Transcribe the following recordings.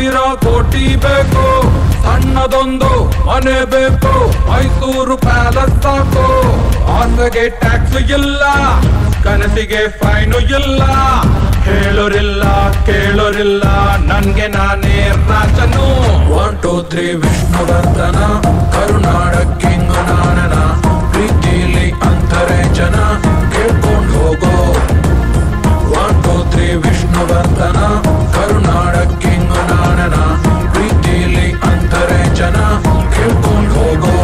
ಸಾವಿರ ಕೋಟಿ ಬೇಕು, ಸಣ್ಣದೊಂದು ಮನೆ ಬೇಕು, ಮೈಸೂರು ಪ್ಯಾಲೇಸ್ ಸಾಕು. ಆಸೆಗೆ ಟ್ಯಾಕ್ಸ್ ಇಲ್ಲ, ಕನಸಿಗೆ ಫೈನು ಇಲ್ಲ, ಹೇಳೋರಿಲ್ಲ ಕೇಳೋರಿಲ್ಲ, ನನ್ಗೆ ನಾನೇ ರಾಜನು. 1 2 3 ವಿಷ್ಣುವರ್ಧನ, ಕರುನಾಡ ಕಿಂಗ್ ನಾನನ, ಪ್ರೀತಿಲಿ ಅಂತಾರೆ ಜನ, ಕೇಳ್ಕೊಂಡು ಹೋಗೋ. 1 2 3 ವಿಷ್ಣುವರ್ಧನ, ಕರುನಾಡ ಕಿಂಗ್ ನಾನನ, ಪ್ರೀತಿಲಿ ಅಂತಾರೆ ಜನ, ಕೇಳ್ಕೊಂಡು ಹೋಗೋ.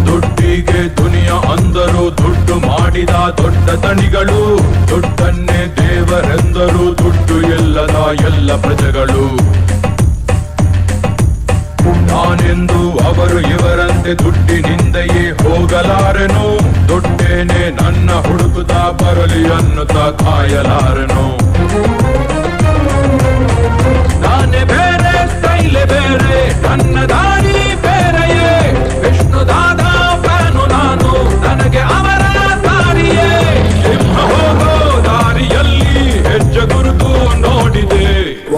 ದುಡ್ಡಿಗೆ ದುನಿಯಾ ಅಂದರು, ದುಡ್ಡು ಮಾಡಿದ ದೊಡ್ಡ ದಣಿಗಳು, ದುಡ್ಡನ್ನೇ ದೇವರೆಂದರು, ದುಡ್ಡು ಎಲ್ಲದ ಎಲ್ಲ ಪ್ರಜೆಗಳು. ನಾನೆಂದು ಅವರು ಇವರಂತೆ ದುಡ್ಡಿನಿಂದೆಯೇ ಹೋಗಲಾರೆನು, ದುಡ್ಡೇನೆ ನನ್ನ ಹುಡುಕುತ್ತಾ ಬರಲಿ ಅನ್ನುತ್ತಾ ಕಾಯಲಾರೆನು. ನಾನೇ ಬೇರೆ ಸ್ಟೈಲೆ ಬೇರೆ, ನನ್ನ ದಾರಿ ಬೇರೆಯೇ, ವಿಷ್ಣುದಾದ ಫ್ಯಾನು ನಾನು, ನನಗೆ ಅವರ ದಾರಿಯೇ. ಸಿಂಹ ಹೋಗೋ ದಾರಿಯಲ್ಲಿ ಹೆಜ್ಜೆ ಗುರುತು ನೋಡಿದೆ.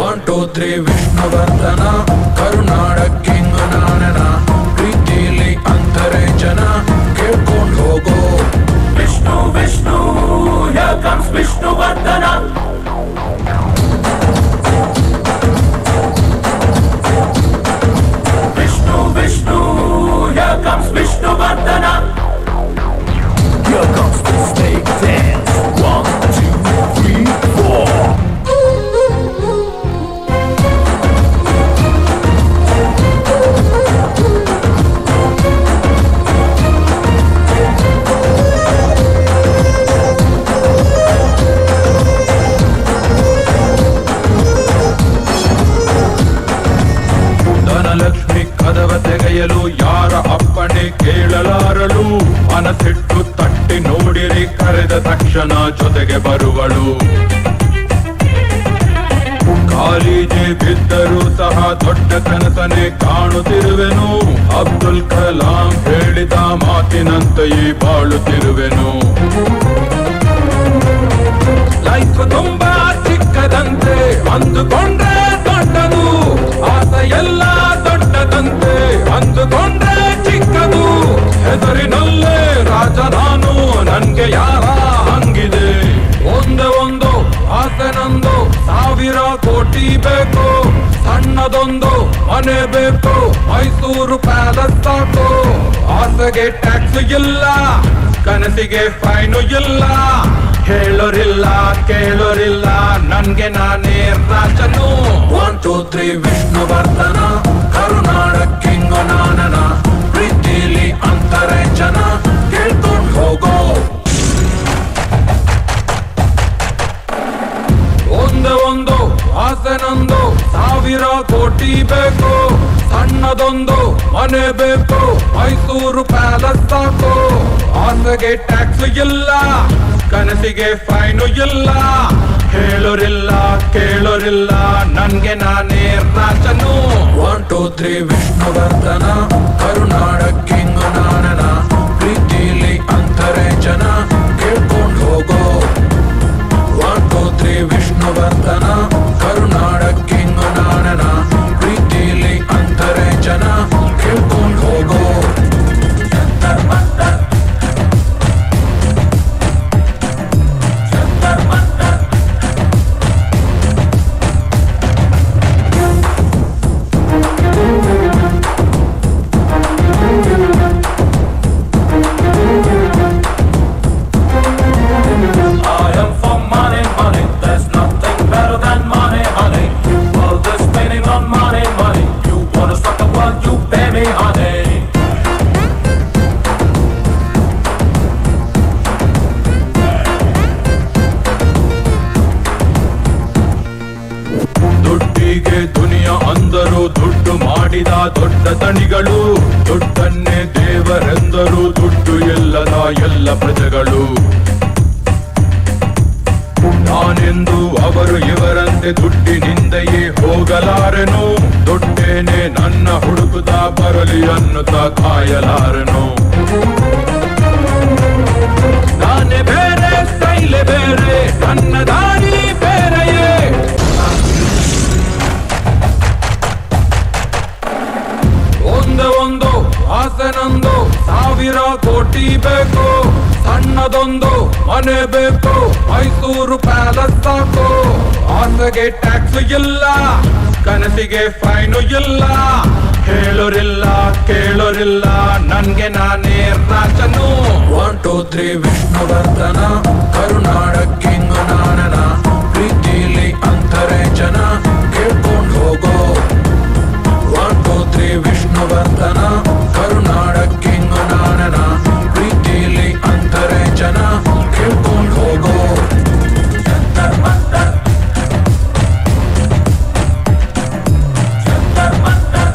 1 2 3 ವಿಷ್ಣುವರ್ಧನ, ಕರುನಾಡ ಕಿಂಗ್ ನಾನನ, ಪ್ರೀತಿಲಿ ಅಂತಾರೆ ಜನ, ಕೇಳ್ಕೊಂಡು ಹೋಗೋ. Vishnu Vishnu, here comes Vishnuvardhan. Vishnu Vishnu, here comes Vishnuvardhan. Here comes the snake dance. 1 2 3 4. Dhanalakshmi ಕದವ ತೆಗೆಯಲು ಯಾರ ಅಪ್ಪಣೆ ಕೇಳಲಾರಳು, ಮನಸ್ಸಿಟ್ಟು ತಟ್ಟಿ ನೋಡಿರಿ ಕರೆದ ತಕ್ಷಣ ಜೊತೆಗೆ ಬರುವಳು. ಕಾಲಿಗೆ ಬಿದ್ದರೂ ಸಹ ದೊಡ್ಡ ಕನಸನೆ ಕಾಣುತ್ತಿರುವೆನು, ಅಬ್ದುಲ್ ಕಲಾಂ ಹೇಳಿದ ಮಾತಿನಂತೆಯೇ ಬಾಳುತ್ತಿರುವೆನು. ಲೈಫ್ ತುಂಬಾ ಚಿಕ್ಕದಂತೆ ಅಂದುಕೊಂಡ್ರೆ ದೊಡ್ಡದು, ಆಸೆ ಎಲ್ಲ ದೊಡ್ಡದಂತೆ ಅಂದುಕೊಂಡ್ರೆ ಚಿಕ್ಕದು. ಹೆಸರಿನಲ್ಲೇ ರಾಜ ನಾನು, ನನ್ಗೆ ಯಾರ ಹಂಗಿದೆ. ಒಂದೇ ಒಂದು ಆಸೆ ನಂದು, ಸಾವಿರ ಕೋಟಿ ಬೇಕು, ಸಣ್ಣದೊಂದು ಮನೆ ಬೇಕು, ಮೈಸೂರು ಪ್ಯಾಲೇಸ್ ಸಾಕು. ಆಸೆಗೆ ಟ್ಯಾಕ್ಸ್ ಇಲ್ಲ, ಕನಸಿಗೆ ಫೈನು ಇಲ್ಲ, ಹೇಳೋರಿಲ್ಲ ಕೇಳೋರಿಲ್ಲ, ನನ್ಗೆ ನಾನೇ ರಾಜನು. 1 2 3 ವಿಷ್ಣುವರ್ಧನ, ಕರುನಾಡ ಕಿಂಗ್ ನಾನನ, ಪ್ರೀತಿಲಿ ಅಂತಾರೆ ಜನ, ಕೇಳ್ಕೊಂಡು ಹೋಗೋ. ಒಂದೇ ಒಂದು ಆಸೆ ನಂದು, ಸಾವಿರ ಕೋಟಿ ಬೇಕು, ಸಣ್ಣದೊಂದು ಮನೆ ಬೇಕು, ಮೈಸೂರು ಪ್ಯಾಲೇಸ್ ಸಾಕು. ಆಸೆಗೆ ಟ್ಯಾಕ್ಸ್ ಇಲ್ಲ, ಕನಸಿಗೆ ಫೈನು ಇಲ್ಲ, ಹೇಳೋರಿಲ್ಲ ಕೇಳೋರಿಲ್ಲ, ನನ್ಗೆ ನಾನೇ ರಾಜನು. 1 2 3 ವಿಷ್ಣುವರ್ಧನ, ಕರುನಾಡ ಕಿಂಗ್ ನಾನನ, ಪ್ರೀತಿಲಿ ಅಂತಾರೆ ಜನ, ಕೇಳ್ಕೊಂಡು ಹೋಗೋ. 1 2 3 ವಿಷ್ಣುವರ್ಧನ, ಕರುನಾಡ ಕಿಂಗ್ ನಾನನ, ಪ್ರೀತಿಲಿ ಅಂತಾರೆ ಜನ, ಕೇಳ್ಕೊಂಡು ಹೋಗೋ. I am for money, money, there's nothing better than money. ದೊಡ್ಡ ತಣಿಗಳು ದುಡ್ಡನ್ನೇ ದೇವರೆಂದರು ದುಡ್ಡು ಇಲ್ಲದ ಎಲ್ಲ ಪ್ರಜೆಗಳು ನಾನೆಂದು ಅವರು ಇವರಂತೆ ದುಡ್ಡಿನಿಂದಯೇ ಹೋಗಲಾರೆನು ದುಡ್ಡೇನೆ ನನ್ನ ಹುಡುಕುತ್ತಾ ಬರಲಿ ಅನ್ನುತ್ತಾ ಕಾಯಲಾರೆನು ನಾನೇ ಬೇರೆ ಸ್ಟೈಲೆ ಬೇರೆ ನನ್ನ ದಾರಿ ಬೇರೆಯೇ ಒಂದೇ ಒಂದು ಆಸೆ ನಂದು 1000 ಕೋಟಿ ಬೇಕು ಸಣ್ಣದೊಂದು ಮನೆ ಬೇಕು ಮೈಸೂರು ಪ್ಯಾಲೇಸ್ ಸಾಕು ಆಸೆಗೆ ಟ್ಯಾಕ್ಸ್ ಇಲ್ಲ ಕನಸಿಗೆ ಫೈನು ಇಲ್ಲ ಹೇಳೋರಿಲ್ಲ ಕೇಳೋರಿಲ್ಲ ನನ್ಗೆ ನಾನೇ ರಾಜನು 1 2 3 ವಿಷ್ಣುವರ್ಧನ ಕರುನಾಡ ಕಿಂಗ್ ನಾನನ ಪ್ರೀತಿಲಿ ಅಂತಾರೆ ಜನ ಕೇಳ್ಕೊಂಡು ಹೋಗೋ 1 2 3 ವಿಷ್ಣುವರ್ಧನ ಕರುನಾಡ ಕಿಂಗ್ ನಾನನ ಪ್ರೀತಿಲಿ ಅಂತಾರೆ ಜನ ಕೇಳ್ಕೊಂಡು ಹೋಗೋ Jantar Mantar Jantar Mantar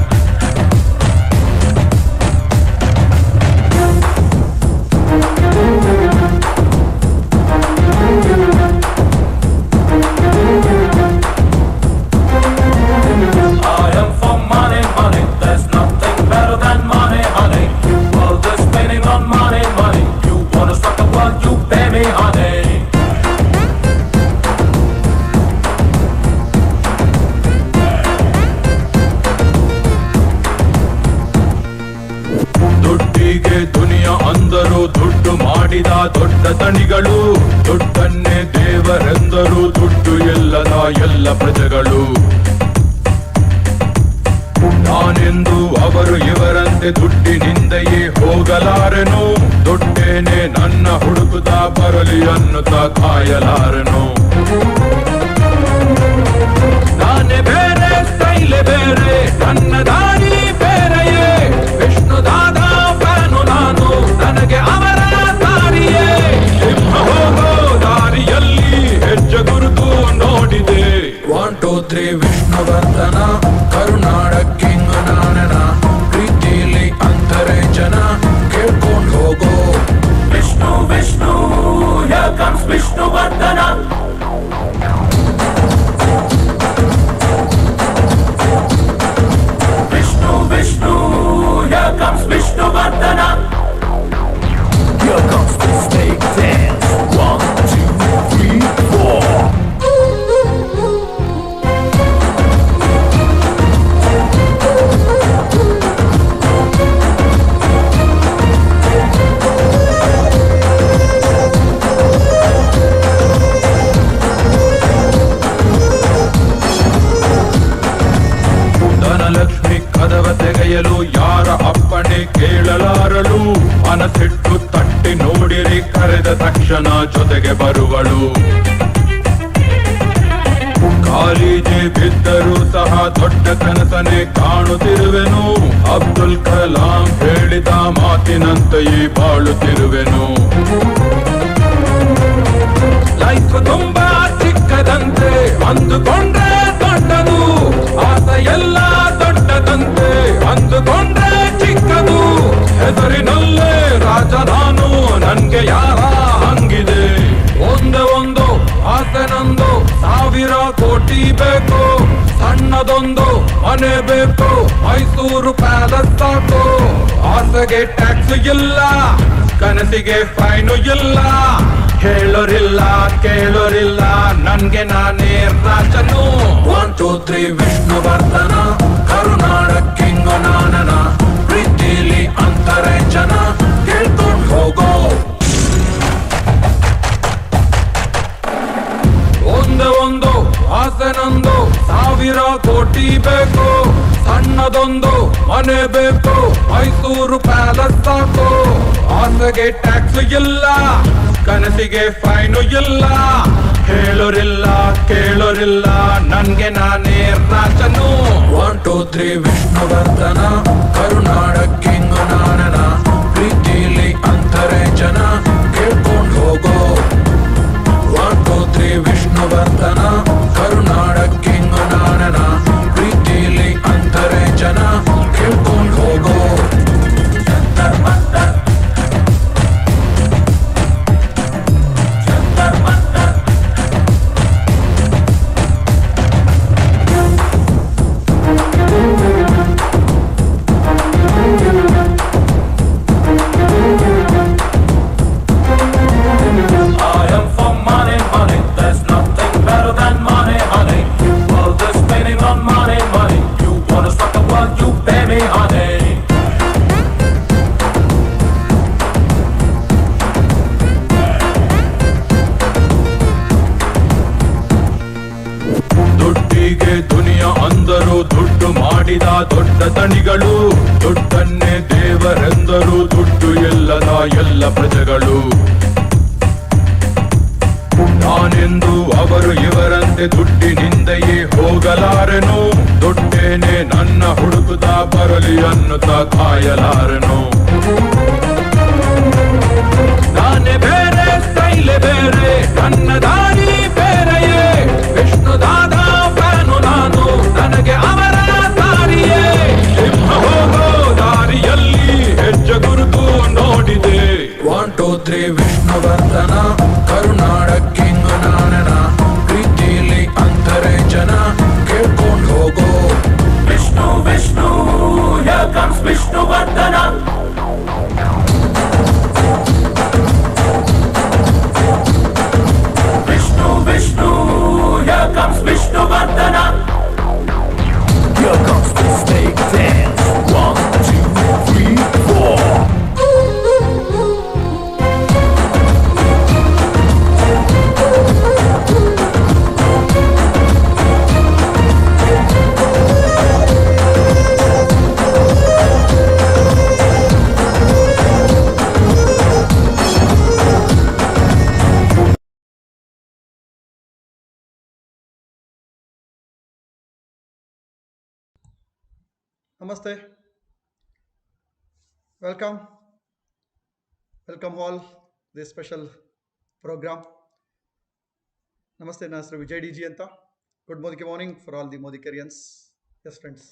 I am for money, money. There's nothing better than money, honey. World is spinning on money, money. You wanna start the world, you pay me, honey. ದುಡ್ಡಿಗೆ ದುನಿಯಾ ಅಂದರು ದುಡ್ಡು ಮಾಡಿದ ದೊಡ್ಡ ತಣಿಗಳು ದುಡ್ಡನ್ನೇ ದೇವರೆಂದರು ದುಡ್ಡು ಇಲ್ಲದ ಎಲ್ಲ ಪ್ರಜೆಗಳು ನಾನೆಂದು ಅವರು ಇವರಂತೆ ದುಡ್ಡಿನಿಂದಯೇ ಹೋಗಲಾರೆನು ದುಡ್ಡೇನೆ ನನ್ನ ಹುಡುಕುತ್ತಾ ಬರಲಿ ಅನ್ನುತ್ತಾ ಕಾಯಲಾರೆನು ನಾನೇ ಬೇರೆ ಸ್ಟೈಲೆ ಬೇರೆ ನನ್ನ ದಾರಿ ಬೇರೆಯೇ ವಿಷ್ಣುದಾದ ಫ್ಯಾನು ನಾನು ನನಗೆ ಅವರ ದಾರಿಯೇ ಸಿಂಹ ಹೋಗೋ ದಾರಿಯಲ್ಲಿ ಹೆಜ್ಜೆ ಗುರುತು ನೋಡಿದೆ 1 2 3 ವಿಷ್ಣುವರ್ಧನ ಕರುನಾಡ ಕಿಂಗ್ ನಾನನ ಪ್ರೀತಿಲಿ ಅಂತಾರೆ ಜನ ಕೇಳ್ಕೊಂಡು ಹೋಗೋ Vishnu, Vishnu, here comes Vishnuvardhana. Vishnu, Vishnu, here comes Vishnuvardhana. Here comes the snake dance. 1 2 3 4. Dhanalakshmi ಕದವ ತೆಗೆಯಲು ಯಾರ ಅಪ್ಪಣೆ ಕೇಳಲಾರಳು ಮನಸ್ಸಿಟ್ಟು ತಟ್ಟಿ ನೋಡಿರಿ ಕರೆದ ತಕ್ಷಣ ಜೊತೆಗೆ ಬರುವಳು ಕಾಲಿಗೆ ಬಿದ್ದರೂ ಸಹ ದೊಡ್ಡ ಕನಸನೆ ಕಾಣುತ್ತಿರುವೆನು ಅಬ್ದುಲ್ ಕಲಾಂ ಹೇಳಿದ ಮಾತಿನಂತೆಯೇ ಬಾಳುತ್ತಿರುವೆನು ಲೈಫ್ ತುಂಬಾ ಚಿಕ್ಕದಂತೆ ಅಂದುಕೊಂಡ್ರೆ ದೊಡ್ಡದು ಆಸೆ ಎಲ್ಲ ದೊಡ್ಡದಂತೆ ಅಂದುಕೊಂಡ್ರೆ ಚಿಕ್ಕದು ಹೆಸರಿನಲ್ಲೇ ರಾಜ ನಾನು ನನ್ಗೆ ಯಾರ ಹಂಗಿದೆ ಒಂದೇ ಒಂದು ಆಸೆ ನಂದು 1000 ಕೋಟಿ ಬೇಕು ಸಣ್ಣದೊಂದು ಮನೆ ಬೇಕು ಮೈಸೂರು ಪ್ಯಾಲೇಸ್ ಸಾಕು ಆಸೆಗೆ ಟ್ಯಾಕ್ಸ್ ಇಲ್ಲ ಕನಸಿಗೆ ಫೈನು ಇಲ್ಲ ಹೇಳೋರಿಲ್ಲ ಕೇಳೋರಿಲ್ಲ ನನ್ಗೆ ನಾನೇ ರಾಜನು 1 2 3 ವಿಷ್ಣುವರ್ಧನ ಕರುನಾಡ ಕಿಂಗ್ ನಾನನ ಪ್ರೀತಿಲಿ ಅಂತಾರೆ ಜನ ಕೇಳ್ಕೊಂಡು ಹೋಗೋ ಒಂದೇ ಒಂದು ಆಸೆ ನಂದು 1000 ಕೋಟಿ ಬೇಕು ಸಣ್ಣದೊಂದು ಮನೆ ಬೇಕು ಮೈಸೂರು ಪ್ಯಾಲೇಸ್ ಸಾಕು ಆಸೆಗೆ ಟ್ಯಾಕ್ಸ್ ಇಲ್ಲ ಕನಸಿಗೆ ಫೈನು ಇಲ್ಲ ಹೇಳೋರಿಲ್ಲ ಕೇಳೋರಿಲ್ಲ ನನ್ಗೆ ನಾನೇ ರಾಜನು 1 2 3 ವಿಷ್ಣುವರ್ಧನ ಕರುನಾಡ ಕಿಂಗ್ ನಾನನ ಪ್ರೀತಿಲಿ ಅಂತಾರೆ ಜನ ಕೇಳ್ಕೊಂಡು ಹೋಗೋ 1 2 3 ವಿಷ್ಣುವರ್ಧನ ಕರುನಾಡ ಕಿಂಗ್ ನಾನನ ಪ್ರೀತಿಲಿ ಅಂತಾರೆ ಜನ ಮಾಡಿದ ದೊಡ್ಡ ದಣಿಗಳು, ದುಡ್ಡನ್ನೇ ದೇವರೆಂದರು, ದುಡ್ಡು ಎಲ್ಲದ ಎಲ್ಲ ಪ್ರಜೆಗಳು. ನಾನೆಂದು ಅವರು ಇವರಂತೆ ದುಡ್ಡಿನಿಂದಯೇ ಹೋಗಲಾರೆನು, ದುಡ್ಡೇನೆ ನನ್ನ ಹುಡುಕುತ್ತಾ ಬರಲಿ ಅನ್ನುತ್ತಾ ಕಾಯಲಾರೆನು. ನಾನೇ ಬೇರೆ, ಸ್ಟೈಲೆ ಬೇರೆ, ನನ್ನ ದಾರಿ ಬೇರೆಯೇ, ವಿಷ್ಣುದಾದ ಫ್ಯಾನು ನಾನು, ನನಗೆ ಅವರ ದಾರಿಯೇ. ಸಿಂಹ ಹೋಗೋ ದಾರಿಯಲ್ಲಿ ಹೆಜ್ಜೆ ಗುರುತು ನೋಡಿದೆ. 1 2 3 ವಿಷ್ಣುವರ್ಧನ, ಕರುನಾಡಕ್ಕಿಂಗು ನಾನನ, ಪ್ರೀತಿಲಿ ಅಂತರೆ ಜನ ಕೇಳ್ಕೊಂಡು ಹೋಗೋ. Vishnu Vishnu, here comes Vishnuvardhan. Vishnu Vishnu, here comes Vishnuvardhan. Here comes the snake dance. 1 2 3 4. Namaste. Welcome all this special program. Namaste, ನನ್ನ ಹೆಸರು ವಿಜಯ್ ಡಿ ಜಿ ಅಂತ. ಗುಡ್ ಮೋದಿಕೆ morning for all the Madikerians. Yes friends,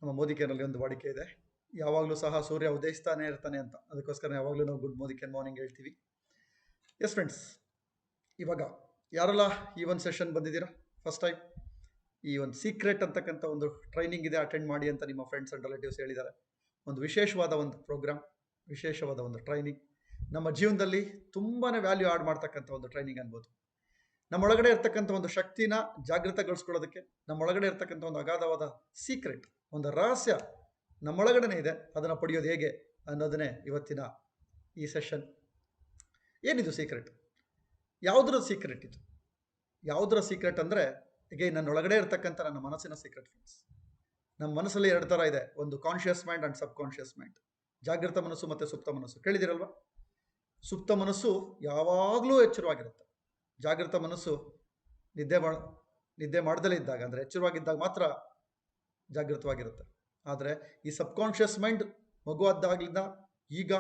ನಮ್ಮ ಮೋದಿಕೇರಿಯಲ್ಲಿ ಒಂದು ವಾಡಿಕೆ ಇದೆ, ಯಾವಾಗಲೂ ಸಹ ಸೂರ್ಯ ಉದಯಿಸ್ತಾನೆ ಇರ್ತಾನೆ ಅಂತ. ಅದಕ್ಕೋಸ್ಕರ ಯಾವಾಗಲೂ ನಾವು ಗುಡ್ ಮೋದಿಕೆ ಮಾರ್ನಿಂಗ್ ಹೇಳ್ತೀವಿ. ಎಸ್ ಫ್ರೆಂಡ್ಸ್, ಇವಾಗ ಯಾರೆಲ್ಲ ಈ ಒಂದು ಸೆಷನ್ ಬಂದಿದ್ದೀರಾ ಫಸ್ಟ್ ಟೈಮ್, ಈ ಒಂದು ಸೀಕ್ರೆಟ್ ಅಂತಕ್ಕಂಥ ಒಂದು ಟ್ರೈನಿಂಗ್ ಇದೆ, ಅಟೆಂಡ್ ಮಾಡಿ ಅಂತ ನಿಮ್ಮ ಫ್ರೆಂಡ್ಸ್ ಆ್ಯಂಡ್ ರಿಲೇಟಿವ್ಸ್ ಹೇಳಿದ್ದಾರೆ. ಒಂದು ವಿಶೇಷವಾದ ಒಂದು ಪ್ರೋಗ್ರಾಮ್, ವಿಶೇಷವಾದ ಒಂದು ಟ್ರೈನಿಂಗ್, ನಮ್ಮ ಜೀವನದಲ್ಲಿ ತುಂಬಾ ವ್ಯಾಲ್ಯೂ ಆಡ್ ಮಾಡ್ತಕ್ಕಂಥ ಒಂದು ಟ್ರೈನಿಂಗ್ ಅನ್ಬೋದು. ನಮ್ಮೊಳಗಡೆ ಇರ್ತಕ್ಕಂಥ ಒಂದು ಶಕ್ತಿನ ಜಾಗೃತಗೊಳಿಸ್ಕೊಳ್ಳೋದಕ್ಕೆ, ನಮ್ಮೊಳಗಡೆ ಇರ್ತಕ್ಕಂಥ ಒಂದು ಅಗಾಧವಾದ ಸೀಕ್ರೆಟ್, ಒಂದು ರಹಸ್ಯ ನಮ್ಮೊಳಗಡೆ ಇದೆ, ಅದನ್ನು ಪಡೆಯೋದು ಹೇಗೆ ಅನ್ನೋದನ್ನೇ ಇವತ್ತಿನ ಈ ಸೆಷನ್. ಏನಿದು ಸೀಕ್ರೆಟ್? ಯಾವುದರ ಸೀಕ್ರೆಟ್ ಇದು? ಯಾವುದರ ಸೀಕ್ರೆಟ್ ಅಂದರೆ ಈಗ ನನ್ನ ಒಳಗಡೆ ಇರ್ತಕ್ಕಂಥ ನನ್ನ ಮನಸ್ಸಿನ ಸೀಕ್ರೆಟ್ ಫ್ರೆಂಡ್ಸ್. ನಮ್ಮ ಮನಸ್ಸಲ್ಲಿ 2 ಥರ ಇದೆ, ಒಂದು conscious mind and sub conscious mind. ಜಾಗೃತ ಮನಸ್ಸು ಮತ್ತು ಸುಪ್ತ ಮನಸ್ಸು ಕೇಳಿದಿರಲ್ವಾ? ಸುಪ್ತ ಮನಸ್ಸು ಯಾವಾಗಲೂ ಎಚ್ಚರವಾಗಿರುತ್ತೆ. ಜಾಗೃತ ಮನಸ್ಸು ನಿದ್ದೆ ಮಾಡದಲ್ಲೇ ಇದ್ದಾಗ, ಅಂದರೆ ಎಚ್ಚರವಾಗಿದ್ದಾಗ ಮಾತ್ರ ಜಾಗೃತವಾಗಿರುತ್ತೆ. ಆದರೆ ಈ ಸಬ್ ಕಾನ್ಷಿಯಸ್ ಮೈಂಡ್ ಮಗುವಾದಾಗಲಿಂದ ಈಗ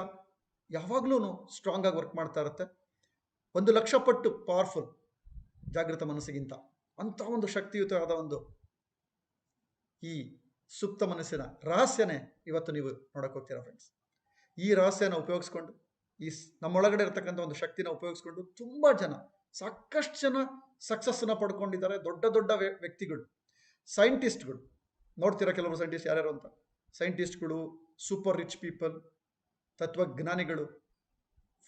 ಯಾವಾಗಲೂ ಸ್ಟ್ರಾಂಗ್ ಆಗಿ ವರ್ಕ್ ಮಾಡ್ತಾ ಇರುತ್ತೆ. 1,00,000 ಪಟ್ಟು ಪವರ್ಫುಲ್ ಜಾಗೃತ ಮನಸ್ಸಿಗಿಂತ. ಅಂಥ ಒಂದು ಶಕ್ತಿಯುತವಾದ ಒಂದು ಈ ಸುಪ್ತ ಮನಸ್ಸಿನ ರಹಸ್ಯನೇ ಇವತ್ತು ನೀವು ನೋಡಕ್ಕೆ ಹೋಗ್ತೀರಾ ಫ್ರೆಂಡ್ಸ್. ಈ ರಹಸ್ಯನ ಉಪಯೋಗಿಸ್ಕೊಂಡು, ಈ ನಮ್ಮೊಳಗಡೆ ಇರ್ತಕ್ಕಂಥ ಒಂದು ಶಕ್ತಿನ ಉಪಯೋಗಿಸ್ಕೊಂಡು ತುಂಬ ಜನ, ಸಾಕಷ್ಟು ಜನ ಸಕ್ಸಸ್ಸನ್ನ ಪಡ್ಕೊಂಡಿದ್ದಾರೆ. ದೊಡ್ಡ ದೊಡ್ಡ ವ್ಯಕ್ತಿಗಳು, ಸೈಂಟಿಸ್ಟ್ಗಳು, ನೋಡ್ತೀರಾ ಕೆಲವರು ಸೈಂಟಿಸ್ಟ್ ಯಾರ್ಯಾರು ಅಂತ. ಸೈಂಟಿಸ್ಟ್ಗಳು, ಸೂಪರ್ ರಿಚ್ ಪೀಪಲ್, ತತ್ವಜ್ಞಾನಿಗಳು,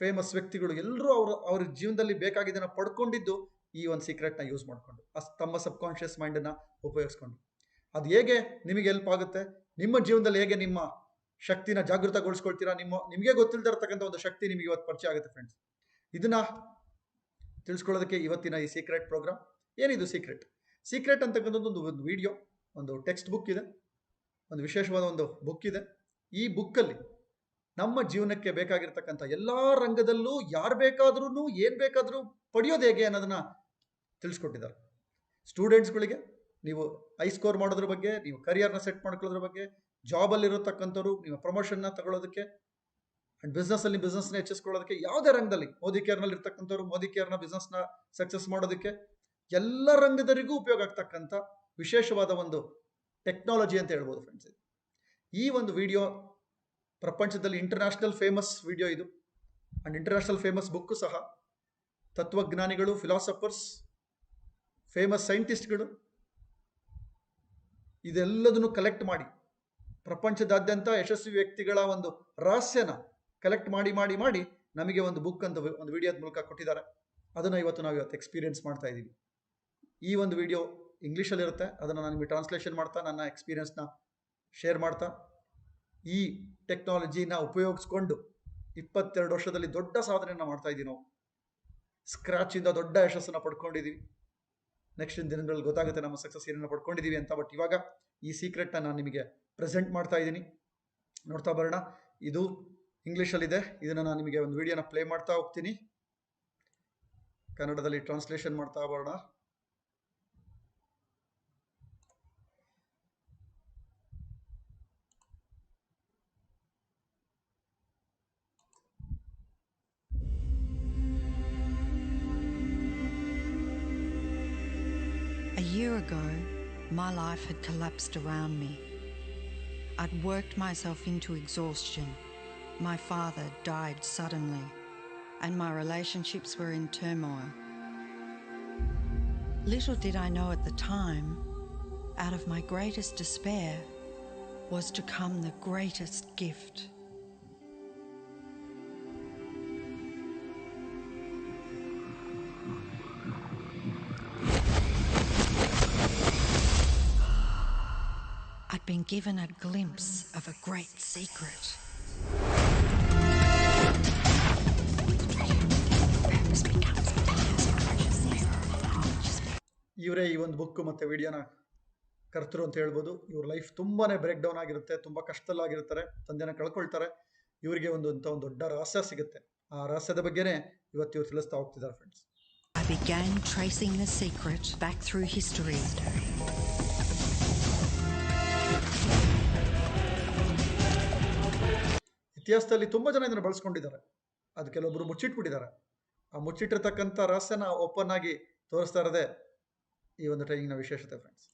ಫೇಮಸ್ ವ್ಯಕ್ತಿಗಳು, ಎಲ್ಲರೂ ಅವ್ರ ಜೀವನದಲ್ಲಿ ಬೇಕಾಗಿದ್ದನ್ನು ಪಡ್ಕೊಂಡಿದ್ದು ಈ ಒಂದು ಸೀಕ್ರೆಟ್ನ ಯೂಸ್ ಮಾಡಿಕೊಂಡು, ತಮ್ಮ ಸಬ್ ಕಾನ್ಷಿಯಸ್ ಮೈಂಡನ್ನು ಉಪಯೋಗಿಸ್ಕೊಂಡು. ಅದು ಹೇಗೆ ನಿಮಗೆ ಹೆಲ್ಪ್ ಆಗುತ್ತೆ, ನಿಮ್ಮ ಜೀವನದಲ್ಲಿ ಹೇಗೆ ನಿಮ್ಮ ಶಕ್ತಿನ ಜಾಗೃತಗೊಳಿಸ್ಕೊಳ್ತೀರಾ, ನಿಮಗೆ ಗೊತ್ತಿಲ್ಲದೆ ಇರತಕ್ಕಂಥ ಒಂದು ಶಕ್ತಿ ನಿಮಗೆ ಇವತ್ತು ಪರಿಚಯ ಆಗುತ್ತೆ ಫ್ರೆಂಡ್ಸ್. ಇದನ್ನ ತಿಳಿಸ್ಕೊಳ್ಳೋದಕ್ಕೆ ಇವತ್ತಿನ ಈ ಸೀಕ್ರೆಟ್ ಪ್ರೋಗ್ರಾಮ್. ಏನಿದು ಸೀಕ್ರೆಟ್? ಸೀಕ್ರೆಟ್ ಅಂತಕ್ಕಂಥದ್ದು ಒಂದು ವಿಡಿಯೋ, ಒಂದು ಟೆಕ್ಸ್ಟ್ ಬುಕ್ ಇದೆ, ಒಂದು ವಿಶೇಷವಾದ ಒಂದು ಬುಕ್ ಇದೆ. ಈ ಬುಕ್ಕಲ್ಲಿ ನಮ್ಮ ಜೀವನಕ್ಕೆ ಬೇಕಾಗಿರ್ತಕ್ಕಂಥ ಎಲ್ಲ ರಂಗದಲ್ಲೂ ಯಾರು ಬೇಕಾದ್ರೂ ಏನು ಬೇಕಾದರೂ ಪಡೆಯೋದು ಹೇಗೆ ಅನ್ನೋದನ್ನ ತಿಳಿಸ್ಕೊಟ್ಟಿದ್ದಾರೆ. ಸ್ಟೂಡೆಂಟ್ಸ್ಗಳಿಗೆ ನೀವು ಸ್ಕೋರ್ ಮಾಡೋದ್ರ ಬಗ್ಗೆ, ನೀವು ಕರಿಯರ್ನ ಸೆಟ್ ಮಾಡ್ಕೊಳ್ಳೋದ್ರ ಬಗ್ಗೆ, ಜಾಬಲ್ಲಿರತಕ್ಕಂಥವ್ರು ನೀವು ಪ್ರಮೋಷನ್ನ ತಗೊಳ್ಳೋದಕ್ಕೆ, ಆ್ಯಂಡ್ ಬಿಸ್ನೆಸ್ನ ಹೆಚ್ಚಿಸ್ಕೊಳ್ಳೋದಕ್ಕೆ, ಯಾವುದೇ ರಂಗದಲ್ಲಿ ಮೋದಿ ಕೇರ್ನಲ್ಲಿ ಇರ್ತಕ್ಕಂಥವ್ರು ಮೋದಿ ಕೇರ್ನ ಬಿಸ್ನೆಸ್ನ ಸಕ್ಸಸ್ ಮಾಡೋದಕ್ಕೆ, ಎಲ್ಲ ರಂಗದವರಿಗೂ ಉಪಯೋಗ ಆಗ್ತಕ್ಕಂಥ ವಿಶೇಷವಾದ ಒಂದು ಟೆಕ್ನಾಲಜಿ ಅಂತ ಹೇಳ್ಬೋದು ಫ್ರೆಂಡ್ಸ್. ಈ ಒಂದು ವಿಡಿಯೋ ಪ್ರಪಂಚದಲ್ಲಿ ಇಂಟರ್ನ್ಯಾಷನಲ್ ಫೇಮಸ್ ವಿಡಿಯೋ ಇದು, ಆ್ಯಂಡ್ ಇಂಟರ್ನ್ಯಾಷನಲ್ ಫೇಮಸ್ ಬುಕ್ಕು ಸಹ. ತತ್ವಜ್ಞಾನಿಗಳು, ಫಿಲಾಸಫರ್ಸ್, ಫೇಮಸ್ ಸೈಂಟಿಸ್ಟ್ಗಳು ಇದೆಲ್ಲದನ್ನು ಕಲೆಕ್ಟ್ ಮಾಡಿ, ಪ್ರಪಂಚದಾದ್ಯಂತ ಯಶಸ್ವಿ ವ್ಯಕ್ತಿಗಳ ಒಂದು ರಹಸ್ಯನ ಕಲೆಕ್ಟ್ ಮಾಡಿ ಮಾಡಿ ಮಾಡಿ ನಮಗೆ ಒಂದು ಬುಕ್ ಅಂತ ಒಂದು ವಿಡಿಯೋದ ಮೂಲಕ ಕೊಟ್ಟಿದ್ದಾರೆ. ಅದನ್ನು ಇವತ್ತು ಎಕ್ಸ್ಪೀರಿಯನ್ಸ್ ಮಾಡ್ತಾ ಇದ್ದೀವಿ. ಈ ಒಂದು ವಿಡಿಯೋ ಇಂಗ್ಲೀಷಲ್ಲಿರುತ್ತೆ, ಅದನ್ನು ನಾನು ನಿಮಗೆ ಟ್ರಾನ್ಸ್ಲೇಷನ್ ಮಾಡ್ತಾ ನನ್ನ ಎಕ್ಸ್ಪೀರಿಯನ್ಸ್ನ ಶೇರ್ ಮಾಡ್ತಾ, ಈ ಟೆಕ್ನಾಲಜಿನ ಉಪಯೋಗಿಸ್ಕೊಂಡು 22 ವರ್ಷದಲ್ಲಿ ದೊಡ್ಡ ಸಾಧನೆಯನ್ನು ಮಾಡ್ತಾ ಇದ್ದೀವಿ ನಾವು. ಸ್ಕ್ರಾಚಿಂದ ದೊಡ್ಡ ಯಶಸ್ಸನ್ನು ಪಡ್ಕೊಂಡಿದ್ದೀವಿ. ನೆಕ್ಸ್ಟ್ ದಿನಗಳಲ್ಲಿ ಗೊತ್ತಾಗುತ್ತೆ ನಮ್ಮ ಸಕ್ಸಸ್ ಏನನ್ನ ಪಡ್ಕೊಂಡಿದ್ದೀವಿ ಅಂತ. ಬಟ್ ಇವಾಗ ಈ ಸೀಕ್ರೆಟ್ನ ನಾನು ನಿಮಗೆ ಪ್ರೆಸೆಂಟ್ ಮಾಡ್ತಾ ಇದ್ದೀನಿ, ನೋಡ್ತಾ ಬರೋಣ. ಇದು ಇಂಗ್ಲೀಷಲ್ಲಿದೆ, ಇದನ್ನು ನಾನು ನಿಮಗೆ ಒಂದು ವಿಡಿಯೋನ ಪ್ಲೇ ಮಾಡ್ತಾ ಹೋಗ್ತೀನಿ, ಕನ್ನಡದಲ್ಲಿ ಟ್ರಾನ್ಸ್ಲೇಷನ್ ಮಾಡ್ತಾ ಬರೋಣ. A year ago, my life had collapsed around me. I'd worked myself into exhaustion. My father died suddenly, and my relationships were in turmoil. Little did I know at the time, out of my greatest despair was to come the greatest gift. I'd been given a glimpse of a great secret. ಇವರೇ ಈ ಒಂದು book ಮತ್ತು ವಿಡಿಯೋನ ಕರ್ತರು ಅಂತ ಹೇಳ್ಬೋದು. ಇವ್ರ life ತುಂಬಾ break down ಆಗಿರುತ್ತೆ, ತುಂಬ ಕಷ್ಟದಲ್ಲಾಗಿರ್ತಾರೆ, ತಂದೆನ ಕಳ್ಕೊಳ್ತಾರೆ. ಇವರಿಗೆ ಒಂದು ದೊಡ್ಡ ರಹಸ್ಯ ಸಿಗುತ್ತೆ. ಆ ರಹಸ್ಯದ ಬಗ್ಗೆನೇ ಇವತ್ತು ಇವ್ರು ತಿಳಿಸ್ತಾ ಹೋಗ್ತಿದ್ದಾರೆ friends. I began tracing the secret back through history. ಇತಿಹಾಸದಲ್ಲಿ ತುಂಬ ಜನ ಇದನ್ನು ಬಳಸ್ಕೊಂಡಿದ್ದಾರೆ, ಅದು ಕೆಲವೊಬ್ಬರು ಮುಚ್ಚಿಟ್ಬಿಟ್ಟಿದ್ದಾರೆ. ಆ ಮುಚ್ಚಿಟ್ಟಿರ್ತಕ್ಕಂಥ ರಹಸ್ಯನ ಓಪನ್ ಆಗಿ ತೋರಿಸ್ತಾ ಇರೋದೇ ಈ ಒಂದು ಟ್ರೈನಿಂಗ್ನ ವಿಶೇಷತೆ friends.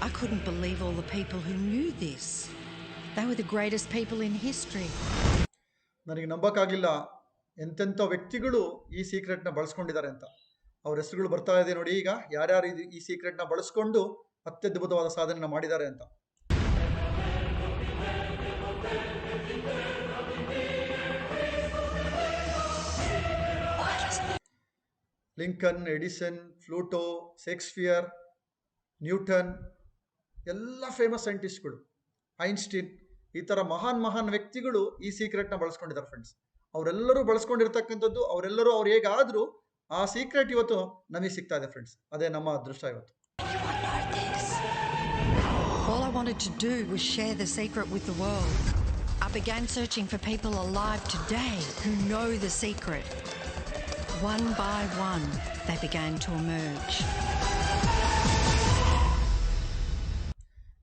I couldn't believe all the people who knew this. They were the greatest people in history. ನನಗೆ ನಂಬಕ್ಕಾಗಲಿಲ್ಲ ಎಂತೆಂಥ ವ್ಯಕ್ತಿಗಳು ಈ ಸೀಕ್ರೆಟ್ನ ಬಳಸ್ಕೊಂಡಿದ್ದಾರೆ ಅಂತ. ಅವ್ರ ಹೆಸರುಗಳು ಬರ್ತಾ ಇದೆ ನೋಡಿ ಈಗ, ಯಾರ್ಯಾರು ಈ ಸೀಕ್ರೆಟ್ನ ಬಳಸ್ಕೊಂಡು ಅತ್ಯದ್ಭುತವಾದ ಸಾಧನೆನ ಮಾಡಿದ್ದಾರೆ ಅಂತ. ಲಿಂಕನ್, ಎಡಿಸನ್, ಫ್ಲೂಟೋ, ಶೇಕ್ಸ್ಪಿಯರ್, ನ್ಯೂಟನ್, ಎಲ್ಲ ಫೇಮಸ್ ಸೈಂಟಿಸ್ಟ್ಗಳು, ಐನ್ಸ್ಟೀನ್, ಈ ಥರ ಮಹಾನ್ ವ್ಯಕ್ತಿಗಳು ಈ ಸೀಕ್ರೆಟ್ನ ಬಳಸ್ಕೊಂಡಿದ್ದಾರೆ ಫ್ರೆಂಡ್ಸ್. ಅವರೆಲ್ಲರೂ ಬಳಸ್ಕೊಂಡಿರ್ತಕ್ಕಂಥದ್ದು, ಅವರೆಲ್ಲರೂ ಅವ್ರು ಹೇಗಾದರೂ ಆ ಸೀಕ್ರೆಟ್ ಇವತ್ತು ನಮಗೆ ಸಿಗ್ತಾ ಇದೆ ಫ್ರೆಂಡ್ಸ್. ಅದೇ ನಮ್ಮ ಅದೃಷ್ಟ ಇವತ್ತು. All I wanted to do was share the secret with the world. I began searching for people alive today who know the secret. One by one, they began to emerge.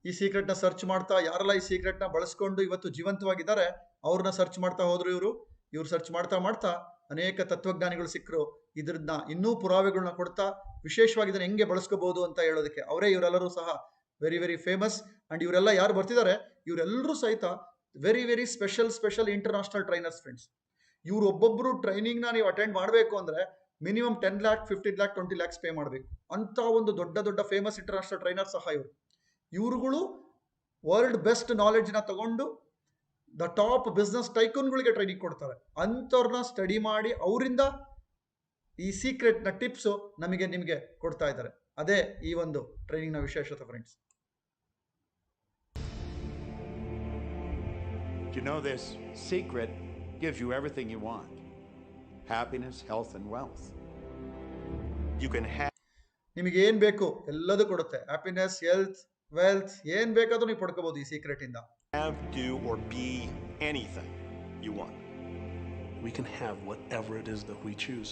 ಈ ಸೀಕ್ರೆಟ್ನ search ಮಾಡ್ತಾ, ಯಾರೆಲ್ಲ ಈ ಸೀಕ್ರೆಟ್ನ ಬಳಸ್ಕೊಂಡು ಇವತ್ತು ಜೀವಂತವಾಗಿದ್ದಾರೆ ಅವ್ರನ್ನ search ಮಾಡ್ತಾ ಹೋದ್ರು ಇವ್ರು ಸರ್ಚ್ ಮಾಡ್ತಾ ಅನೇಕ ತತ್ವಜ್ಞಾನಿಗಳು ಸಿಕ್ಕರು. ಇದ್ರನ್ನ ಇನ್ನೂ ಪುರಾವೆಗಳನ್ನ ಕೊಡ್ತಾ ವಿಶೇಷವಾಗಿ ಇದನ್ನ ಹೆಂಗೆ ಬಳಸ್ಕೋಬಹುದು ಅಂತ ಹೇಳೋದಕ್ಕೆ ಇವರೆಲ್ಲರೂ ಸಹ ವೆರಿ ಫೇಮಸ್. ಅಂಡ್ ಇವರೆಲ್ಲ ಯಾರು ಬರ್ತಿದ್ದಾರೆ, ಇವರೆಲ್ಲರೂ ಸಹಿತ very special international trainers friends. ಇವ್ರು ಒಬ್ಬೊಬ್ಬರು ಟ್ರೈನಿಂಗ್ನ ನೀವು ಅಟೆಂಡ್ ಮಾಡಬೇಕು ಅಂದರೆ minimum 10 lakh, 15 lakh, 20 lakhs pay ಮಾಡಬೇಕು. ಅಂತ ಒಂದು ದೊಡ್ಡ ಫೇಮಸ್ ಇಂಟರ್ನ್ಯಾಷನಲ್ ಟ್ರೈನರ್ ಸಹ ಇವರುಗಳು ವರ್ಲ್ಡ್ ಬೆಸ್ಟ್ ನಾಲೆಡ್ಜ್ನ ತಗೊಂಡು ದ ಟಾಪ್ ಬಿಸ್ನೆಸ್ ಟೈಕೂನ್ಗಳಿಗೆ ಟ್ರೈನಿಂಗ್ ಕೊಡ್ತಾರೆ. ಅಂಥವ್ರನ್ನ ಸ್ಟಡಿ ಮಾಡಿ ಅವರಿಂದ ಈ ಸೀಕ್ರೆಟ್ನ ಟಿಪ್ಸು ನಿಮಗೆ ಕೊಡ್ತಾ ಇದ್ದಾರೆ. ಅದೇ ಈ ಒಂದು ಟ್ರೈನಿಂಗ್ನ ವಿಶೇಷತೆ friends. You know, this secret gives you everything you want: happiness, health, and wealth. You can have. ನಿಮಗೆ ಏನು ಬೇಕು ಎಲ್ಲದೂ ಕೊಡುತ್ತೆ. ಹ್ಯಾಪಿನೆಸ್, ಹೆಲ್ತ್, ವೆಲ್ತ್, ಏನು ಬೇಕಾದ್ರೂ ನೀವು ಪಡ್ಕೋಬಹುದು ಈ ಸೀಕ್ರೆಟ್ ಇಂದ. Have, do, or be anything you want. We can have whatever it is that we choose.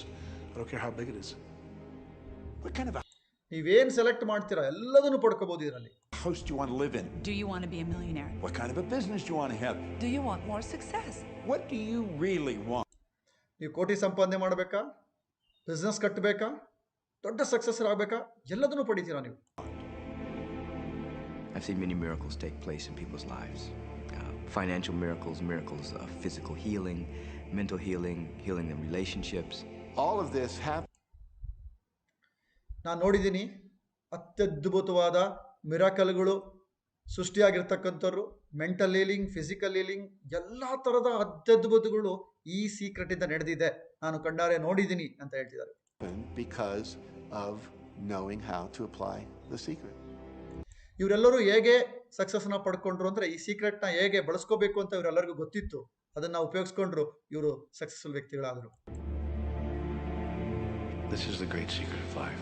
I don't care how big it is. What kind of a ನೀವೇನು select ಮಾಡ್ತೀರಾ ಎಲ್ಲದನ್ನು ಪಡ್ಕೋಬಹುದು ಇದರಲ್ಲಿ. house do you want to live in? Do you want to be a millionaire? What kind of a business do you want to have? Do you want more success? What do you really want? ನೀವು ಕೋಟಿ ಸಂಪಾದನೆ ಮಾಡಬೇಕಾ, business ಕಟ್ಟಬೇಕಾ, ದೊಡ್ಡ success ಆಗಬೇಕಾ, ಎಲ್ಲದನ್ನು ಪಡಿತೀರಾ ನೀವು. I've seen many miracles take place in people's lives. Financial miracles, miracles of physical healing, mental healing, healing in relationships. All of this happened. ನಾನು ನೋಡಿದ್ದೀನಿ ಅತ್ಯದ್ಭುತವಾದ ಮಿರಾಕಲ್ಗಳು ಸೃಷ್ಟಿಯಾಗಿರ್ತಕ್ಕಂಥವ್ರು, ಮೆಂಟಲ್ ಹೀಲಿಂಗ್, ಫಿಸಿಕಲ್ ಹೀಲಿಂಗ್, ಎಲ್ಲ ಥರದ ಅತ್ಯದ್ಭುತಗಳು ಈ ಸೀಕ್ರೆಟ್ ಇಂದ ನಡೆದಿದೆ, ನಾನು ಕಣ್ಣಾರೆ ನೋಡಿದ್ದೀನಿ ಅಂತ ಹೇಳ್ತಿದ್ದಾರೆ. Because of knowing how to apply the secret. ಇವರೆಲ್ಲರೂ ಹೇಗೆ ಸಕ್ಸಸ್ನ ಪಡ್ಕೊಂಡ್ರು ಅಂದ್ರೆ ಈ ಸೀಕ್ರೆಟ್ನ ಹೇಗೆ ಬಳಸ್ಕೋಬೇಕು ಅಂತ ಇವರೆಲ್ಲರಿಗೂ ಗೊತ್ತಿತ್ತು, ಅದನ್ನ ಉಪಯೋಗಿಸ್ಕೊಂಡ್ರು, ಇವರು successful ವ್ಯಕ್ತಿಗಳಾದರು. This is the great secret of life.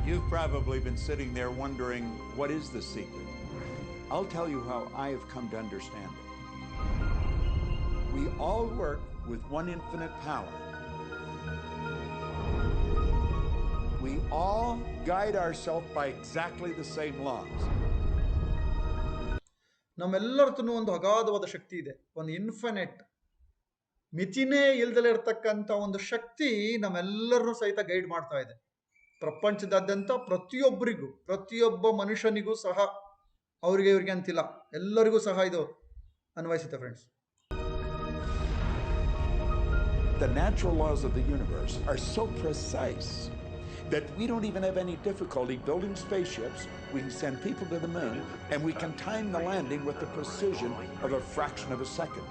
You've probably been sitting there wondering, what is the secret? I'll tell you how I have come to understand it. We all work with one infinite power. We all guide ourselves by exactly the same laws. ನಮ್ಮೆಲ್ಲರತೂ ಒಂದು ಅಗಾಧವಾದ ಶಕ್ತಿ ಇದೆ, ಒಂದು infinite, ಮಿತಿನೇ ಇಲ್ದಲೇ ಇರತಕ್ಕಂಥ ಒಂದು ಶಕ್ತಿ ನಮ್ಮೆಲ್ಲರನ್ನೂ ಸಹಿತ guide ಮಾಡ್ತಾ ಇದೆ. ಪ್ರಪಂಚದಾದ್ಯಂತ ಪ್ರತಿಯೊಬ್ಬರಿಗೂ, ಪ್ರತಿಯೊಬ್ಬ ಮನುಷ್ಯನಿಗೂ ಸಹ, ಇವ್ರಿಗೆ ಅಂತಿಲ್ಲ, ಎಲ್ಲರಿಗೂ ಸಹ ಇದು ಅನ್ವಯಿಸುತ್ತೆ friends. The natural laws of the universe are so precise that we don't even have any difficulty building spaceships. We can send people to the moon, and we can time the landing with the precision of a fraction of a second.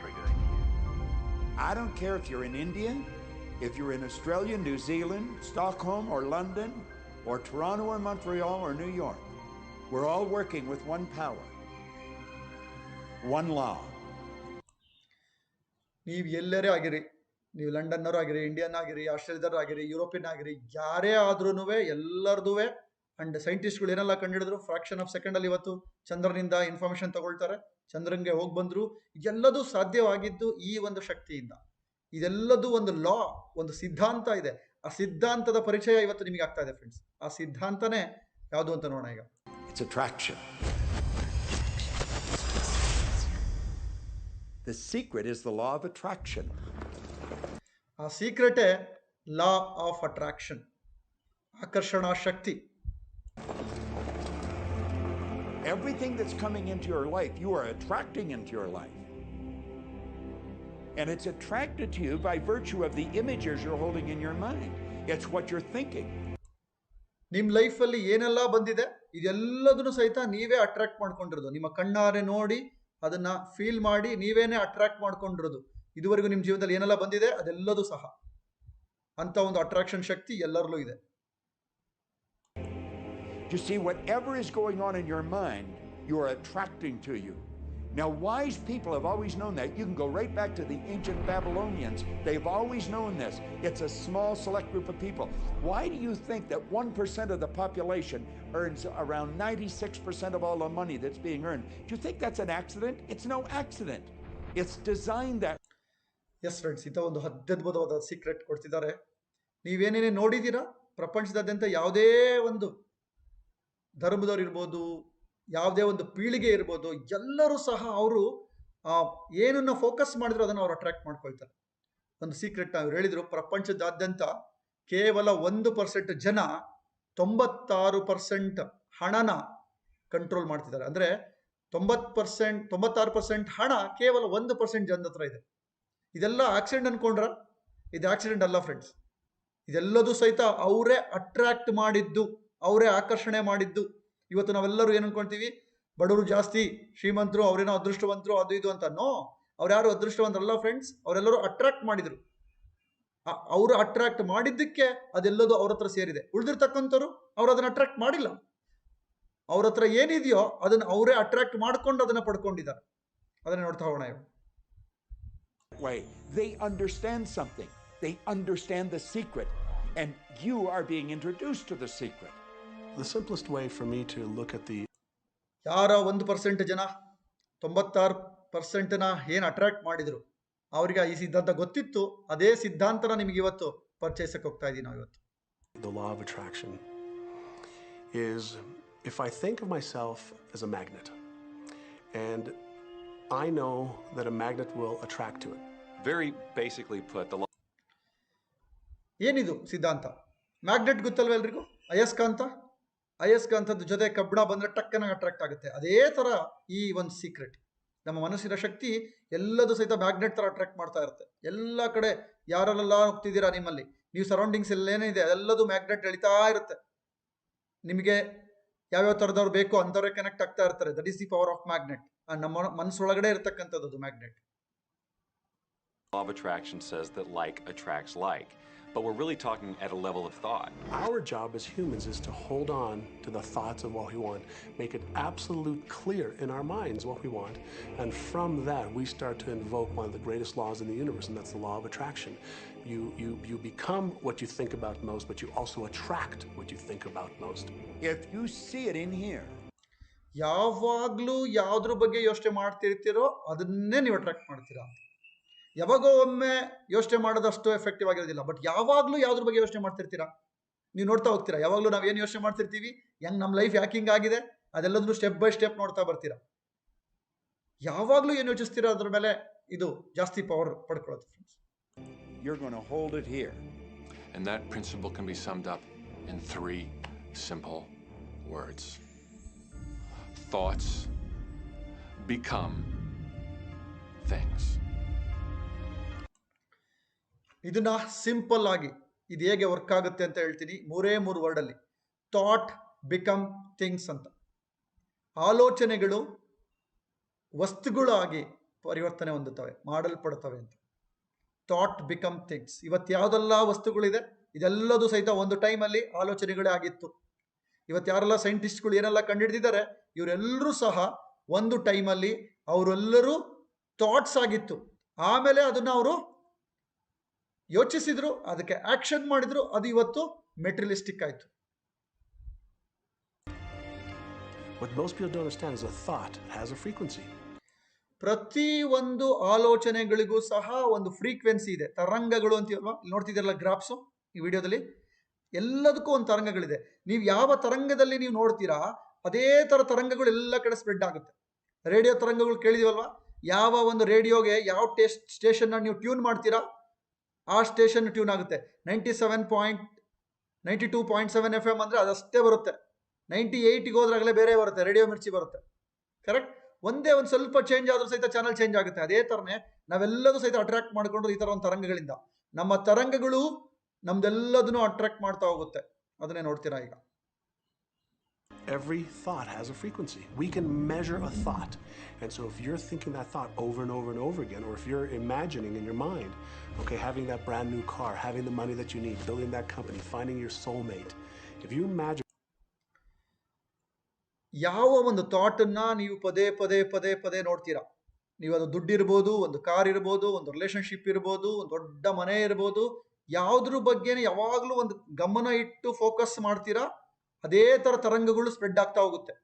I don't care if you're in India, if you're in Australia, New Zealand, Stockholm, or London, or Toronto, or Montreal, or New York. We're all working with one power, one law. ನೀವು ಎಲ್ಲರೇ ಆಗಿರಿ, ನೀವು ಲಂಡನ್ನವರು ಆಗಿರಿ, Indian ಆಗಿರಿ, ಆಸ್ಟ್ರೇಲಿಯಾದವರು ಆಗಿರಿ, European ಆಗಿರಿ, ಯಾರೇ ಆದ್ರೂ ಎಲ್ಲರದೂ and ಸೈಂಟಿಸ್ಟ್ಗಳು ಏನೆಲ್ಲ ಕಂಡುಹಿಡಿದ್ರು, ಫ್ರಾಕ್ಷನ್ ಆಫ್ ಸೆಕೆಂಡಲ್ಲಿ ಇವತ್ತು ಚಂದ್ರನಿಂದ ಇನ್ಫಾರ್ಮೇಶನ್ ತಗೊಳ್ತಾರೆ, ಚಂದ್ರನ್ಗೆ ಹೋಗಿ ಬಂದ್ರು, ಎಲ್ಲದೂ ಸಾಧ್ಯವಾಗಿದ್ದು ಈ ಒಂದು ಶಕ್ತಿಯಿಂದ. ಇದೆಲ್ಲದೂ ಒಂದು ಲಾ, ಒಂದು ಸಿದ್ಧಾಂತ ಇದೆ. ಆ ಸಿದ್ಧಾಂತದ ಪರಿಚಯ ಇವತ್ತು ನಿಮಗೆ ಆಗ್ತಾ ಇದೆ ಫ್ರೆಂಡ್ಸ್. ಆ ಸಿದ್ಧಾಂತನೇ ಯಾವುದು ಅಂತ ನೋಡೋಣ ಈಗ. It's attraction. The secret is the law of attraction. ಆ ಸೀಕ್ರೆಟೇ ಲಾ ಆಫ್ ಅಟ್ರಾಕ್ಷನ್, ಆಕರ್ಷಣಾ ಶಕ್ತಿ. Everything that's coming into your life, you are attracting into your life. And it's attracted to you by virtue of the images you're holding in your mind. It's what you're thinking. ನಿಮ್ಮ ಲೈಫಲ್ಲಿ ಏನೆಲ್ಲ ಬಂದಿದೆ, ಇದೆಲ್ಲದನ್ನು ಸಹಿತ ನೀವೇ attract ಮಾಡ್ಕೊಂಡಿರೋದು. ನಿಮ್ಮ ಕಣ್ಣಾರೆ ನೋಡಿ, ಅದನ್ನ ಫೀಲ್ ಮಾಡಿ, ನೀವೇನೇ ಅಟ್ರಾಕ್ಟ್ ಮಾಡ್ಕೊಂಡಿರೋದು. ಇದುವರೆಗೂ ನಿಮ್ಮ ಜೀವನದಲ್ಲಿ ಏನೆಲ್ಲ ಬಂದಿದೆ ಅದೆಲ್ಲದೂ ಸಹ ಅಂತ ಒಂದು ಅಟ್ರಾಕ್ಷನ್ ಶಕ್ತಿ ಎಲ್ಲರಲ್ಲೂ ಇದೆ. You see, whatever is going on in your mind, you are attracting to you. Now, wise people have always known that. You can go right back to the ancient Babylonians. They've always known this. It's a small select group of people. Why do you think that 1% of the population earns around 96% of all the money that's being earned? Do you think that's an accident? It's no accident. It's designed that. S friends, ಇಂಥ ಒಂದು ಅತ್ಯದ್ಭುತವಾದ secret ಕೊಡ್ತಿದ್ದಾರೆ. ನೀವೇನೇನೇ ನೋಡಿದ್ದೀರಾ, ಪ್ರಪಂಚದಾದ್ಯಂತ ಯಾವುದೇ ಒಂದು ಧರ್ಮದವ್ರು ಇರ್ಬೋದು, ಯಾವುದೇ ಒಂದು ಪೀಳಿಗೆ ಇರ್ಬೋದು, ಎಲ್ಲರೂ ಸಹ ಅವರು ಏನನ್ನ ಫೋಕಸ್ ಮಾಡಿದ್ರು ಅದನ್ನು ಅವ್ರು ಅಟ್ರಾಕ್ಟ್ ಮಾಡ್ಕೊಳ್ತಾರೆ. ಒಂದು ಸೀಕ್ರೆಟ್ ನಾವು ಹೇಳಿದ್ರು, ಪ್ರಪಂಚದಾದ್ಯಂತ ಕೇವಲ 1% ಜನ 96% ಹಣನ ಕಂಟ್ರೋಲ್ ಮಾಡ್ತಿದ್ದಾರೆ. ಅಂದರೆ 96% ಹಣ ಕೇವಲ 1% ಜನದ ಹತ್ರ ಇದೆ. ಇದೆಲ್ಲ ಆಕ್ಸಿಡೆಂಟ್ ಅನ್ಕೊಂಡ್ರ? ಇದು ಆಕ್ಸಿಡೆಂಟ್ ಅಲ್ಲ ಫ್ರೆಂಡ್ಸ್. ಇದೆಲ್ಲದೂ ಸಹಿತ ಅವರೇ ಅಟ್ರಾಕ್ಟ್ ಮಾಡಿದ್ದು, ಅವರೇ ಆಕರ್ಷಣೆ ಮಾಡಿದ್ದು. ಇವತ್ತು ನಾವೆಲ್ಲರೂ ಏನು ಅನ್ಕೊಳ್ತೀವಿ, ಬಡವರು ಜಾಸ್ತಿ, ಶ್ರೀಮಂತರು, ಅವರೇನೋ ಅದೃಷ್ಟವಂತರು, ಅದು ಇದು ಅಂತ. ನೋ, ಅವ್ರು ಯಾರು ಅದೃಷ್ಟವಂತರಲ್ಲ ಫ್ರೆಂಡ್ಸ್. ಅವರೆಲ್ಲರೂ ಅಟ್ರಾಕ್ಟ್ ಮಾಡಿದ್ರು. ಅವರು ಅಟ್ರಾಕ್ಟ್ ಮಾಡಿದ್ದಕ್ಕೆ ಅದೆಲ್ಲದೂ ಅವ್ರ ಹತ್ರ ಸೇರಿದೆ. ಉಳಿದಿರ್ತಕ್ಕಂಥವ್ರು ಅವ್ರು ಅದನ್ನ ಅಟ್ರಾಕ್ಟ್ ಮಾಡಿಲ್ಲ. ಅವ್ರ ಹತ್ರ ಏನಿದೆಯೋ ಅದನ್ನ ಅವರೇ ಅಟ್ರಾಕ್ಟ್ ಮಾಡ್ಕೊಂಡು ಅದನ್ನ ಪಡ್ಕೊಂಡಿದ್ದಾರೆ. ಅದನ್ನ ನೋಡ್ತಾ ಹೋಗೋಣ ಇವಾಗ. way. They understand something. They understand the secret. And you are being introduced to the secret. The simplest way for me to look at the ಯಾರ 1% ಜನ 96%ನ ಏನು ಅಟ್ರಾಕ್ಟ್ ಮಾಡಿದ್ರು, ಅವ್ರಿಗೆ ಈ ಸಿದ್ಧಾಂತ ಗೊತ್ತಿತ್ತು. ಅದೇ ಸಿದ್ಧಾಂತನ ನಿಮಗೆ ಇವತ್ತು ಪರಿಚಯಿಸಕ್ಕೆ ಹೋಗ್ತಾ ಇದ್ದೀವಿ ನಾವು ಇವತ್ತು. the law of attraction is if I think of myself as a magnet, and I know that a magnet will attract to it. Very basically put, the law ಏನಿದು ಸಿದ್ಧಾಂತ? ಮ್ಯಾಗ್ನೆಟ್ ಗೊತ್ತಲ್ವ ಎಲ್ರಿಗೂ? ಅಯಸ್ಕಾಂತದ ಜೊತೆ ಕಬ್ಬಿಣ ಬಂದರೆ ಟಕ್ಕನ ಅಟ್ರಾಕ್ಟ್ ಆಗುತ್ತೆ. ಅದೇ ಥರ ಈ ಒಂದು ಸೀಕ್ರೆಟ್, ನಮ್ಮ ಮನಸ್ಸಿನ ಶಕ್ತಿ ಎಲ್ಲದೂ ಸಹಿತ ಮ್ಯಾಗ್ನೆಟ್ ಥರ ಅಟ್ರಾಕ್ಟ್ ಮಾಡ್ತಾ ಇರುತ್ತೆ. ಎಲ್ಲ ಕಡೆ ಯಾರೆಲ್ಲ ಹೋಗ್ತಿದ್ದೀರಾ, ನಿಮ್ಮಲ್ಲಿ ನೀವು ಸರೌಂಡಿಂಗ್ಸ್ ಏನೇನಿದೆ ಅದೆಲ್ಲದೂ ಮ್ಯಾಗ್ನೆಟ್ ಎಳಿತಾ ಇರುತ್ತೆ. ನಿಮಗೆ ಯಾವ್ಯಾವ ಥರದವ್ರು ಬೇಕೋ ಅಂಥವ್ರೆ ಕನೆಕ್ಟ್ ಆಗ್ತಾ ಇರ್ತಾರೆ. That is the power of magnet. ನಮ್ಮ ಮನಸ್ಸೊಳಗಡೆ ಇರತಕ್ಕಂಥದ್ದು ಅದು magnet. law of attraction says that like attracts like, but we're really talking at a level of thought. Our job as humans is to hold on to the thoughts of what we want, make it absolute clear in our minds what we want, and from that we start to invoke one of the greatest laws in the universe, and that's the law of attraction. You become what you think about most, but you also attract what you think about most. If you see it in here, ಯಾವಾಗಲೂ ಯಾವುದ್ರ ಬಗ್ಗೆ ಯೋಚನೆ ಮಾಡ್ತಿರ್ತೀರೋ ಅದನ್ನೇ ನೀವು attract ಮಾಡ್ತೀರಾ. ಯಾವಾಗೋ ಒಮ್ಮೆ ಯೋಚನೆ ಮಾಡೋದಷ್ಟು ಎಫೆಕ್ಟಿವ್ ಆಗಿರೋದಿಲ್ಲ, ಬಟ್ ಯಾವಾಗಲೂ ಯಾವುದ್ರ ಬಗ್ಗೆ ಯೋಚನೆ ಮಾಡ್ತಿರ್ತೀರಾ, ನೀವು ನೋಡ್ತಾ ಹೋಗ್ತೀರಾ. ಯಾವಾಗಲೂ ನಾವು ಏನು ಯೋಚನೆ ಮಾಡ್ತಿರ್ತೀವಿ, ಹೆಂಗೆ ನಮ್ಮ ಲೈಫ್ ಯಾಕಿಂಗ್ ಆಗಿದೆ, ಅದೆಲ್ಲದನ್ನು ಸ್ಟೆಪ್ ಬೈ ಸ್ಟೆಪ್ ನೋಡ್ತಾ ಬರ್ತೀರಾ. ಯಾವಾಗಲೂ ಏನು ಯೋಚಿಸ್ತೀರಾ ಅದ್ರ ಮೇಲೆ ಇದು ಜಾಸ್ತಿ ಪವರ್ ಪಡ್ಕೊಳ್ಳುತ್ತೆ friends. you're going to hold it here. And that principle can be summed up in 3 simple words. Thoughts become things. ಇದನ್ನ ಸಿಂಪಲ್ ಆಗಿ ಇದು ಹೇಗೆ ವರ್ಕ್ ಆಗುತ್ತೆ ಅಂತ ಹೇಳ್ತೀನಿ. 3 ವರ್ಡಲ್ಲಿ. ಥಾಟ್ ಬಿಕಮ್ ಥಿಂಗ್ಸ್ ಅಂತ. ಆಲೋಚನೆಗಳು ವಸ್ತುಗಳಾಗಿ ಪರಿವರ್ತನೆ ಹೊಂದುತ್ತವೆ, ಮಾಡಲ್ಪಡುತ್ತವೆ ಅಂತ. Thought become things. ಇವತ್ತು ಯಾವುದೆಲ್ಲ ವಸ್ತುಗಳಿದೆ ಇದೆಲ್ಲದೂ ಸಹಿತ ಒಂದು ಟೈಮಲ್ಲಿ ಆಲೋಚನೆಗಳೇ ಆಗಿತ್ತು. ಇವತ್ತು ಯಾರೆಲ್ಲ ಸೈಂಟಿಸ್ಟ್ಗಳು ಏನೆಲ್ಲ ಕಂಡುಹಿಡಿದಿದ್ದಾರೆ ಇವರೆಲ್ಲರೂ ಸಹ ಒಂದು ಟೈಮಲ್ಲಿ ಅವರೆಲ್ಲರೂ ಥಾಟ್ಸ್ ಆಗಿತ್ತು. ಆಮೇಲೆ ಅದನ್ನು ಅವರು ಯೋಚಿಸಿದ್ರು, ಅದಕ್ಕೆ ಆಕ್ಷನ್ ಮಾಡಿದ್ರು, ಅದು ಇವತ್ತು ಮೆಟೀರಿಯಲಿಸ್ಟಿಕ್ ಆಯಿತು. What most people don't understand is a thought has a frequency. ಪ್ರತಿ ಒಂದು ಆಲೋಚನೆಗಳಿಗೂ ಸಹ ಒಂದು ಫ್ರೀಕ್ವೆನ್ಸಿ ಇದೆ, ತರಂಗಗಳು ಅಂತೀವಲ್ವಾ. ನೋಡ್ತಿದ್ದೀರಲ್ಲ ಗ್ರಾಫ್ಸು ಈ ವಿಡಿಯೋದಲ್ಲಿ, ಎಲ್ಲದಕ್ಕೂ ಒಂದು ತರಂಗಗಳಿದೆ. ನೀವು ಯಾವ ತರಂಗದಲ್ಲಿ ನೀವು ನೋಡ್ತೀರಾ ಅದೇ ಥರ ತರಂಗಗಳು ಎಲ್ಲ ಕಡೆ ಸ್ಪ್ರೆಡ್ ಆಗುತ್ತೆ. ರೇಡಿಯೋ ತರಂಗಗಳು ಕೇಳಿದೀವಲ್ವಾ, ಯಾವ ಒಂದು ರೇಡಿಯೋಗೆ ಯಾವ ಸ್ಟೇಷನ್ನ ನೀವು ಟ್ಯೂನ್ ಮಾಡ್ತೀರಾ ಆ ಸ್ಟೇಷನ್ ಟ್ಯೂನ್ ಆಗುತ್ತೆ. 92.7 FM ಅಂದರೆ ಅದಷ್ಟೇ ಬರುತ್ತೆ. 98ಗೆ ಹೋದ್ರಾಗಲೇ ಬೇರೆ ಬರುತ್ತೆ, ರೇಡಿಯೋ ಮಿರ್ಚಿ ಬರುತ್ತೆ. ಕರೆಕ್ಟ್? ಒಂದೇ ಒಂದು ಸ್ವಲ್ಪ ಚೇಂಜ್ ಆದರೂ ಸಹಿತ ಚಾನಲ್ ಚೇಂಜ್ ಆಗುತ್ತೆ. ಅದೇ ಥರನೇ ನಾವೆಲ್ಲದೂ ಸಹಿತ ಅಟ್ರಾಕ್ಟ್ ಮಾಡಿಕೊಂಡು ಈ ಥರ ಒಂದು ತರಂಗಗಳಿಂದ ನಮ್ಮ ತರಂಗಗಳು ನಮ್ದೆಲ್ಲದನ್ನು ಅಟ್ರಾಕ್ಟ್ ಮಾಡ್ತಾ ಹೋಗುತ್ತೆ. ಅದನ್ನೇ ನೋಡ್ತೀರಾ ಈಗ. Every thought has a frequency. We can measure a thought. And so if you're thinking that thought over and over and over again, or if you're imagining in your mind, okay, having that brand new car, having the money that you need, building that company, finding your soulmate, if you imagine ಯಾವ ಒಂದು ಥಾಟನ್ನು ನೀವು ಪದೇ ಪದೇ ಪದೇ ಪದೇ ನೋಡ್ತೀರಾ, ನೀವು ಅದು ದುಡ್ಡಿರ್ಬೋದು, ಒಂದು ಕಾರ್ ಇರ್ಬೋದು, ಒಂದು ರಿಲೇಷನ್ಶಿಪ್ ಇರ್ಬೋದು, ಒಂದು ದೊಡ್ಡ ಮನೆ ಇರ್ಬೋದು, ಯಾವುದ್ರ ಬಗ್ಗೆನೇ ಯಾವಾಗಲೂ ಒಂದು ಗಮನ ಇಟ್ಟು ಫೋಕಸ್ ಮಾಡ್ತೀರಾ, ಅದೇ ಥರ ತರಂಗಗಳು ಸ್ಪ್ರೆಡ್ ಆಗ್ತಾ ಹೋಗುತ್ತೆ.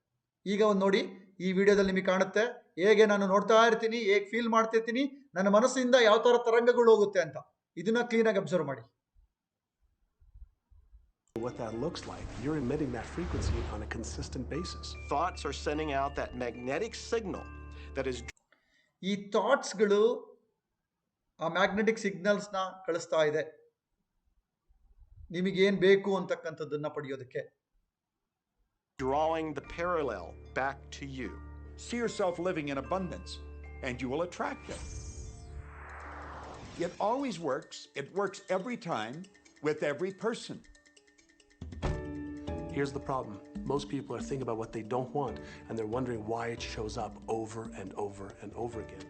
ಈಗ ಒಂದು ನೋಡಿ, ಈ ವಿಡಿಯೋದಲ್ಲಿ ನಿಮಗೆ ಕಾಣುತ್ತೆ ಹೇಗೆ ನಾನು ನೋಡ್ತಾ ಇರ್ತೀನಿ, ಹೇಗೆ ಫೀಲ್ ಮಾಡ್ತಿರ್ತೀನಿ, ನನ್ನ ಮನಸ್ಸಿಂದ ಯಾವ ಥರ ತರಂಗಗಳು ಹೋಗುತ್ತೆ ಅಂತ. ಇದನ್ನ ಕ್ಲೀನಾಗಿ ಅಬ್ಸರ್ವ್ ಮಾಡಿ. what that looks like. You're emitting that frequency on a consistent basis. Thoughts are sending out that magnetic signal that is. ಈ ಥಾಟ್ಸ್ಗಳು ಆ ಮ್ಯಾಗ್ನೆಟಿಕ್ ಸಿಗ್ನಲ್ಸ್ನ ಕಳಿಸ್ತಾ ಇದೆ ನಿಮಗೇನು ಬೇಕು ಅಂತಕ್ಕಂಥದ್ದನ್ನ ಪಡೆಯೋದಕ್ಕೆ. Drawing the parallel back to you. See yourself living in abundance and you will attract it. It always works. It works every time with every person. Here's the problem. Most people are thinking about what they don't want, and they're wondering why it shows up over and over and over again.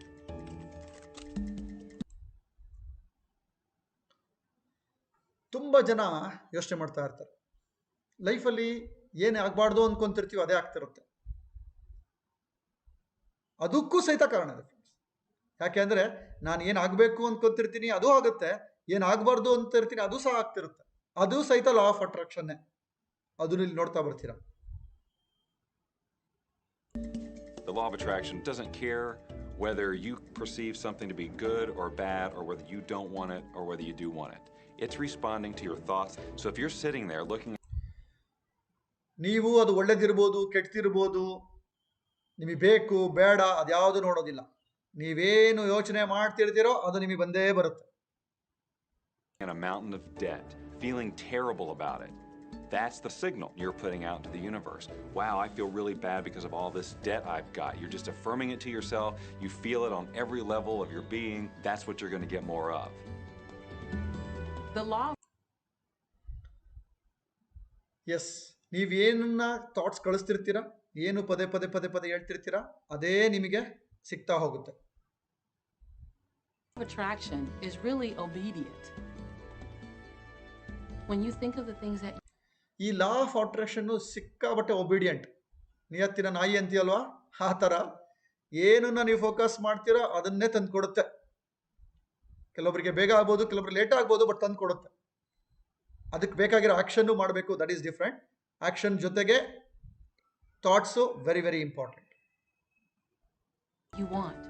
ತುಂಬ ಜನ ಯೋಚನೆ ಮಾಡ್ತಾ ಇರ್ತಾರೆ, ಲೈಫಲ್ಲಿ ಏನು ಆಗಬಾರ್ದು ಅಂದ್ಕೊಂತಿರ್ತೀವಿ ಅದೇ ಆಗ್ತಿರುತ್ತೆ. ಅದಕ್ಕೂ ಸಹಿತ ಕಾರಣ ಇದೆ ಫ್ರೆಂಡ್ಸ್. ಯಾಕೆ ಅಂದರೆ ನಾನು ಏನು ಆಗಬೇಕು ಅನ್ಕೊಂತಿರ್ತೀನಿ ಅದು ಆಗುತ್ತೆ, ಏನು ಆಗಬಾರ್ದು ಅಂತ ಇರ್ತೀನಿ ಅದು ಸಹ ಆಗ್ತಿರುತ್ತೆ. ಅದು ಸಹಿತ ಲಾ ಆಫ್ ಅಟ್ರಾಕ್ಷನ್ನೇ. ಅದನ್ನ ಇಲ್ಲಿ ನೋಡ್ತಾ ಬರ್ತೀರಾ. The law of attraction doesn't care whether you perceive something to be good or bad, or whether you don't want it or whether you do want it. It's responding to your thoughts. So if you're sitting there looking, ನೀವು ಅದು ಒಳ್ಳೇದಿರ್ಬೋದು, ಕೆಟ್ಟದಿರ್ಬೋದು, ನಿಮಗೆ ಬೇಕು ಬೇಡ ಅದ್ಯಾವುದು ನೋಡೋದಿಲ್ಲ. ನೀವೇನು ಯೋಚನೆ ಮಾಡ್ತಿರ್ತೀರೋ ಅದು ನಿಮಗೆ ಬಂದೇ ಬರುತ್ತೆ. in a mountain of debt, feeling terrible about it, that's the signal you're putting out to the universe. Wow, I feel really bad because of all this debt I've got. You're just affirming it to yourself. You feel it on every level of your being. That's what you're going to get more of. The law. Yes, ನೀವೇನನ್ನ thoughts ಕಳಿಸ್ತಿರ್ತೀರಾ, ಏನು ಪದೇ ಪದೇ ಪದೇ ಪದೇ ಹೇಳ್ತಿರ್ತೀರಾ, ಅದೇ ನಿಮಗೆ ಸಿಗ್ತಾ ಹೋಗುತ್ತೆ. Attraction is really obedient. When you think of the things that ಈ ಲಾ ಆಫ್ ಅಟ್ರಾಕ್ಷನ್ ಸಿಕ್ಕಾಬಟ್ಟೆ ಒಬಿಡಿಯಂಟ್, ನಿಯತ್ತಿನ ನಾಯಿ ಅಂತೀಯಲ್ವಾ, ಆ ಥರ ಏನನ್ನ ನೀವು ಫೋಕಸ್ ಮಾಡ್ತೀರಾ ಅದನ್ನೇ ತಂದು ಕೊಡುತ್ತೆ. ಕೆಲವೊಬ್ಬರಿಗೆ ಬೇಗ ಆಗ್ಬೋದು, ಕೆಲವೊಬ್ರಿಗೆ ಲೇಟ್ ಆಗ್ಬೋದು, ಬಟ್ ತಂದು ಕೊಡುತ್ತೆ. ಅದಕ್ಕೆ ಬೇಕಾಗಿರೋ ಆಕ್ಷನ್ನು ಮಾಡಬೇಕು, ದಟ್ ಈಸ್ ಡಿಫ್ರೆಂಟ್. ಆಕ್ಷನ್ ಜೊತೆಗೆ thoughts very very important. you want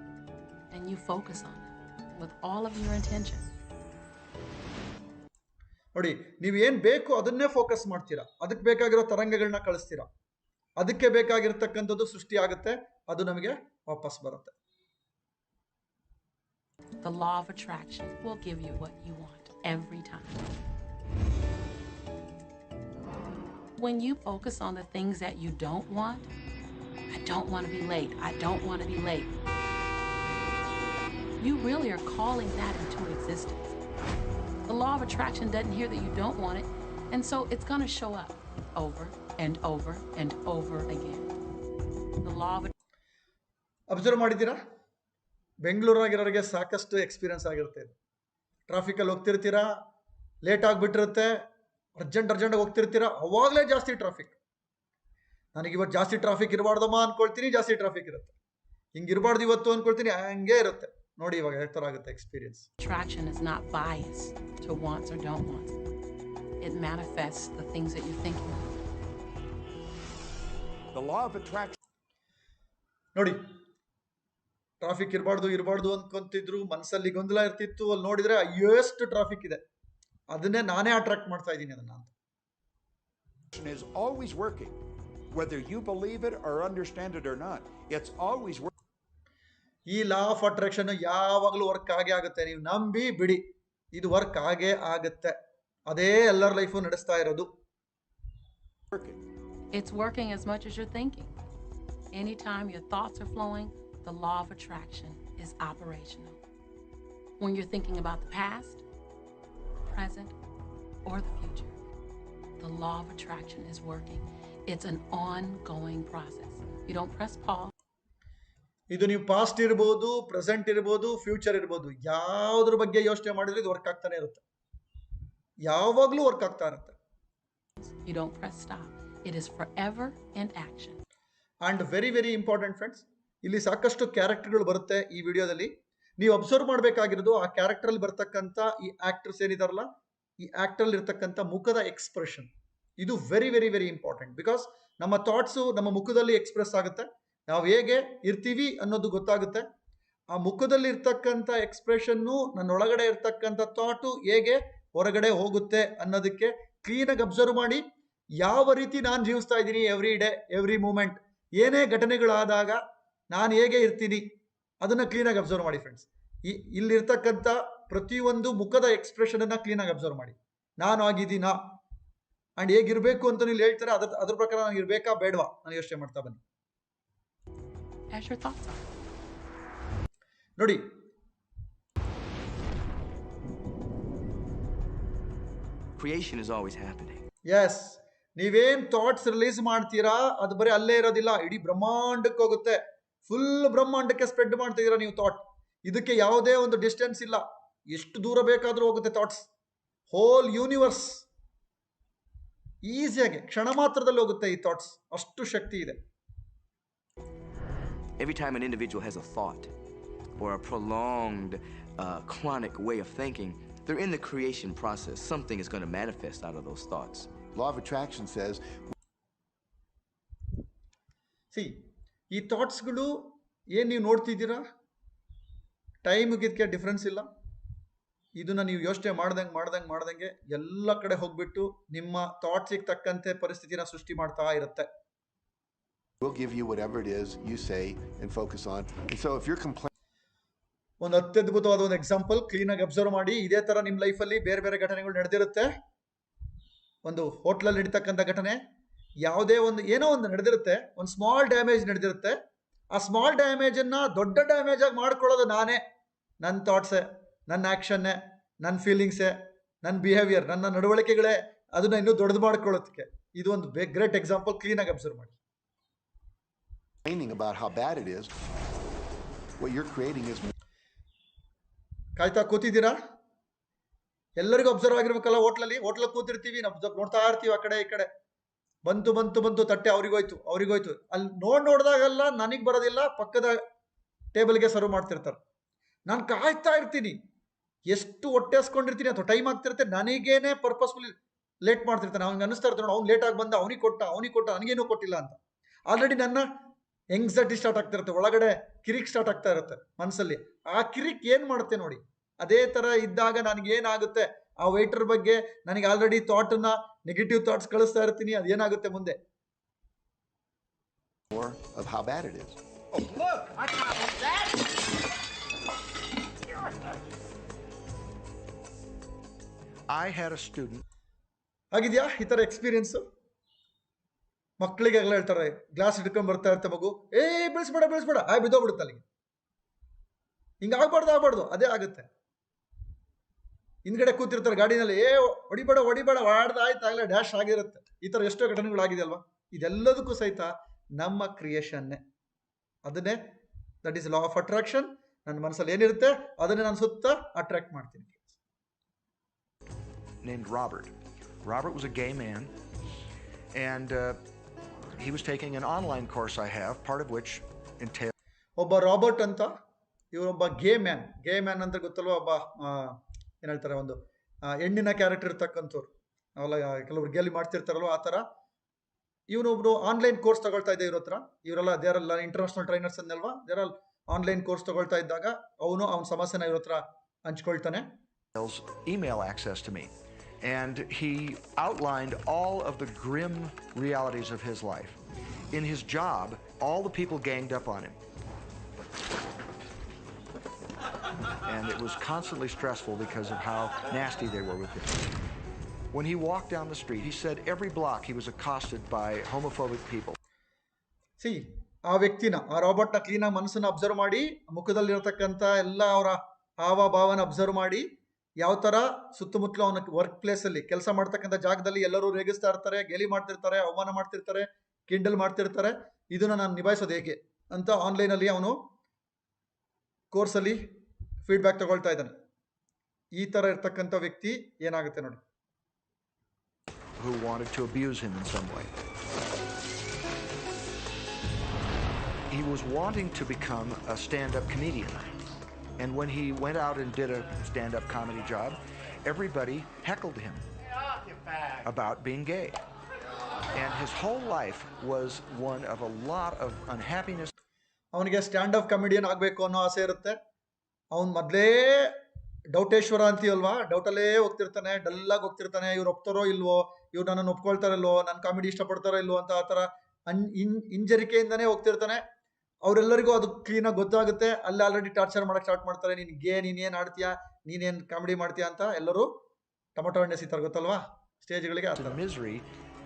and you focus on it with all of your intention. ನೋಡಿ, ನೀವು ಏನು ಬೇಕು ಅದನ್ನೇ ಫೋಕಸ್ ಮಾಡ್ತೀರಾ, ಅದಕ್ಕೆ ಬೇಕಾಗಿರೋ ತರಂಗಗಳನ್ನ ಕಳಿಸ್ತೀರಾ, ಅದಕ್ಕೆ ಬೇಕಾಗಿರ್ತಕ್ಕಂಥದ್ದು ಸೃಷ್ಟಿ ಆಗುತ್ತೆ, ಅದು ನಮಗೆ ವಾಪಸ್ ಬರುತ್ತೆ. The law of attraction will give you what you want every time. When you focus on the things that you don't want, I don't want to be late, I don't want to be late, you really are calling that into existence. The law of attraction doesn't hear that you don't want it, and so it's going to show up over and over and over again. The law of observe ಮಾಡಿದ್ದೀರಾ? ಬೆಂಗಳೂರಾಗಿರೋರಿಗೆ ಸಾಕಷ್ಟು experience ಆಗಿರುತ್ತೆ. ಟ್ರಾಫಿಕಲ್ಲಿ ಹೋಗ್ತಿರ್ತೀರಾ, late ಆಗಿಬಿಟ್ಟಿರುತ್ತೆ, ಅರ್ಜೆಂಟಾಗಿ ಹೋಗ್ತಿರ್ತೀರಾ, ಅವಾಗಲೇ ಜಾಸ್ತಿ traffic. ನನಗೆ ಇವತ್ತು ಜಾಸ್ತಿ traffic ಇರಬಾರ್ದಮ್ಮ ಅಂದ್ಕೊಳ್ತೀನಿ, ಜಾಸ್ತಿ ಟ್ರಾಫಿಕ್ ಇರುತ್ತೆ. ಹಿಂಗೆ ಇರಬಾರ್ದು ಇವತ್ತು ಅಂದ್ಕೊಳ್ತೀನಿ, ಹಂಗೆ ಇರುತ್ತೆ. ನೋಡಿ ಇವಾಗ ಯಾವ ಥರ ಆಗುತ್ತೆ experience. Attraction is not biased to wants or don't want. It manifests the things that you're thinking of. The law of attraction. ನೋಡಿ, ಟ್ರಾಫಿಕ್ ಇರಬಾರ್ದು ಅಂದ್ಕೊಂತಿದ್ರು, ಮನಸ್ಸಲ್ಲಿ ಗೊಂದಲ ಇರ್ತಿತ್ತು, ಅಲ್ಲಿ ನೋಡಿದ್ರೆ ಎಷ್ಟು ಟ್ರಾಫಿಕ್ ಇದೆ, ಅದನ್ನೇ ನಾನೇ ಅಟ್ರಾಕ್ಟ್ ಮಾಡ್ತಾ ಇದ್ದೀನಿ ಅದನ್ನ ಅಂತ. Is always working, whether you believe it or understand it or not. It's always working. ಈ ಲಾ ಆಫ್ ಅಟ್ರಾಕ್ಷನ್ ಯಾವಾಗಲೂ ವರ್ಕ್ ಆಗೇ ಆಗುತ್ತೆ. ನೀವು ನಂಬಿ ಬಿಡಿ, ಇದು ವರ್ಕ್ ಆಗೇ ಆಗುತ್ತೆ. ಅದೇ ಎಲ್ಲರ ಲೈಫು ನಡೆಸ್ತಾ ಇರೋದು. It's working as much as you're thinking. Anytime your thoughts are flowing, the law of attraction is operational. When you're thinking about the past, present, or the future, the law of attraction is working. It's an ongoing process. You don't press pause. ಇದು ನೀವು past ಇರ್ಬೋದು, present ಇರ್ಬೋದು, future ಇರ್ಬೋದು, ಯಾವುದ್ರ ಬಗ್ಗೆ ಯೋಚನೆ ಮಾಡಿದ್ರೆ ಇದು ವರ್ಕ್ ಆಗ್ತಾನೆ ಇರುತ್ತೆ. ಯಾವಾಗಲೂ ವರ್ಕ್ ಆಗ್ತಾ ಇರುತ್ತೆ. You don't press stop. It is forever in action. And very very important friends, ಇಲ್ಲಿ ಸಾಕಷ್ಟು ಕ್ಯಾರೆಕ್ಟರ್ಗಳು ಬರುತ್ತೆ ಈ ವಿಡಿಯೋದಲ್ಲಿ. ನೀವು ಅಬ್ಸರ್ವ್ ಮಾಡಬೇಕಾಗಿರೋದು ಆ ಕ್ಯಾರೆಕ್ಟರಲ್ಲಿ ಬರ್ತಕ್ಕಂಥ ಈ ಆಕ್ಟರ್ಸ್ ಏನಿದಾರಲ್ಲ, ಈ ಆಕ್ಟರಲ್ಲಿ ಇರ್ತಕ್ಕಂಥ ಮುಖದ ಎಕ್ಸ್ಪ್ರೆಷನ್. ಇದು very very very important. Because ನಮ್ಮ ಥಾಟ್ಸು ನಮ್ಮ ಮುಖದಲ್ಲಿ ಎಕ್ಸ್ಪ್ರೆಸ್ ಆಗುತ್ತೆ. ನಾವು ಹೇಗೆ ಇರ್ತೀವಿ ಅನ್ನೋದು ಗೊತ್ತಾಗುತ್ತೆ. ಆ ಮುಖದಲ್ಲಿ ಇರ್ತಕ್ಕಂಥ ಎಕ್ಸ್ಪ್ರೆಷನ್ನು ನನ್ನೊಳಗಡೆ ಇರ್ತಕ್ಕಂಥ ಥಾಟು ಹೇಗೆ ಹೊರಗಡೆ ಹೋಗುತ್ತೆ ಅನ್ನೋದಕ್ಕೆ ಕ್ಲೀನಾಗಿ ಅಬ್ಸರ್ವ್ ಮಾಡಿ. ಯಾವ ರೀತಿ ನಾನು ಜೀವಿಸ್ತಾ ಇದ್ದೀನಿ, ಎವ್ರಿ ಡೇ ಎವ್ರಿ ಮೂಮೆಂಟ್, ಏನೇ ಘಟನೆಗಳಾದಾಗ ನಾನು ಹೇಗೆ ಇರ್ತೀನಿ ಅದನ್ನು ಕ್ಲೀನಾಗಿ ಅಬ್ಸರ್ವ್ ಮಾಡಿ ಫ್ರೆಂಡ್ಸ್. ಇಲ್ಲಿರ್ತಕ್ಕಂಥ ಪ್ರತಿಯೊಂದು ಮುಖದ ಎಕ್ಸ್ಪ್ರೆಷನನ್ನು ಕ್ಲೀನಾಗಿ ಅಬ್ಸರ್ವ್ ಮಾಡಿ. ನಾನು ಆಗಿದ್ದೀನಾ ಆ್ಯಂಡ್ ಹೇಗಿರಬೇಕು ಅಂತ ನೀವು ಹೇಳ್ತಾರೆ, ಅದ್ರ ಪ್ರಕಾರ ನಾನು ಇರಬೇಕಾ ಬೇಡವಾ ನಾನು ಯೋಚನೆ ಮಾಡ್ತಾ ಬನ್ನಿ. As your thoughts are. ನೋಡಿ, Creation is always happening. Yes, ನೀವೇನ್ ಥಾಟ್ಸ್ ರಿಲೀಸ್ ಮಾಡ್ತೀರಾ ಅದು ಬರೀ ಅಲ್ಲೇ ಇರೋದಿಲ್ಲ, ಇಡೀ ಬ್ರಹ್ಮಾಂಡಕ್ಕೆ ಹೋಗುತ್ತೆ. ಫುಲ್ ಬ್ರಹ್ಮಾಂಡಕ್ಕೆ ಸ್ಪ್ರೆಡ್ ಮಾಡ್ತಿದ್ದೀರಾ ನೀವು ಥಾಟ್. ಇದಕ್ಕೆ ಯಾವುದೇ ಒಂದು ಡಿಸ್ಟೆನ್ಸ್ ಇಲ್ಲ, ಎಷ್ಟು ದೂರ ಬೇಕಾದರೂ ಹೋಗುತ್ತೆ ಥಾಟ್ಸ್. ಹೋಲ್ ಯೂನಿವರ್ಸ್ ಈಸಿಯಾಗಿ ಕ್ಷಣ ಮಾತ್ರದಲ್ಲಿ ಹೋಗುತ್ತೆ ಈ ಥಾಟ್ಸ್, ಅಷ್ಟು ಶಕ್ತಿ ಇದೆ. Every time an individual has a thought or a prolonged chronic way of thinking, they're in the creation process. Something is going to manifest out of those thoughts. Law of attraction says, ಈ ಥಾಟ್ಸ್ಗಳು ಏನು ನೀವು ನೋಡ್ತಿದ್ದೀರಾ, ಟೈಮ್ಗೆ ಇದಕ್ಕೆ difference ಇಲ್ಲ. ಇದನ್ನ ನೀವು ಯೋಚನೆ ಮಾಡ್ದಂಗೆ ಎಲ್ಲ ಕಡೆ ಹೋಗ್ಬಿಟ್ಟು ನಿಮ್ಮ ಥಾಟ್ಸಿಗೆ ತಕ್ಕಂತೆ ಪರಿಸ್ಥಿತಿನ ಸೃಷ್ಟಿ ಮಾಡ್ತಾ ಇರುತ್ತೆ. we'll give you whatever it is you say and focus on. And so if you're complaining, ಒಂದು ಅತ್ಯದ್ಭುತವಾದ ಒಂದು ಎಕ್ಸಾಂಪಲ್ ಕ್ಲೀನಾಗಿ ಅಬ್ಸರ್ವ್ ಮಾಡಿ. ಇದೇ ತರ ನಿಮ್ಮ ಲೈಫಲ್ಲಿ ಬೇರೆ ಬೇರೆ ಘಟನೆಗಳು ನಡೆದಿರುತ್ತೆ. ಒಂದು ಹೋಟ್ಲಲ್ಲಿ ನಡೀತಕ್ಕಂಥ ಘಟನೆ, ಯಾವುದೇ ಒಂದು ಏನೋ ಒಂದು ನಡೆದಿರುತ್ತೆ, ಒಂದು ಸ್ಮಾಲ್ ಡ್ಯಾಮೇಜ್ ನಡೆದಿರುತ್ತೆ. ಆ ಸ್ಮಾಲ್ ಡ್ಯಾಮೇಜನ್ನು ದೊಡ್ಡ ಡ್ಯಾಮೇಜ್ ಆಗಿ ಮಾಡ್ಕೊಳ್ಳೋದು ನಾನೇ, ನನ್ನ ಥಾಟ್ಸೇ, ನನ್ನ ಆ್ಯಕ್ಷನ್ನೇ, ನನ್ನ ಫೀಲಿಂಗ್ಸೇ, ನನ್ನ ಬಿಹೇವಿಯರ್, ನನ್ನ ನಡವಳಿಕೆಗಳೇ ಅದನ್ನ ಇನ್ನೂ ದೊಡ್ಡದು ಮಾಡ್ಕೊಳ್ಳೋದಕ್ಕೆ. ಇದು ಒಂದು ಗ್ರೇಟ್ ಎಕ್ಸಾಂಪಲ್. ಕ್ಲೀನಾಗಿ ಅಬ್ಸರ್ವ್ ಮಾಡಿ. about how bad it is, what you're creating is. ಕಾಯ್ತಾ ಕೂತಿದ್ದೀರಾ? ಎಲ್ಲರಿಗೂ ಅಬ್ಸರ್ವ್ ಆಗಿರ್ಬೇಕಲ್ಲ. ಹೋಟ್ಲಲ್ಲಿ ಕೂತಿರ್ತೀವಿ, ನಾವು ನೋಡ್ತಾ ಇರ್ತೀವಿ ಆ ಕಡೆ ಈ ಕಡೆ. ಬಂತು ತಟ್ಟೆ ಅವ್ರಿಗೋಯ್ತು. ಅಲ್ಲಿ ನೋಡಿದಾಗೆಲ್ಲ ನನಗೆ ಬರೋದಿಲ್ಲ, ಪಕ್ಕದ ಟೇಬಲ್ಗೆ ಸರ್ವ್ ಮಾಡ್ತಿರ್ತಾರೆ. ನಾನು ಕಾಯ್ತಾ ಇರ್ತೀನಿ, ಎಷ್ಟು ಹೊಟ್ಟೆಸ್ಕೊಂಡಿರ್ತೀನಿ ಅಥವಾ ಟೈಮ್ ಆಗ್ತಿರುತ್ತೆ, ನನಗೇನೆ ಪರ್ಪಸ್ಫುಲಿ ಲೇಟ್ ಮಾಡ್ತಿರ್ತಾನೆ. ಅವ್ನಿಗೆ ಅನಿಸ್ತಾ ಇರ್ತಾನೆ, ಅವ್ನು ಲೇಟಾಗಿ ಬಂದ, ಅವನಿಗೆ ಕೊಟ್ಟ ನನಗೇನೂ ಕೊಟ್ಟಿಲ್ಲ ಅಂತ. ಆಲ್ರೆಡಿ ನನ್ನ ಎಂಗ್ಸೈಟಿ ಸ್ಟಾರ್ಟ್ ಆಗ್ತಾ ಇರುತ್ತೆ, ಒಳಗಡೆ ಕಿರಿಕ್ ಸ್ಟಾರ್ಟ್ ಆಗ್ತಾ ಇರುತ್ತೆ ಮನಸ್ಸಲ್ಲಿ. ಆ ಕಿರಿಕ್ ಏನು ಮಾಡುತ್ತೆ ನೋಡಿ. ಅದೇ ಥರ ಇದ್ದಾಗ ನನಗೇನಾಗುತ್ತೆ, ಆ ವೇಟರ್ ಬಗ್ಗೆ ನನಗೆ ಆಲ್ರೆಡಿ ಥಾಟನ್ನ, ನೆಗೆಟಿವ್ ಥಾಟ್ಸ್ ಕಳಿಸ್ತಾ ಇರ್ತೀನಿ. ಅದೇನಾಗುತ್ತೆ ಮುಂದೆ? Of how bad it is. Oh, look, I can't do that. I had a student. ಆಗಿದೆಯಾ ಈ ಥರ ಎಕ್ಸ್ಪೀರಿಯನ್ಸು? ಮಕ್ಕಳಿಗೆಲ್ಲ ಹೇಳ್ತಾರೆ, ಗ್ಲಾಸ್ ಹಿಡ್ಕೊಂಡ್ ಬರ್ತಾ ಇರ್ತೆ ಮಗು, ಬೆಳೆಸ್ಬೇಡ ಬಿದ್ದೋಗ್ಬಿಡುತ್ತೆ ಅಲ್ಲಿಗೆ. ಹಿಂಗಾಗ್ಬಾರ್ದು, ಅದೇ ಆಗುತ್ತೆ. ಹಿಂದ್ಗಡೆ ಕೂತಿರ್ತಾರೆ ಗಾಡಿನಲ್ಲಿ, ಹೊಡಿಬೇಡ ಆಯ್ತಾಗಲೇ ಡ್ಯಾಶ್ ಆಗಿರುತ್ತೆ. ಈ ಥರ ಎಷ್ಟೋ ಘಟನೆಗಳಾಗಿದೆ ಅಲ್ವಾ? ಇದೆಲ್ಲದಕ್ಕೂ ಸಹಿತ ನಮ್ಮ ಕ್ರಿಯೇಷನ್ನೇ. ಅದನ್ನೇ that is law of attraction. ನನ್ನ ಮನಸ್ಸಲ್ಲಿ ಏನಿರುತ್ತೆ ಅದನ್ನೇ ನಾನು ಸುತ್ತ ಅಟ್ರಾಕ್ಟ್ ಮಾಡ್ತೀನಿ. Named Robert. Robert was a gay man, and he was taking an online course I have, part of which entailed. ಒಬ್ಬ ರಾಬರ್ಟ್ ಅಂತ, ಇವರೊಬ್ಬ ಗೇ ಮ್ಯಾನ್ ಅಂತ ಗೊತ್ತಲ್ವ? ಒಬ್ಬ ಏನು ಹೇಳ್ತಾರೆ, ಒಂದು ಹೆಣ್ಣಿನ ಕ್ಯಾರೆಕ್ಟರ್ ಇರ್ತಕ್ಕಂಥವ್ರು ಅವೆಲ್ಲ ಕೆಲವರು ಗೇಲಿ ಮಾಡ್ತಿರ್ತಾರಲ್ವ, ಆ ಥರ. ಇವನೊಬ್ರು ಆನ್ಲೈನ್ ಕೋರ್ಸ್ ತಗೊಳ್ತಾ ಇದ್ದೆ ಇವ್ರ ಹತ್ರ. ಇವರೆಲ್ಲ ದೇರಲ್ಲ ಇಂಟರ್ನ್ಯಾಷನಲ್ ಟ್ರೈನರ್ಸ್ ಅನ್ನಲ್ವಾ, ದೇರಲ್ಲಿ ಆನ್ಲೈನ್ ಕೋರ್ಸ್ ತಗೊಳ್ತಾ ಇದ್ದಾಗ ಅವನ ಸಮಸ್ಯೆನ ಇವ್ರ ಹತ್ರ ಹಂಚ್ಕೊಳ್ತಾನೆ. Email access to me, and he outlined all of the grim realities of his life. In his job, all the people ganged up on him, and it was constantly stressful because of how nasty they were with him. When he walked down the street, he said every block he was accosted by homophobic people. ಆ ವ್ಯಕ್ತಿನ, ಆ ರಾಬರ್ಟ್ನ ಕ್ಲೀನಾಗಿ ಮನಸ್ಸನ್ನು observe ಮಾಡಿ, ಮುಖದಲ್ಲಿರತಕ್ಕಂಥ ಎಲ್ಲ ಅವರ ಹಾವಭಾವನ observe ಮಾಡಿ, ಯಾವ ಥರ ಸುತ್ತಮುತ್ತಲು ಅವನ ವರ್ಕ್ ಪ್ಲೇಸಲ್ಲಿ ಕೆಲಸ ಮಾಡ್ತಕ್ಕಂಥ ಜಾಗದಲ್ಲಿ ಎಲ್ಲರೂ ರೇಗಿಸ್ತಾ ಇರ್ತಾರೆ, ಗೇಲಿ ಮಾಡ್ತಿರ್ತಾರೆ, ಅವಮಾನ ಮಾಡ್ತಿರ್ತಾರೆ, ಕಿಂಡಲ್ ಮಾಡ್ತಿರ್ತಾರೆ. ಇದನ್ನು ನಾನು ನಿಭಾಯಿಸೋದು ಹೇಗೆ ಅಂತ ಆನ್ಲೈನಲ್ಲಿ ಅವನು ಕೋರ್ಸಲ್ಲಿ ಫೀಡ್ಬ್ಯಾಕ್ ತಗೊಳ್ತಾ ಇದ್ದಾನೆ. ಈ ಥರ ಇರ್ತಕ್ಕಂಥ ವ್ಯಕ್ತಿ ಏನಾಗುತ್ತೆ ನೋಡಿ. Who wanted to abuse him in some way. He was wanting to become a stand-up comedian. And when he went out and did a stand-up comedy job, everybody heckled him about being gay. And his whole life was one of a lot of unhappiness. ಅವನಿಗೆ stand up comedian ಆಗಬೇಕು ಅನ್ನೋ ಆಸೆ ಇರುತ್ತೆ. ಅವನು ಮೊದಲೇ ಡೌಟೇಶ್ವರ ಅಂತೀವಲ್ವಾ, ಡೌಟಲ್ಲೇ ಹೋಗ್ತಿರ್ತಾನೆ, ಡಲ್ಲಾಗಿ ಹೋಗ್ತಿರ್ತಾನೆ. ಇವ್ರು ಒಪ್ತಾರೋ ಇಲ್ವೋ, ಇವ್ರು ನನ್ನನ್ನು ಒಪ್ಕೊಳ್ತಾರಲ್ವೋ, ನನ್ನ ಕಾಮಿಡಿ ಇಷ್ಟಪಡ್ತಾರೋ ಇಲ್ವೋ ಅಂತ ಆ ಥರ ಹಿಂಜರಿಕೆಯಿಂದನೇ ಹೋಗ್ತಿರ್ತಾನೆ. ಅವರೆಲ್ಲರಿಗೂ ಅದು ಕ್ಲೀನಾಗಿ ಗೊತ್ತಾಗುತ್ತೆ. ಅಲ್ಲಿ ಆಲ್ರೆಡಿ ಟಾರ್ಚರ್ ಮಾಡಕ್ಕೆ ಸ್ಟಾರ್ಟ್ ಮಾಡ್ತಾರೆ. ನೀನೇನು ಆಡ್ತೀಯಾ, ನೀನೇನು ಕಾಮಿಡಿ ಮಾಡ್ತೀಯಾ ಅಂತ ಎಲ್ಲರೂ ಟೊಮೊಟೊ ಎಣ್ಣೆ ಸಿಗ್ತಾರೆ, ಗೊತ್ತಲ್ವಾ, ಸ್ಟೇಜ್ಗಳಿಗೆ. Misery,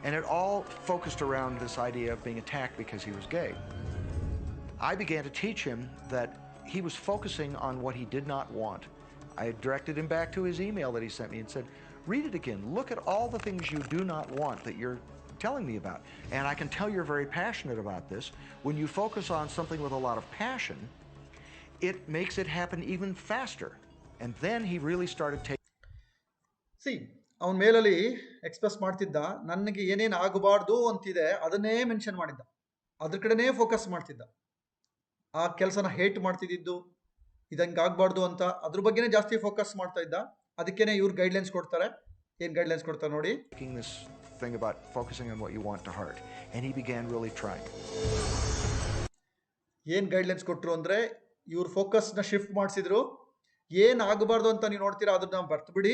and it all focused around this idea of being attacked because he was gay. I began to teach him that he was focusing on what he did not want. I directed him back to his email that he sent me and said, read it again. Look at all the things you do not want that you're telling me about. And I can tell you're very passionate about this. When you focus on something with a lot of passion, it makes it happen even faster. And then he really started taking. See, ಅವನ ಮೇಲಲ್ಲಿ express ಮಾಡ್ತಿದ್ದ, ನನಗೆ ಏನೇನು ಆಗಬಾರ್ದು ಅಂತಿದೆ ಅದನ್ನೇ mention ಮಾಡಿದ್ದ, ಅದ್ರ ಕಡೆನೇ ಫೋಕಸ್ ಮಾಡ್ತಿದ್ದ. ಆ ಕೆಲಸನ ಹೇಟ್ ಮಾಡ್ತಿದ್ದು, ಇದಂಗೆ ಆಗಬಾರ್ದು ಅಂತ ಅದ್ರ ಬಗ್ಗೆನೇ ಜಾಸ್ತಿ ಫೋಕಸ್ ಮಾಡ್ತಾ ಇದ್ದ. ಅದಕ್ಕೇನೆ ಇವ್ರು ಗೈಡ್ಲೈನ್ಸ್ ಕೊಡ್ತಾರೆ. ಏನು ಗೈಡ್ಲೈನ್ಸ್ ಕೊಡ್ತಾರೆ ನೋಡಿ. This thing about focusing on what you want to heart, and he began really trying. ಏನು ಗೈಡ್ಲೈನ್ಸ್ ಕೊಟ್ಟರು ಅಂದರೆ, ಇವ್ರ ಫೋಕಸ್ನ ಶಿಫ್ಟ್ ಮಾಡಿಸಿದ್ರು. ಏನಾಗಬಾರ್ದು ಅಂತ ನೀವು ನೋಡ್ತೀರಾ ಅದನ್ನ ಬರ್ತಬಿಡಿ.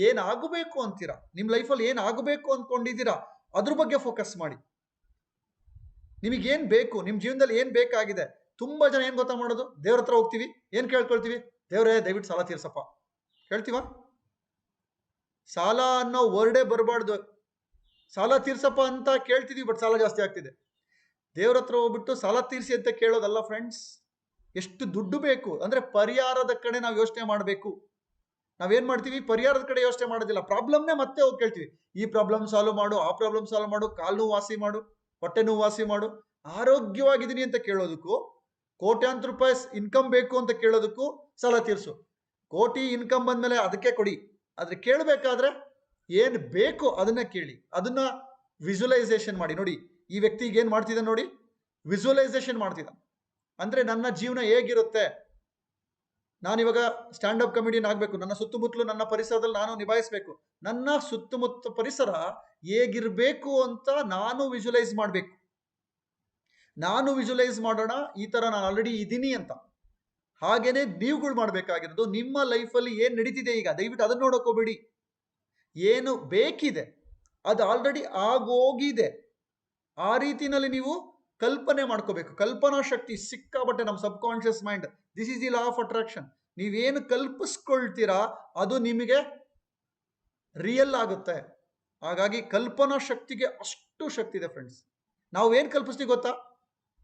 ಏನಾಗಬೇಕು ಅಂತೀರಾ, ನಿಮ್ಮ ಲೈಫಲ್ಲಿ ಏನಾಗಬೇಕು ಅಂದ್ಕೊಂಡಿದ್ದೀರಾ ಅದ್ರ ಬಗ್ಗೆ ಫೋಕಸ್ ಮಾಡಿ. ನಿಮಗೇನು ಬೇಕು, ನಿಮ್ಮ ಜೀವನದಲ್ಲಿ ಏನು ಬೇಕಾಗಿದೆ. ತುಂಬ ಜನ ಏನು ಗೊತ್ತಾ ಮಾಡೋದು, ದೇವ್ರ ಹತ್ರ ಹೋಗ್ತೀವಿ, ಏನು ಕೇಳ್ಕೊಳ್ತೀವಿ, ದೇವ್ರೇ ದಯವಿಟ್ಟು ಸಾಲ ತೀರ್ಸಪ್ಪ ಕೇಳ್ತೀವ. ಸಾಲ ಅನ್ನೋ ವರ್ಡೇ ಬರಬಾರ್ದು. ಸಾಲ ತೀರ್ಸಪ್ಪ ಅಂತ ಕೇಳ್ತಿದೀವಿ, ಬಟ್ ಸಾಲ ಜಾಸ್ತಿ ಆಗ್ತಿದೆ. ದೇವ್ರ ಹತ್ರ ಹೋಗ್ಬಿಟ್ಟು ಸಾಲ ತೀರಿಸಿ ಅಂತ ಕೇಳೋದಲ್ಲ ಫ್ರೆಂಡ್ಸ್. ಎಷ್ಟು ದುಡ್ಡು ಬೇಕು ಅಂದರೆ ಪರಿಹಾರದ ಕಡೆ ನಾವು ಯೋಚನೆ ಮಾಡಬೇಕು. ನಾವೇನು ಮಾಡ್ತೀವಿ, ಪರಿಹಾರದ ಕಡೆ ಯೋಚನೆ ಮಾಡೋದಿಲ್ಲ, ಪ್ರಾಬ್ಲಮ್ನೇ ಮತ್ತೆ ಹೋಗಿ ಕೇಳ್ತೀವಿ. ಈ ಪ್ರಾಬ್ಲಮ್ ಸಾಲ್ವ್ ಮಾಡು, ಆ ಪ್ರಾಬ್ಲಮ್ ಸಾಲ್ವ್ ಮಾಡು, ಕಾಲು ನೋವು ವಾಸಿ ಮಾಡು, ಹೊಟ್ಟೆ ನೋವು ವಾಸಿ ಮಾಡು. ಆರೋಗ್ಯವಾಗಿದ್ದೀನಿ ಅಂತ ಕೇಳೋದಕ್ಕೂ, ಕೋಟ್ಯಾಂತರ ರೂಪಾಯಿ ಇನ್ಕಮ್ ಬೇಕು ಅಂತ ಕೇಳೋದಕ್ಕೂ ಸಾಲ ತೀರಿಸು. ಕೋಟಿ ಇನ್ಕಮ್ ಬಂದಮೇಲೆ ಅದಕ್ಕೆ ಕೊಡಿ. ಆದರೆ ಕೇಳಬೇಕಾದ್ರೆ ಏನು ಬೇಕು ಅದನ್ನ ಕೇಳಿ, ಅದನ್ನ ವಿಜುವಲೈಸೇಷನ್ ಮಾಡಿ. ನೋಡಿ ಈ ವ್ಯಕ್ತಿ ಈಗ ಏನು ಮಾಡ್ತಿದ್ದ ನೋಡಿ, ವಿಜುವಲೈಸೇಷನ್ ಮಾಡ್ತಿದ್ದ. ಅಂದರೆ ನನ್ನ ಜೀವನ ಹೇಗಿರುತ್ತೆ, ನಾನಿವಾಗ ಸ್ಟ್ಯಾಂಡಪ್ ಕಮಿಡಿಯನ್ ಆಗಬೇಕು, ನನ್ನ ಸುತ್ತಮುತ್ತಲು ನನ್ನ ಪರಿಸರದಲ್ಲಿ ನಾನು ನಿಭಾಯಿಸಬೇಕು, ನನ್ನ ಸುತ್ತಮುತ್ತ ಪರಿಸರ ಹೇಗಿರಬೇಕು ಅಂತ ನಾನು ವಿಜುವಲೈಸ್ ಮಾಡಬೇಕು. ನಾನು ವಿಜುವಲೈಸ್ ಮಾಡೋಣ ಈ ಥರ ನಾನು ಆಲ್ರೆಡಿ ಇದ್ದೀನಿ ಅಂತ. ಹಾಗೇನೆ ನೀವುಗಳು ಮಾಡಬೇಕಾಗಿರೋದು, ನಿಮ್ಮ ಲೈಫಲ್ಲಿ ಏನು ನಡೀತಿದೆ ಈಗ ದಯವಿಟ್ಟು ಅದನ್ನು ನೋಡೋಕೆ ಹೋಗ್ಬೇಡಿ. ಏನು ಬೇಕಿದೆ ಅದು ಆಲ್ರೆಡಿ ಆಗೋಗಿದೆ. ಆ ರೀತಿನಲ್ಲಿ ನೀವು ಕಲ್ಪನೆ ಮಾಡ್ಕೋಬೇಕು. ಕಲ್ಪನಾ ಶಕ್ತಿ ಸಿಕ್ಕಾಬಟ್ಟೆ ನಮ್ಮ subconscious mind. This is the law of attraction. ನೀವೇನು ಕಲ್ಪಿಸ್ಕೊಳ್ತೀರಾ ಅದು ನಿಮಗೆ ರಿಯಲ್ ಆಗುತ್ತೆ. ಹಾಗಾಗಿ ಕಲ್ಪನಾ ಶಕ್ತಿಗೆ ಅಷ್ಟು ಶಕ್ತಿ ಇದೆ ಫ್ರೆಂಡ್ಸ್. ನಾವು ಏನು ಕಲ್ಪಿಸ್ತೀವಿ ಗೊತ್ತಾ,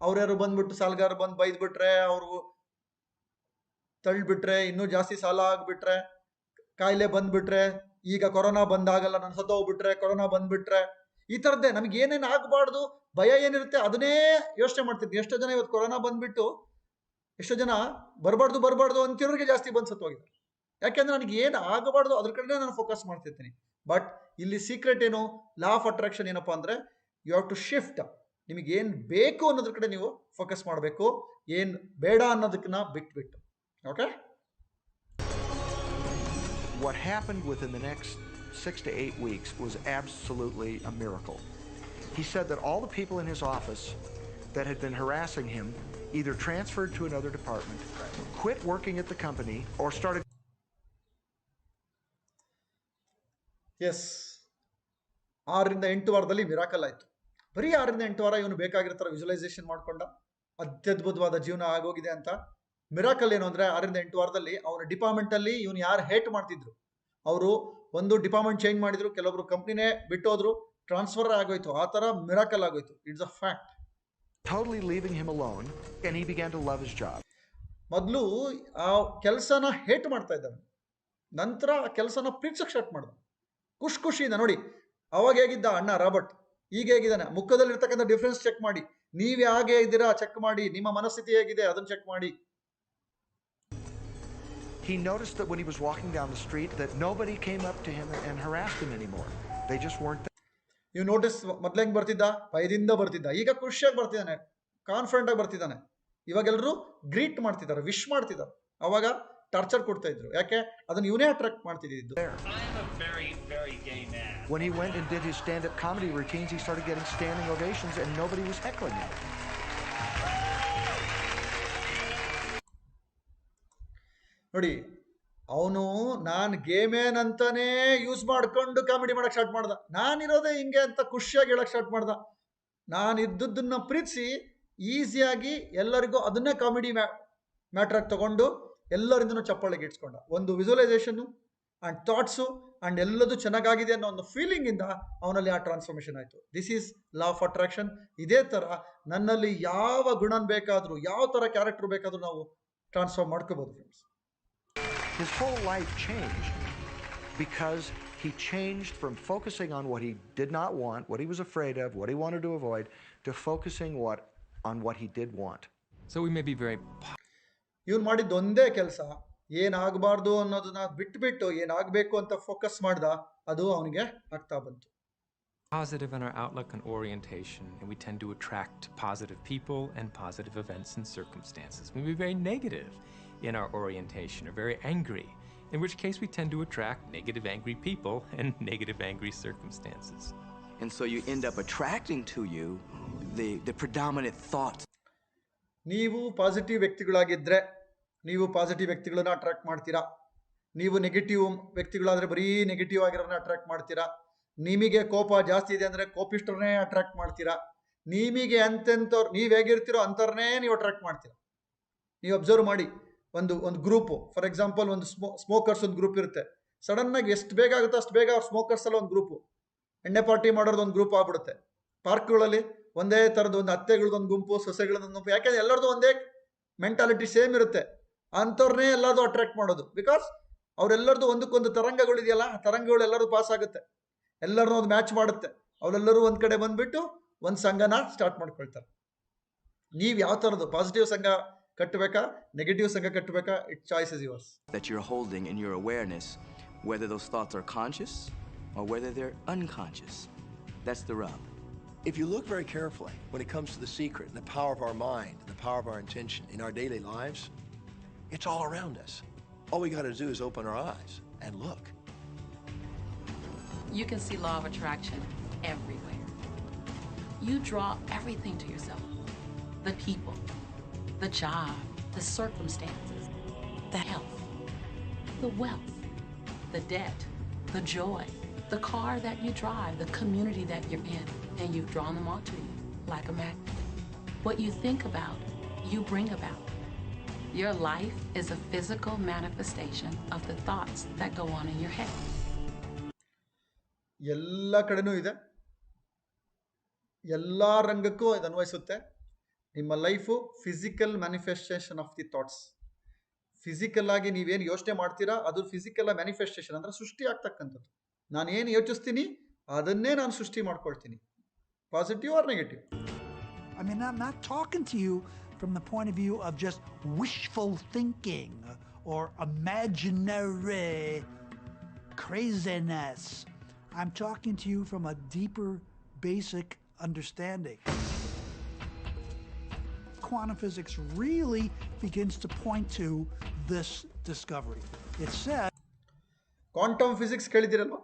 ಅವ್ರ್ಯಾರು ಬಂದ್ಬಿಟ್ಟು ಸಾಲಗಾರ ಬಂದು ಬೈದ್ಬಿಟ್ರೆ, ಅವರು ತಳ್ಳಿಬಿಟ್ರೆ, ಇನ್ನೂ ಜಾಸ್ತಿ ಸಾಲ ಆಗಿಬಿಟ್ರೆ, ಕಾಯಿಲೆ ಬಂದ್ಬಿಟ್ರೆ, ಈಗ ಕೊರೋನಾ ಬಂದಾಗಲ್ಲ ನಾನು ಸತ್ತೋಗ್ಬಿಟ್ರೆ, ಕೊರೋನಾ ಬಂದ್ಬಿಟ್ರೆ, ಈ ಥರದ್ದೇ ನಮ್ಗೆ ಏನೇನು ಆಗಬಾರ್ದು ಭಯ ಏನಿರುತ್ತೆ ಅದನ್ನೇ ಯೋಚನೆ ಮಾಡ್ತಿದ್ವಿ. ಎಷ್ಟೋ ಜನ ಇವತ್ತು ಕೊರೋನಾ ಬಂದ್ಬಿಟ್ಟು ಎಷ್ಟೋ ಜನ ಬರಬಾರ್ದು ಅಂತಿರೋರಿಗೆ ಜಾಸ್ತಿ ಬಂದು ಸತ್ತೋಗಿದ್ದಾರೆ. ಯಾಕೆಂದ್ರೆ ನನಗೆ ಏನು ಆಗಬಾರ್ದು ಅದ್ರ ಕಡೆ ನಾನು ಫೋಕಸ್ ಮಾಡ್ತಿರ್ತೀನಿ. ಬಟ್ ಇಲ್ಲಿ ಸೀಕ್ರೆಟ್ ಏನು, ಲಾ ಆಫ್ ಅಟ್ರಾಕ್ಷನ್ ಏನಪ್ಪಾ ಅಂದರೆ, ಯು ಹ್ಯಾವ್ ಟು ಶಿಫ್ಟ್. ನಿಮಗೆ ಏನು ಬೇಕು ಅನ್ನೋದ್ರ ಕಡೆ ನೀವು ಫೋಕಸ್ ಮಾಡಬೇಕು, ಏನು ಬೇಡ ಅನ್ನೋದಕ್ಕನ್ನ ಬಿಟ್ಬಿಟ್ಟು. Okay. What happened within the next 6 to 8 weeks was absolutely a miracle. He said that all the people in his office that had been harassing him either transferred to another department, quit working at the company, or started. Yes, 6ರಿಂದ 8 ವಾರದಲ್ಲಿ miracle ಆಯಿತು. ಬರೀ 6ರಿಂದ 8 ವಾರ ಇವನು ಬೇಕಾಗಿರೋ ಥರ visualisation ಮಾಡ್ಕೊಂಡ, ಅತ್ಯದ್ಭುತವಾದ ಜೀವನ ಆಗೋಗಿದೆ ಅಂತ. ಮಿರಾಕಲ್ ಏನು ಅಂದರೆ, 6ರಿಂದ 8 ವಾರದಲ್ಲಿ ಅವನ ಡಿಪಾರ್ಟ್ಮೆಂಟಲ್ಲಿ ಇವನು ಯಾರು ಹೇಟ್ ಮಾಡ್ತಿದ್ರು ಅವರು ಒಂದು ಡಿಪಾರ್ಟ್ಮೆಂಟ್ ಚೇಂಜ್ ಮಾಡಿದ್ರು, ಕೆಲವೊಬ್ರು ಕಂಪ್ನಿನೇ ಬಿಟ್ಟೋದ್ರು, ಟ್ರಾನ್ಸ್ಫರ್ ಆಗೋಯ್ತು. ಆ ಥರ ಮಿರಾಕಲ್ ಆಗೋಯ್ತು. It's a fact. Totally leaving him alone, and he began to love his job. ಮೊದಲು ಆ ಕೆಲಸನ ಹೇಟ್ ಮಾಡ್ತಾ ಇದ್ದಾನೆ, ನಂತರ ಆ ಕೆಲಸನ ಪ್ರೀತಿಸಕ್ಕೆ ಸ್ಟಾರ್ಟ್ ಮಾಡ್ದ ಖುಷಿಯಿಂದ. ನೋಡಿ ಅವಾಗ ಹೇಗಿದ್ದ ಅಣ್ಣ ರಾಬರ್ಟ್, ಈಗ ಹೇಗಿದ್ದಾನೆ, ಮುಖದಲ್ಲಿ ಇರ್ತಕ್ಕಂಥ ಡಿಫ್ರೆನ್ಸ್ ಚೆಕ್ ಮಾಡಿ. ನೀವು ಹೇಗೆ ಇದ್ದೀರಾ ಚೆಕ್ ಮಾಡಿ, ನಿಮ್ಮ ಮನಸ್ಥಿತಿ ಹೇಗಿದೆ ಅದನ್ನು ಚೆಕ್ ಮಾಡಿ. He noticed that when he was walking down the street that nobody came up to him and harassed him anymore. They just weren't there. You notice ಮೊದಲು ಹೆಂಗೆ ಬರ್ತಿದ್ದ, ಭಯದಿಂದ ಬರ್ತಿದ್ದ, ಈಗ ಖುಷಿಯಾಗಿ ಬರ್ತಿದ್ದಾನೆ, ಕಾನ್ಫಿಡೆಂಟ್ ಆಗಿ ಬರ್ತಿದ್ದಾನೆ. ಇವಾಗ ಎಲ್ಲರೂ ಗ್ರೀಟ್ ಮಾಡ್ತಿದ್ದಾರೆ, ವಿಶ್ ಮಾಡ್ತಿದ್ದಾರೆ. ಅವಾಗ ಟಾರ್ಚರ್ ಕೊಡ್ತಾ ಇದ್ರು. ಯಾಕೆ, ಅದನ್ನ ಇವನೇ attract ಮಾಡ್ತಿದ್ದು. When he went and did his stand-up comedy routines, he started getting standing ovations and nobody was heckling him. ನೋಡಿ ಅವನು ನಾನು ಗೇಮೇನ್ ಅಂತಾನೆ ಯೂಸ್ ಮಾಡ್ಕೊಂಡು ಕಾಮಿಡಿ ಮಾಡಕ್ ಸ್ಟಾರ್ಟ್ ಮಾಡ್ದ. ನಾನಿರೋದೇ ಹಿಂಗೆ ಅಂತ ಖುಷಿಯಾಗಿ ಹೇಳಕ್ ಸ್ಟಾರ್ಟ್ ಮಾಡ್ದ. ನಾನು ಇದ್ದದ್ದನ್ನ ಪ್ರೀತಿಸಿ ಈಸಿಯಾಗಿ ಎಲ್ಲರಿಗೂ ಅದನ್ನೇ ಕಾಮಿಡಿ ಮ್ಯಾಟ್ರಾಗಿ ತಗೊಂಡು ಎಲ್ಲರಿಂದನೂ ಚಪ್ಪಾಳೆಗೆ ಇಡ್ಸ್ಕೊಂಡ. ಒಂದು ವಿಜುವಲೈಸೇಷನ್ನು ಆ್ಯಂಡ್ ಥಾಟ್ಸು ಆ್ಯಂಡ್ ಎಲ್ಲದೂ ಚೆನ್ನಾಗಿದೆ ಅನ್ನೋ ಒಂದು ಫೀಲಿಂಗಿಂದ ಅವನಲ್ಲಿ ಆ ಟ್ರಾನ್ಸ್ಫಾರ್ಮೇಷನ್ ಆಯಿತು. This is law of attraction. ಇದೇ ಥರ ನನ್ನಲ್ಲಿ ಯಾವ ಗುಣನ್ ಬೇಕಾದರೂ, ಯಾವ ಥರ ಕ್ಯಾರೆಕ್ಟರ್ ಬೇಕಾದರೂ ನಾವು ಟ್ರಾನ್ಸ್ಫಾರ್ಮ್ ಮಾಡ್ಕೋಬೋದು friends. His whole life changed because he changed from focusing on what he did not want, what he was afraid of, what he wanted to avoid, to focusing on what he did want. So we may be very ಇವನು ಮಾಡಿದ್ದು ಒಂದೇ ಕೆಲಸ, ಏನಾಗಬಾರ್ದು ಅನ್ನೋದನ್ನ ಬಿಟ್ಬಿಟ್ಟು ಏನಾಗಬೇಕು ಅಂತ focus ಮಾಡ್ದ, ಅದು ಅವನಿಗೆ ಆಗ್ತಾ ಬಂತು. positive in our outlook and orientation, and we tend to attract positive people and positive events and circumstances. We may be very negative in our orientation are very angry, in which case we tend to attract negative, angry people and negative, angry circumstances. And so you end up attracting to you the predominant thoughts. ನೀವು positive ವ್ಯಕ್ತಿಗಳಾಗಿದ್ದರೆ ನೀವು positive ವ್ಯಕ್ತಿಗಳನ್ನ attract ಮಾಡ್ತೀರಾ. ನೀವು negative ವ್ಯಕ್ತಿಗಳಾದರೆ ಬರೀ negative ಆಗಿರೋರನ್ನ attract ಮಾಡ್ತೀರಾ. ನಿಮಗೆ ಕೋಪ ಜಾಸ್ತಿ ಇದೆ ಅಂದರೆ ಕೋಪಿಸ್ಟರನ್ನೇ ಅಟ್ರಾಕ್ಟ್ ಮಾಡ್ತೀರಾ. ನಿಮಗೆ ಅಂತೆಂಥವ್ರು ನೀವು ಹೇಗಿರ್ತೀರೋ ಅಂಥವ್ರನ್ನೇ ನೀವು ಅಟ್ರಾಕ್ಟ್ ಮಾಡ್ತೀರಾ. ನೀವು ಅಬ್ಸರ್ವ್ ಮಾಡಿ, ಒಂದು ಗ್ರೂಪು, ಫಾರ್ ಎಕ್ಸಾಂಪಲ್ ಒಂದು ಸ್ಮೋಕರ್ಸ್ ಒಂದು ಗ್ರೂಪ್ ಇರುತ್ತೆ. ಸಡನ್ನಾಗಿ ಎಷ್ಟು ಬೇಗ ಆಗುತ್ತೋ ಅಷ್ಟು ಬೇಗ ಅವ್ರು ಸ್ಮೋಕರ್ಸ್ ಎಲ್ಲ ಒಂದು ಗ್ರೂಪು, ಎಣ್ಣೆ ಪಾರ್ಟಿ ಮಾಡೋದು ಒಂದು ಗ್ರೂಪ್ ಆಗ್ಬಿಡುತ್ತೆ. ಪಾರ್ಕ್ಗಳಲ್ಲಿ ಒಂದೇ ಥರದ್ದು ಒಂದು ಅತ್ತೆಗಳದೊಂದು ಗುಂಪು, ಸೊಸೆಗಳದೊಂದು ಗುಂಪು, ಯಾಕೆಂದ್ರೆ ಎಲ್ಲರದು ಒಂದೇ ಮೆಂಟಾಲಿಟಿ ಸೇಮ್ ಇರುತ್ತೆ. ಅಂಥವ್ರನ್ನೇ ಎಲ್ಲರದು ಅಟ್ರಾಕ್ಟ್ ಮಾಡೋದು. ಬಿಕಾಸ್ ಅವರೆಲ್ಲರದು ಒಂದಕ್ಕೊಂದು ತರಂಗಗಳಿದೆಯಲ್ಲ, ಆ ತರಂಗಗಳು ಎಲ್ಲರೂ ಪಾಸ್ ಆಗುತ್ತೆ, ಎಲ್ಲರನ್ನೂ ಒಂದು ಮ್ಯಾಚ್ ಮಾಡುತ್ತೆ. ಅವರೆಲ್ಲರೂ ಒಂದು ಕಡೆ ಬಂದುಬಿಟ್ಟು ಒಂದು ಸಂಘನ ಸ್ಟಾರ್ಟ್ ಮಾಡ್ಕೊಳ್ತಾರೆ. ನೀವು ಯಾವ ಥರದ್ದು ಪಾಸಿಟಿವ್ ಸಂಘ ಕಟ್ಟಬೇಕಾ, ನೆಗೆಟಿವ್ ಸಂಘ ಕಟ್ಟಬೇಕಾ, it choice is yours. That you're holding in your awareness, whether those thoughts are conscious or whether they're unconscious. That's the rub. If you look very carefully, when it comes to the secret and the power of our mind, the power of our intention in our daily lives, it's all around us. All we got to do is open our eyes and look. You can see law of attraction everywhere. You draw everything to yourself. The people, the job, the circumstances, the health, the wealth, the debt, the joy, the car that you drive, the community that you're in, and you've drawn them onto you like a magnet. What you think about, you bring about. Your life is a physical manifestation of the thoughts that go on in your head. ಎಲ್ಲ ಕಡೆನೂ ಇದೆ, ಎಲ್ಲ ರಂಗಕ್ಕೂ ಇದು ಅನ್ವಯಿಸುತ್ತೆ. ನಿಮ್ಮ life physical manifestation of the thoughts. Physical ಆಗಿ ನೀವೇನು ಯೋಚನೆ ಮಾಡ್ತೀರಾ ಅದು ಫಿಸಿಕಲ್ ಮ್ಯಾನಿಫೆಸ್ಟೇಷನ್ ಅಂದರೆ ಸೃಷ್ಟಿ ಆಗ್ತಕ್ಕಂಥದ್ದು. ನಾನು ಏನು ಯೋಚಿಸ್ತೀನಿ ಅದನ್ನೇ ನಾನು ಸೃಷ್ಟಿ ಮಾಡ್ಕೊಳ್ತೀನಿ, positive or negative. I mean, I'm not talking to you from the point of view of just wishful thinking or imaginary craziness. I'm talking to you from a deeper, basic understanding. Quantum physics really begins to point to this discovery. It says, quantum physics ಕೇಳಿದಿರಲ್ವ?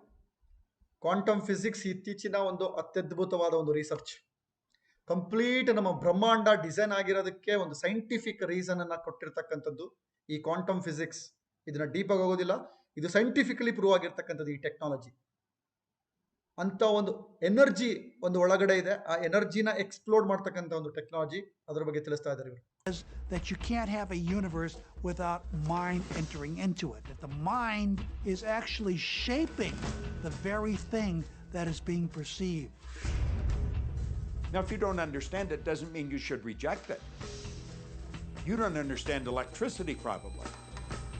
Quantum physics ಇತ್ತೀಚಿನ ಒಂದು ಅತ್ಯದ್ಭುತವಾದ ಒಂದು research. Complete ನಮ್ಮ ಬ್ರಹ್ಮಾಂಡ design ಆಗಿರೋದಕ್ಕೆ ಒಂದು scientific reason ಅನ್ನ ಕೊಟ್ಟಿರ್ತಕ್ಕಂಥದ್ದು ಈ ಕ್ವಾಂಟಮ್ ಫಿಸಿಕ್ಸ್. ಇದನ್ನ ಡೀಪಾಗಿ ಹೋಗೋದಿಲ್ಲ, ಇದು ಸೈಂಟಿಫಿಕಲಿ ಪ್ರೂವ್ ಆಗಿರ್ತಕ್ಕಂಥದ್ದು ಈ ಟೆಕ್ನಾಲಜಿ. ಅಂತ ಒಂದು ಎನರ್ಜಿ ಒಂದು ಒಳಗಡೆ ಇದೆ, ಆ ಎನರ್ಜಿನ ಎಕ್ಸ್ಪ್ಲೋರ್ ಮಾಡ್ತಕ್ಕಂಥ ಒಂದು ಟೆಕ್ನಾಲಜಿ, ಅದರ ಬಗ್ಗೆ ತಿಳಿಸ್ತಾ ಇದ್ದಾರೆ ಇವರು. that you can't have a universe without mind entering into it. That the mind is actually shaping the very thing that is being perceived. Now, if you don't understand it, doesn't mean you should reject it. You don't understand electricity, probably.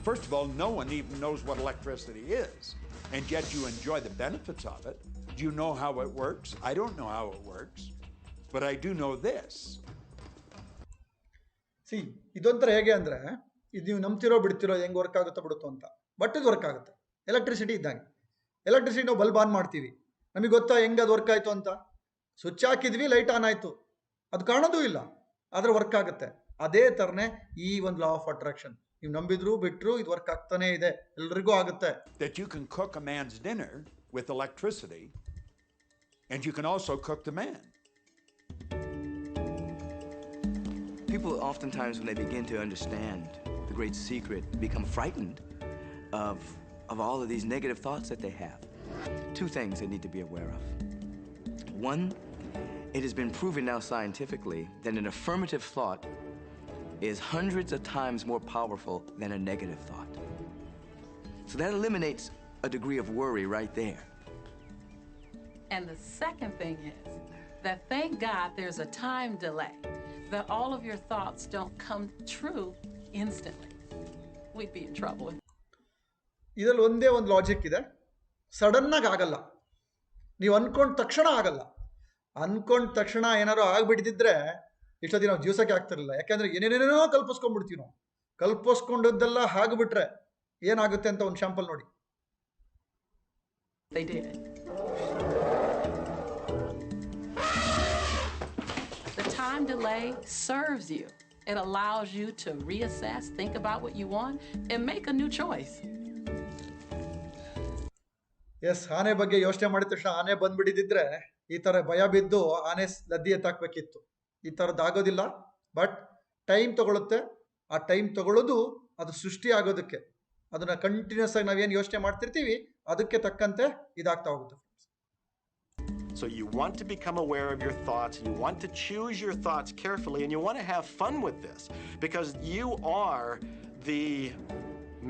First of all, no one even knows what electricity is, and yet you enjoy the benefits of it. Do you know how it works? I don't know how it works, but I do know this. C, ಇದೊಂಥರ ಹೇಗೆ ಅಂದರೆ, ಇದು ನೀವು ನಂಬ್ತಿರೋ ಬಿಡ್ತಿರೋ ಹೆಂಗೆ work ಆಗುತ್ತೋ ಬಿಡುತ್ತೋ ಅಂತ, but ಇದು work ಆಗುತ್ತೆ. ಎಲೆಕ್ಟ್ರಿಸಿಟಿ ಇದ್ದಂಗೆ. ಎಲೆಕ್ಟ್ರಿಸಿಟಿ ನಾವು ಬಲ್ಬ್ ಆನ್ ಮಾಡ್ತೀವಿ, ನಮಗೆ ಗೊತ್ತಾ ಹೆಂಗೆ ಅದು ವರ್ಕ್ ಆಯಿತು ಅಂತ? ಸ್ವಿಚ್ ಹಾಕಿದ್ವಿ, ಲೈಟ್ ಆನ್ ಆಯಿತು, ಅದು ಕಾಣೋದು ಇಲ್ಲ, ಆದರೆ ವರ್ಕ್ ಆಗುತ್ತೆ. ಅದೇ ಥರನೇ ಈ ಒಂದು ಲಾ ಆಫ್ ಅಟ್ರಾಕ್ಷನ್, ನೀವು ನಂಬಿದ್ರು ಬಿಟ್ಟರು ಇದು ವರ್ಕ್ ಆಗ್ತಾನೆ ಇದೆ, ಎಲ್ರಿಗೂ ಆಗುತ್ತೆ. That you can cook a man's dinner with electricity, and you can also cook the man. People oftentimes, when they begin to understand the great secret, become frightened of all of these negative thoughts that they have. Two things they need to be aware of. One, it has been proven now scientifically that an affirmative thought is hundreds of times more powerful than a negative thought. So that eliminates a degree of worry right there. And the second thing is that thank God there's a time delay, that all of your thoughts don't come true instantly. We'd be in trouble. ಇದರಲ್ಲಿ ಒಂದೇ ಒಂದು logic ಇದೆ, ಸಡನ್ನಾಗಿ ಆಗಲ್ಲ, ನೀವು ಅನ್ಕೊಂಡ ತಕ್ಷಣ ಆಗಲ್ಲ. ಅನ್ಕೊಂಡ ತಕ್ಷಣ ಏನಾದ್ರು ಆಗ್ಬಿಟ್ಟಿದ್ರೆ ಇಷ್ಟೊತ್ತಿಗೆ ನಾವು ಜೀವಸಕ್ಕೆ ಆಗ್ತಿರಲಿಲ್ಲ. ಯಾಕೆಂದ್ರೆ ಏನೇನೇನೋ ಕಲ್ಪಿಸ್ಕೊಂಡ್ಬಿಡ್ತೀವಿ ನಾವು. ಕಲ್ಪಿಸ್ಕೊಂಡದ್ದೆಲ್ಲ ಆಗ್ಬಿಟ್ರೆ ಏನಾಗುತ್ತೆ ಅಂತ ಒಂದು ಶಾಂಪಲ್ ನೋಡಿ. They did. The time delay serves you It allows you to reassess, think about what you want, and make a new choice. Yes, ಆನೆ ಬಗ್ಗೆ ಯೋಚನೆ ಮಾಡಿದ ತಕ್ಷಣ ಆನೆ ಬಂದ್ಬಿಟ್ಟಿದ್ರೆ ಈ ತರ ಭಯ ಬಿದ್ದು ಆನೆ ಲದ್ದಿ ಎತ್ತಾಕ್ಬೇಕಿತ್ತು. ಈ ಥರದ್ದು ಆಗೋದಿಲ್ಲ. ಬಟ್ ಟೈಮ್ ತಗೊಳುತ್ತೆ. ಆ ಟೈಮ್ ತಗೊಳ್ಳೋದು ಅದು ಸೃಷ್ಟಿ ಆಗೋದಕ್ಕೆ, ಅದನ್ನ ಕಂಟಿನ್ಯೂಸ್ ಆಗಿ ನಾವೇನು ಯೋಚನೆ ಮಾಡ್ತಿರ್ತೀವಿ ಅದಕ್ಕೆ ತಕ್ಕಂತೆ ಇದಾಗ್ತಾ ಹೋಗುತ್ತೆ. So you want to become aware of your thoughts, and you want to choose your thoughts carefully, and you want to have fun with this, because you are the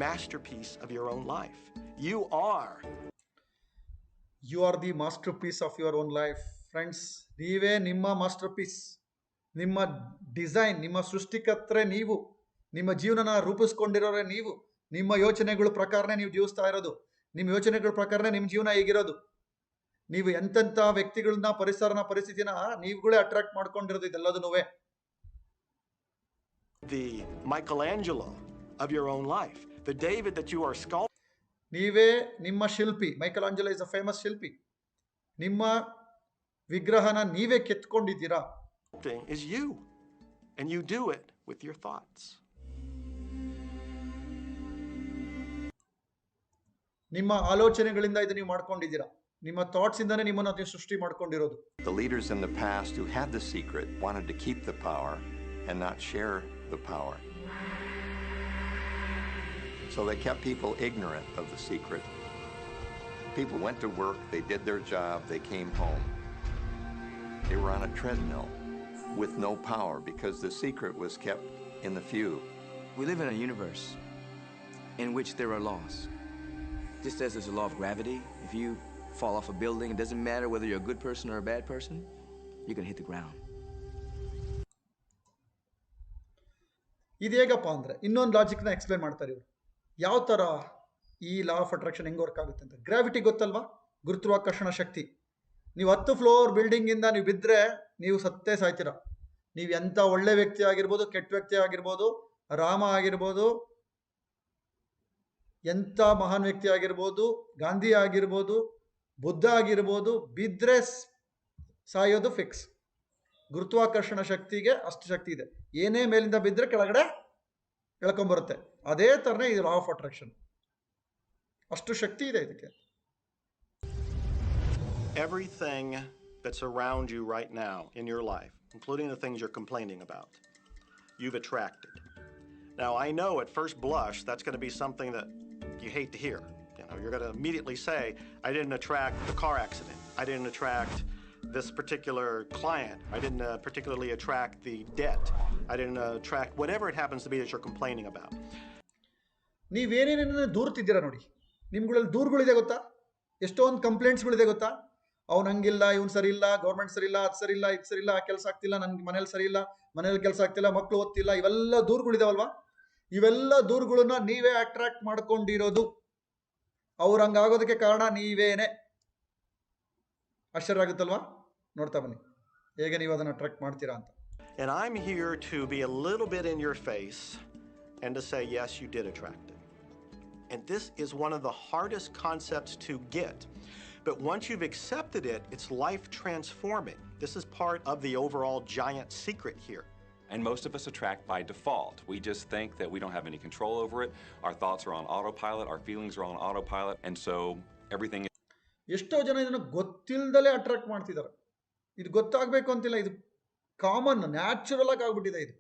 masterpiece of your own life. You are the masterpiece of your own life. Friends, ನೀವೇ ನಿಮ್ಮ master piece. ನಿಮ್ಮ design, ನಿಮ್ಮ ಸೃಷ್ಟಿಕರ್ತರೆ ನೀವು. ನಿಮ್ಮ ಜೀವನನ ರೂಪಿಸ್ಕೊಂಡಿರೋರೆ ನೀವು. ನಿಮ್ಮ ಯೋಚನೆಗಳ ಪ್ರಕಾರನೇ ನೀವು ಜೀವಿಸ್ತಾ ಇರೋದು. ನಿಮ್ಮ ಯೋಚನೆಗಳ ಪ್ರಕಾರನೇ ನಿಮ್ಮ ಜೀವನ ಹೇಗಿರೋದು. ನೀವು ಎಂತೆಂಥ ವ್ಯಕ್ತಿಗಳನ್ನ, ಪರಿಸ್ಥಿತಿನ ನೀವುಗಳೇ ಅಟ್ರಾಕ್ಟ್ ಮಾಡ್ಕೊಂಡಿರೋದು ಇದೆಲ್ಲದೂ. the Michelangelo of your own life, the David that you are sculpting. ನೀವೇ ನಿಮ್ಮ ಶಿಲ್ಪಿ. Michael Angelo is a famous ಶಿಲ್ಪಿ. ನಿಮ್ಮ ವಿಗ್ರಹನ ನೀವೇ ಕೆತ್ಕೊಂಡಿದ್ದೀರಾ. Is you, and you do it with your thoughts. ನಿಮ್ಮ ಆಲೋಚನೆಗಳಿಂದ ಇದು ನೀವು ಮಾಡ್ಕೊಂಡಿದ್ದೀರಾ. ನಿಮ್ಮ ಥಾಟ್ಸ್ ಇಂದಾನೆ ನಿಮ್ಮನ್ನು ನೀವು ಸೃಷ್ಟಿ ಮಾಡ್ಕೊಂಡಿರೋದು. The leaders in the past who had the secret wanted to keep the power and not share the power. So they kept people ignorant of the secret. People went to work, they did their job, they came home. They were on a treadmill with no power because the secret was kept in the few. We live in a universe in which there are laws. Just as there's a law of gravity, if you fall off a building, it doesn't matter whether you're a good person or a bad person, you can hit the ground. ಇದು ಹೇಗಪ್ಪ ಅಂದರೆ, ಇನ್ನೊಂದು ಲಾಜಿಕ್ನ explain ಮಾಡ್ತಾರೆ ಇವರು. ಯಾವ ಥರ ಈ ಲಾ of attraction ಹೆಂಗೆ ವರ್ಕ್ ಆಗುತ್ತೆ ಅಂತ. ಗ್ರಾವಿಟಿ ಗೊತ್ತಲ್ವಾ? ಗುರುತ್ವಾಕರ್ಷಣ ಶಕ್ತಿ. ನೀವು 10 ಫ್ಲೋರ್ ಬಿಲ್ಡಿಂಗಿಂದ ನೀವು ಬಿದ್ದರೆ ನೀವು ಸತ್ತೇ ಸಾಯ್ತೀರ. ನೀವು ಎಂಥ ಒಳ್ಳೆ ವ್ಯಕ್ತಿ ಆಗಿರ್ಬೋದು, ಕೆಟ್ಟ ವ್ಯಕ್ತಿ ಆಗಿರ್ಬೋದು, ರಾಮ ಆಗಿರ್ಬೋದು, ಎಂಥ ಮಹಾನ್ ವ್ಯಕ್ತಿ ಆಗಿರ್ಬೋದು, ಗಾಂಧಿ ಆಗಿರ್ಬೋದು, ಬುದ್ಧ ಆಗಿರ್ಬೋದು, ಬಿದ್ದರೆ ಸಾಯೋದು ಫಿಕ್ಸ್. ಗುರುತ್ವಾಕರ್ಷಣ ಶಕ್ತಿಗೆ ಅಷ್ಟು ಶಕ್ತಿ ಇದೆ. ಏನೇ ಮೇಲಿಂದ ಬಿದ್ದರೆ ಕೆಳಗಡೆ ಎಳ್ಕೊಂಬರುತ್ತೆ. ಅದೇ ಥರನೇ ಇದು ಲಾ ಆಫ್ ಅಟ್ರಾಕ್ಷನ್. ಅಷ್ಟು ಶಕ್ತಿ ಇದೆ ಇದಕ್ಕೆ. Everything that's around you right now in your life, including the things you're complaining about, you've attracted. Now, I know at first blush that's going to be something that you hate to hear. You know, you're going to immediately say, I didn't attract the car accident. I didn't attract this particular client. I didn't particularly attract the debt. I didn't attract whatever it happens to be that you're complaining about. ನೀವೇನೇನೇನು ದೂರ್ತಿದ್ದೀರಾ ನೋಡಿ. ನಿಮ್ಗಳಲ್ಲಿ ದೂರುಗಳಿದೆ ಗೊತ್ತಾ? ಎಷ್ಟೊಂದು ಕಂಪ್ಲೇಂಟ್ಸ್ಗಳಿದೆ ಗೊತ್ತಾ? ಅವ್ನು ಹಂಗಿಲ್ಲ, ಇವ್ನು ಸರಿ ಇಲ್ಲ, government ಸರಿ ಇಲ್ಲ, ಅದು ಸರಿ ಇಲ್ಲ, ಇದು ಸರಿ ಇಲ್ಲ, ಕೆಲಸ ಆಗ್ತಿಲ್ಲ, ನನ್ಗೆ ಮನೇಲಿ ಸರಿ ಇಲ್ಲ, ಮನೇಲಿ ಕೆಲಸ ಆಗ್ತಿಲ್ಲ, ಮಕ್ಕಳು ಓದ್ತಿಲ್ಲ, ಇವೆಲ್ಲ ದೂರುಗಳಿದಾವಲ್ವಾ? ಇವೆಲ್ಲ ದೂರುಗಳನ್ನ ನೀವೇ ಅಟ್ರಾಕ್ಟ್ ಮಾಡ್ಕೊಂಡಿರೋದು. ಅವ್ರು ಹಂಗಾಗೋದಕ್ಕೆ ಕಾರಣ ನೀವೇನೆ. ಆಶ್ಚರ್ಯ ಆಗುತ್ತಲ್ವಾ? ನೋಡ್ತಾ ಬನ್ನಿ ಹೇಗೆ ನೀವು ಅದನ್ನು ಅಟ್ರಾಕ್ಟ್ ಮಾಡ್ತೀರಾ ಅಂತ. And I'm here to be a little bit in your face and to say, yes, you did attract it. And this is one of the hardest concepts to get. But once you've accepted it, it's life transforming. This is part of the overall giant secret here. And most of us attract by default. We just think that we don't have any control over it. Our thoughts are on autopilot, our feelings are on autopilot, and so everything is... ಎಷ್ಟೋ ಜನ ಇದನ್ನು ಗೊತ್ತಿಲ್ಲದಲೇ attract ಮಾಡ್ತಿದ್ದಾರೆ. ಇದು ಗೊತ್ತಾಗಬೇಕು ಅಂತಿಲ್ಲ. ಇದು common, natural ಆಗಿ ಆಗ್ಬಿಟ್ಟಿದೆ. ಇದು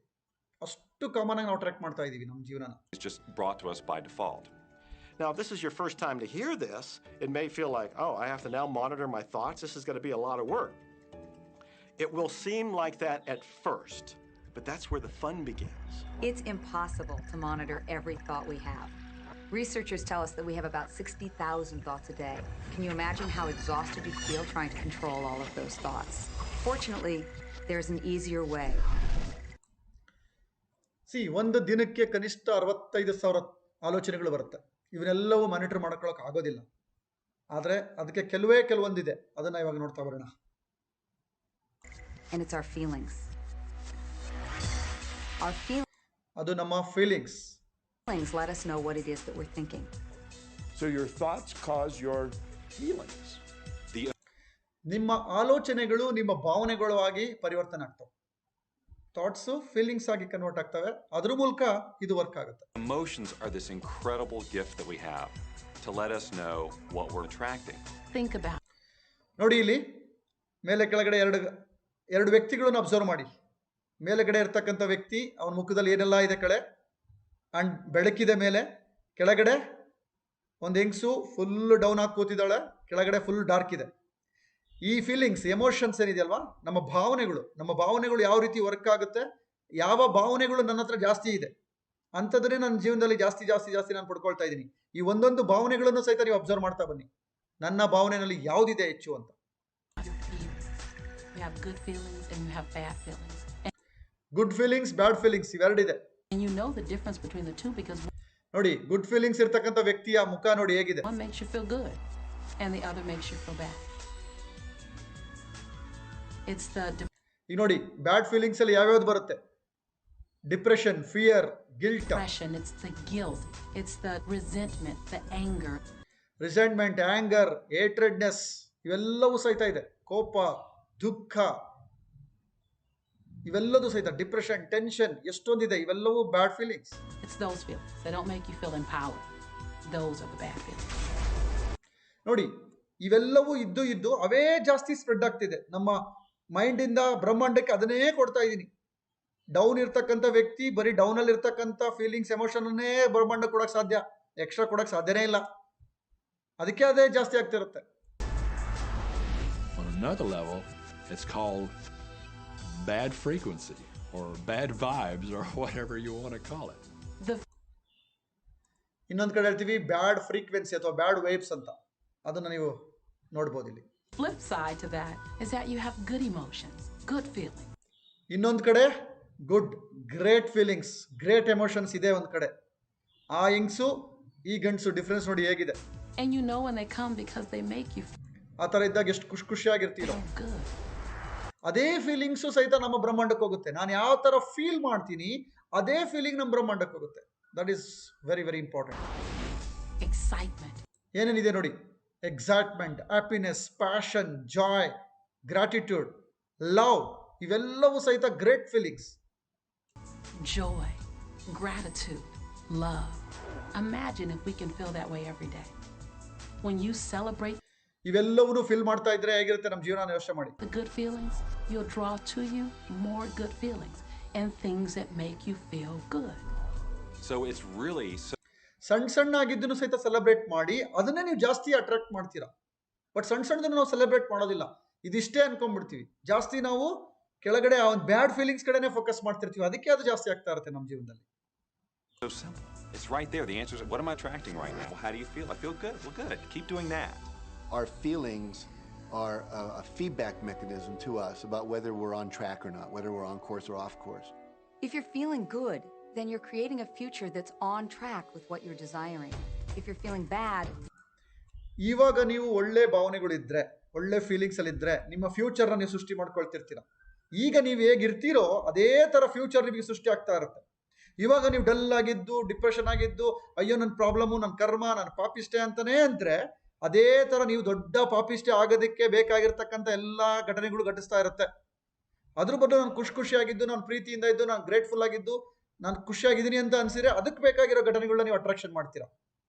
ಅಷ್ಟು ಕಾಮನ್ ಆಗಿ ನಾವು ಅಟ್ರಾಕ್ಟ್ ಮಾಡ್ತಾ ಇದೀವಿ ನಮ್ಮ ಜೀವನನ. It's just brought to us by default. Now, if this is your first time to hear this, it may feel like, oh, I have to now monitor my thoughts. This is going to be a lot of work. It will seem like that at first, but that's where the fun begins. It's impossible to monitor every thought we have. Researchers tell us that we have about 60,000 thoughts a day. Can you imagine how exhausted you feel trying to control all of those thoughts? Fortunately, there's an easier way. ಒಂದು ದಿನಕ್ಕೆ ಕನಿಷ್ಠ 65,000 ಆಲೋಚನೆಗಳು ಬರುತ್ತೆ. ಇವನ್ನೆಲ್ಲವೂ monitor ಮಾಡ್ಕೊಳ್ಳೋಕೆ ಆಗೋದಿಲ್ಲ. ಆದರೆ ಅದಕ್ಕೆ ಕೆಲವೊಂದಿದೆ. ಅದನ್ನ ಇವಾಗ ನೋಡ್ತಾ ಬರೋಣ. And it's our feelings. ಅದು ನಮ್ಮ feelings. Feelings let us know what it is that we're thinking. So your thoughts cause your feelings. ನಿಮ್ಮ ಆಲೋಚನೆಗಳು ನಿಮ್ಮ ಭಾವನೆಗಳು ಆಗಿ ಪರಿವರ್ತನೆ ಆಗ್ತವೆ. ಥಾಟ್ಸು ಫೀಲಿಂಗ್ಸ್ ಆಗಿ ಕನ್ವರ್ಟ್ ಆಗ್ತವೆ. ಅದ್ರ ಮೂಲಕ ಇದು ವರ್ಕ್ ಆಗುತ್ತೆ. Emotions are this incredible gift that we have to let us know what we're attracting. Think about. ನೋಡಿ ಇಲ್ಲಿ ಮೇಲೆ ಕೆಳಗಡೆ ಎರಡು ವ್ಯಕ್ತಿಗಳನ್ನು ಅಬ್ಸರ್ವ್ ಮಾಡಿ. ಮೇಲೆಗಡೆ ಇರ್ತಕ್ಕಂಥ ವ್ಯಕ್ತಿ ಅವನ ಮುಖದಲ್ಲಿ ಏನೆಲ್ಲ ಇದೆ ಕಳೆ ಅಂಡ್ ಬೆಳಕಿದೆ ಮೇಲೆ, ಕೆಳಗಡೆ ಒಂದು ಹೆಂಗಸು ಫುಲ್ ಡೌನ್ ಆಗಿ ಕೂತಿದ್ದಾಳೆ, ಕೆಳಗಡೆ ಫುಲ್ ಡಾರ್ಕ್ ಇದೆ. ಈ ಫೀಲಿಂಗ್ಸ್ ಎಮೋಷನ್ಸ್ ಏನಿದೆಯಲ್ವಾ, ನಮ್ಮ ಭಾವನೆಗಳು ಯಾವ ರೀತಿ ವರ್ಕ್ ಆಗುತ್ತೆ, ಯಾವ ಭಾವನೆಗಳು ನನ್ನ ಹತ್ರ ಜಾಸ್ತಿ ಇದೆ ಅಂಥದ್ದನ್ನೇ ನನ್ನ ಜೀವನದಲ್ಲಿ ಜಾಸ್ತಿ ನಾನು ಪಡ್ಕೊಳ್ತಾ ಇದ್ದೀನಿ. ಈ ಒಂದೊಂದು ಭಾವನೆಗಳನ್ನು ಸಹಿತ ನೀವು ಅಬ್ಸರ್ವ್ ಮಾಡ್ತಾ ಬನ್ನಿ, ನನ್ನ ಭಾವನೆಯಲ್ಲಿ ಯಾವುದಿದೆ ಹೆಚ್ಚು ಅಂತ. You have good feelings and you have bad feelings. Good feelings, bad feelings ಇವೆರಡಿದೆ. And you know the difference between the two because ನೋಡಿ, ಗುಡ್ ಫೀಲಿಂಗ್ಸ್ ಇರ್ತಕ್ಕಂಥ ವ್ಯಕ್ತಿಯ ಮುಖ ನೋಡಿ ಹೇಗಿದೆ. one makes you feel good and the other makes you feel bad. It's the ಈಗ ನೋಡಿ, ಬ್ಯಾಡ್ feelings ಅಲ್ಲಿ ಯಾವ್ಯಾವ್ದು ಬರುತ್ತೆ? Depression, fear, guilt. Depression, it's the guilt, it's the resentment, the anger. Resentment, anger, hatredness ಇವೆಲ್ಲವೂ ಸಹಿತ ಇದೆ. ಕೋಪ, ದುಃಖ ಇವೆಲ್ಲದೂ ಸಹಿತ, ಡಿಪ್ರೆಷನ್, ಟೆನ್ಷನ್ ಎಷ್ಟೊಂದಿದೆ, ಇವೆಲ್ಲವೂ ಬ್ಯಾಡ್ feelings. It's those feelings that don't make you feel empowered. Those are the bad feelings. ನೋಡಿ, ಇವೆಲ್ಲವೂ ಇದ್ದು ಅವೇ ಜಾಸ್ತಿ ಸ್ಪ್ರೆಡ್ ಆಗ್ತಿದೆ ನಮ್ಮ ಮೈಂಡ್ ಇಂದ ಬ್ರಹ್ಮಾಂಡಕ್ಕೆ. ಅದನ್ನೇ ಕೊಡ್ತಾ ಇದ್ದೀನಿ. ಡೌನ್ ಇರ್ತಕ್ಕಂಥ ವ್ಯಕ್ತಿ ಬರೀ ಡೌನ್ ಅಲ್ಲಿ ಇರ್ತಕ್ಕಂಥ ಫೀಲಿಂಗ್ಸ್, ಎಮೋಷನ್ ಅನ್ನೇ ಬ್ರಹ್ಮಾಂಡ ಕೊಡಕ್ ಸಾಧ್ಯ, ಎಕ್ಸ್ಟ್ರಾ ಕೊಡಕ್ ಸಾಧ್ಯನೇ ಇಲ್ಲ. ಅದಕ್ಕೆ ಅದೇ ಜಾಸ್ತಿ ಆಗ್ತಿರುತ್ತೆ. On another level, it's called bad frequency or bad vibes or whatever you want to call it. ಇನ್ನೊಂದು ಕಡೆ ಹೇಳ್ತೀವಿ ಬ್ಯಾಡ್ ಫ್ರೀಕ್ವೆನ್ಸಿ ಅಥವಾ ಬ್ಯಾಡ್ ವೇವ್ಸ್ ಅಂತ. ಅದನ್ನ ನೀವು ನೋಡ್ಬೋದು ಇಲ್ಲಿ. Flip side to that is that you have good emotions, good feelings. ಇನ್ನೊಂದು ಕಡೆ good, great feelings, great emotions ಇದೆ ಒಂದು ಕಡೆ. ಆ ಹೆಂಗ್ಸು ಈ ಗಂಡಸು ಡಿಫ್ರೆನ್ಸ್ ನೋಡಿ ಹೇಗಿದೆ. And you know when they come because they make you ಆ ಥರ ಇದ್ದಾಗ ಎಷ್ಟು ಖುಷಿಯಾಗಿರ್ತೀರೋ. ಅದೇ ಫೀಲಿಂಗ್ಸು ಸಹಿತ ನಮ್ಮ ಬ್ರಹ್ಮಾಂಡಕ್ಕೆ ಹೋಗುತ್ತೆ. ನಾನು ಯಾವ ಥರ ಫೀಲ್ ಮಾಡ್ತೀನಿ ಅದೇ ಫೀಲಿಂಗ್ ನಮ್ಮ ಬ್ರಹ್ಮಾಂಡಕ್ಕೆ ಹೋಗುತ್ತೆ. That is very very important. Excitement ಏನೇನಿದೆ ನೋಡಿ, excitement, happiness, passion, Joy, gratitude, love ಇವೆಲ್ಲವೂ ಸಹಿತ great feelings. Joy, gratitude, love. Imagine if we can feel that way every day. When you celebrate ಇವೆಲ್ಲವನ್ನೂ ಫೀಲ್ ಮಾಡ್ತಾ ಇದ್ರೆ ಹೇಗಿರುತ್ತೆ ನಮ್ಮ ಜೀವನ ಯೋಚನೆ ಮಾಡಿ. The good feelings, you'll draw to you more good feelings and things that make you feel good. So it's really ಸಣ್ಣ ಆಗಿದ್ದನ್ನು ಸಹಿತ ಸೆಲೆಬ್ರೇಟ್ ಮಾಡಿ ಅದನ್ನೇ ನೀವು ಜಾಸ್ತಿ ಅಟ್ರಾಕ್ಟ್ ಮಾಡ್ತೀರಾ. ಬಟ್ ಸಣ್ಣದನ್ನು ನಾವು ಸೆಲೆಬ್ರೇಟ್ ಮಾಡೋದಿಲ್ಲ, ಇದಿಷ್ಟೇ ಅನ್ಕೊಂಡ್ಬಿಡ್ತೀವಿ. ಜಾಸ್ತಿ ನಾವು ಕೆಳಗಡೆ ಆ ಒಂದು ಬ್ಯಾಡ್ ಫೀಲಿಂಗ್ಸ್ ಕಡೆನೇ ಫೋಕಸ್ ಮಾಡ್ತಿರ್ತೀವಿ. ಅದಕ್ಕೆ ಅದು ಜಾಸ್ತಿ ಆಗ್ತಾ ಇರುತ್ತೆ ನಮ್ಮ ಜೀವನದಲ್ಲಿ. so simple. It's right there. The answer is, what am I attracting right now? Well, how do you feel? I feel good. Well, good. Keep doing that. Our feelings are a feedback mechanism to us about whether we're on track or not, whether we're on course or off course. If you're feeling good, then you're creating a future that's on track with what you're desiring. If you're feeling bad, ಇವಾಗ ನೀವು ಒಳ್ಳೆ ಭಾವನೆಗಳಿದ್ರೆ, ಒಳ್ಳೆ feelings ಅಲ್ಲಿ ಇದ್ರೆ ನಿಮ್ಮ ಫ್ಯೂಚರ್ನ ನೀವು ಸೃಷ್ಟಿ ಮಾಡ್ಕೊಳ್ತಿರ್ತೀರ. ಈಗ ನೀವು ಹೇಗಿರ್ತೀರೋ ಅದೇ ತರ ಫ್ಯೂಚರ್ ನಿಮಗೆ ಸೃಷ್ಟಿ ಆಗ್ತಾ ಇರುತ್ತೆ. ಇವಾಗ ನೀವು ಡಲ್ ಆಗಿದ್ದು, ಡಿಪ್ರೆಷನ್ ಆಗಿದ್ದು, ಅಯ್ಯೋ ನನ್ನ ಪ್ರಾಬ್ಲಮ್ಮು, ನನ್ನ ಕರ್ಮ, ನನ್ನ ಪಾಪಿಷ್ಟೇ ಅಂತಾನೆ ಅಂದ್ರೆ ಅದೇ ತರ ನೀವು ದೊಡ್ಡ ಪಾಪಿಷ್ಟೇ ಆಗೋದಕ್ಕೆ ಬೇಕಾಗಿರ್ತಕ್ಕಂಥ ಎಲ್ಲ ಘಟನೆಗಳು ಘಟಿಸ್ತಾ ಇರುತ್ತೆ. ಅದ್ರ ಬದಲು ನಾನು ಖುಷಿಯಾಗಿದ್ದು, ನಾನು ಪ್ರೀತಿಯಿಂದ ಇದ್ದು, ನಾನು ಗ್ರೇಟ್ಫುಲ್ ಆಗಿದ್ದು, ನಾನು ಖುಷಿಯಾಗಿದ್ದೀನಿ ಅಂತ ಅನ್ಸಿದ್ರೆ ಅದಕ್ಕೆ ಬೇಕಾಗಿರೋ ಘಟನೆಗಳನ್ನ ನೀವು ಅಟ್ರಾಕ್ಷನ್ ಮಾಡ್ತೀರಾ.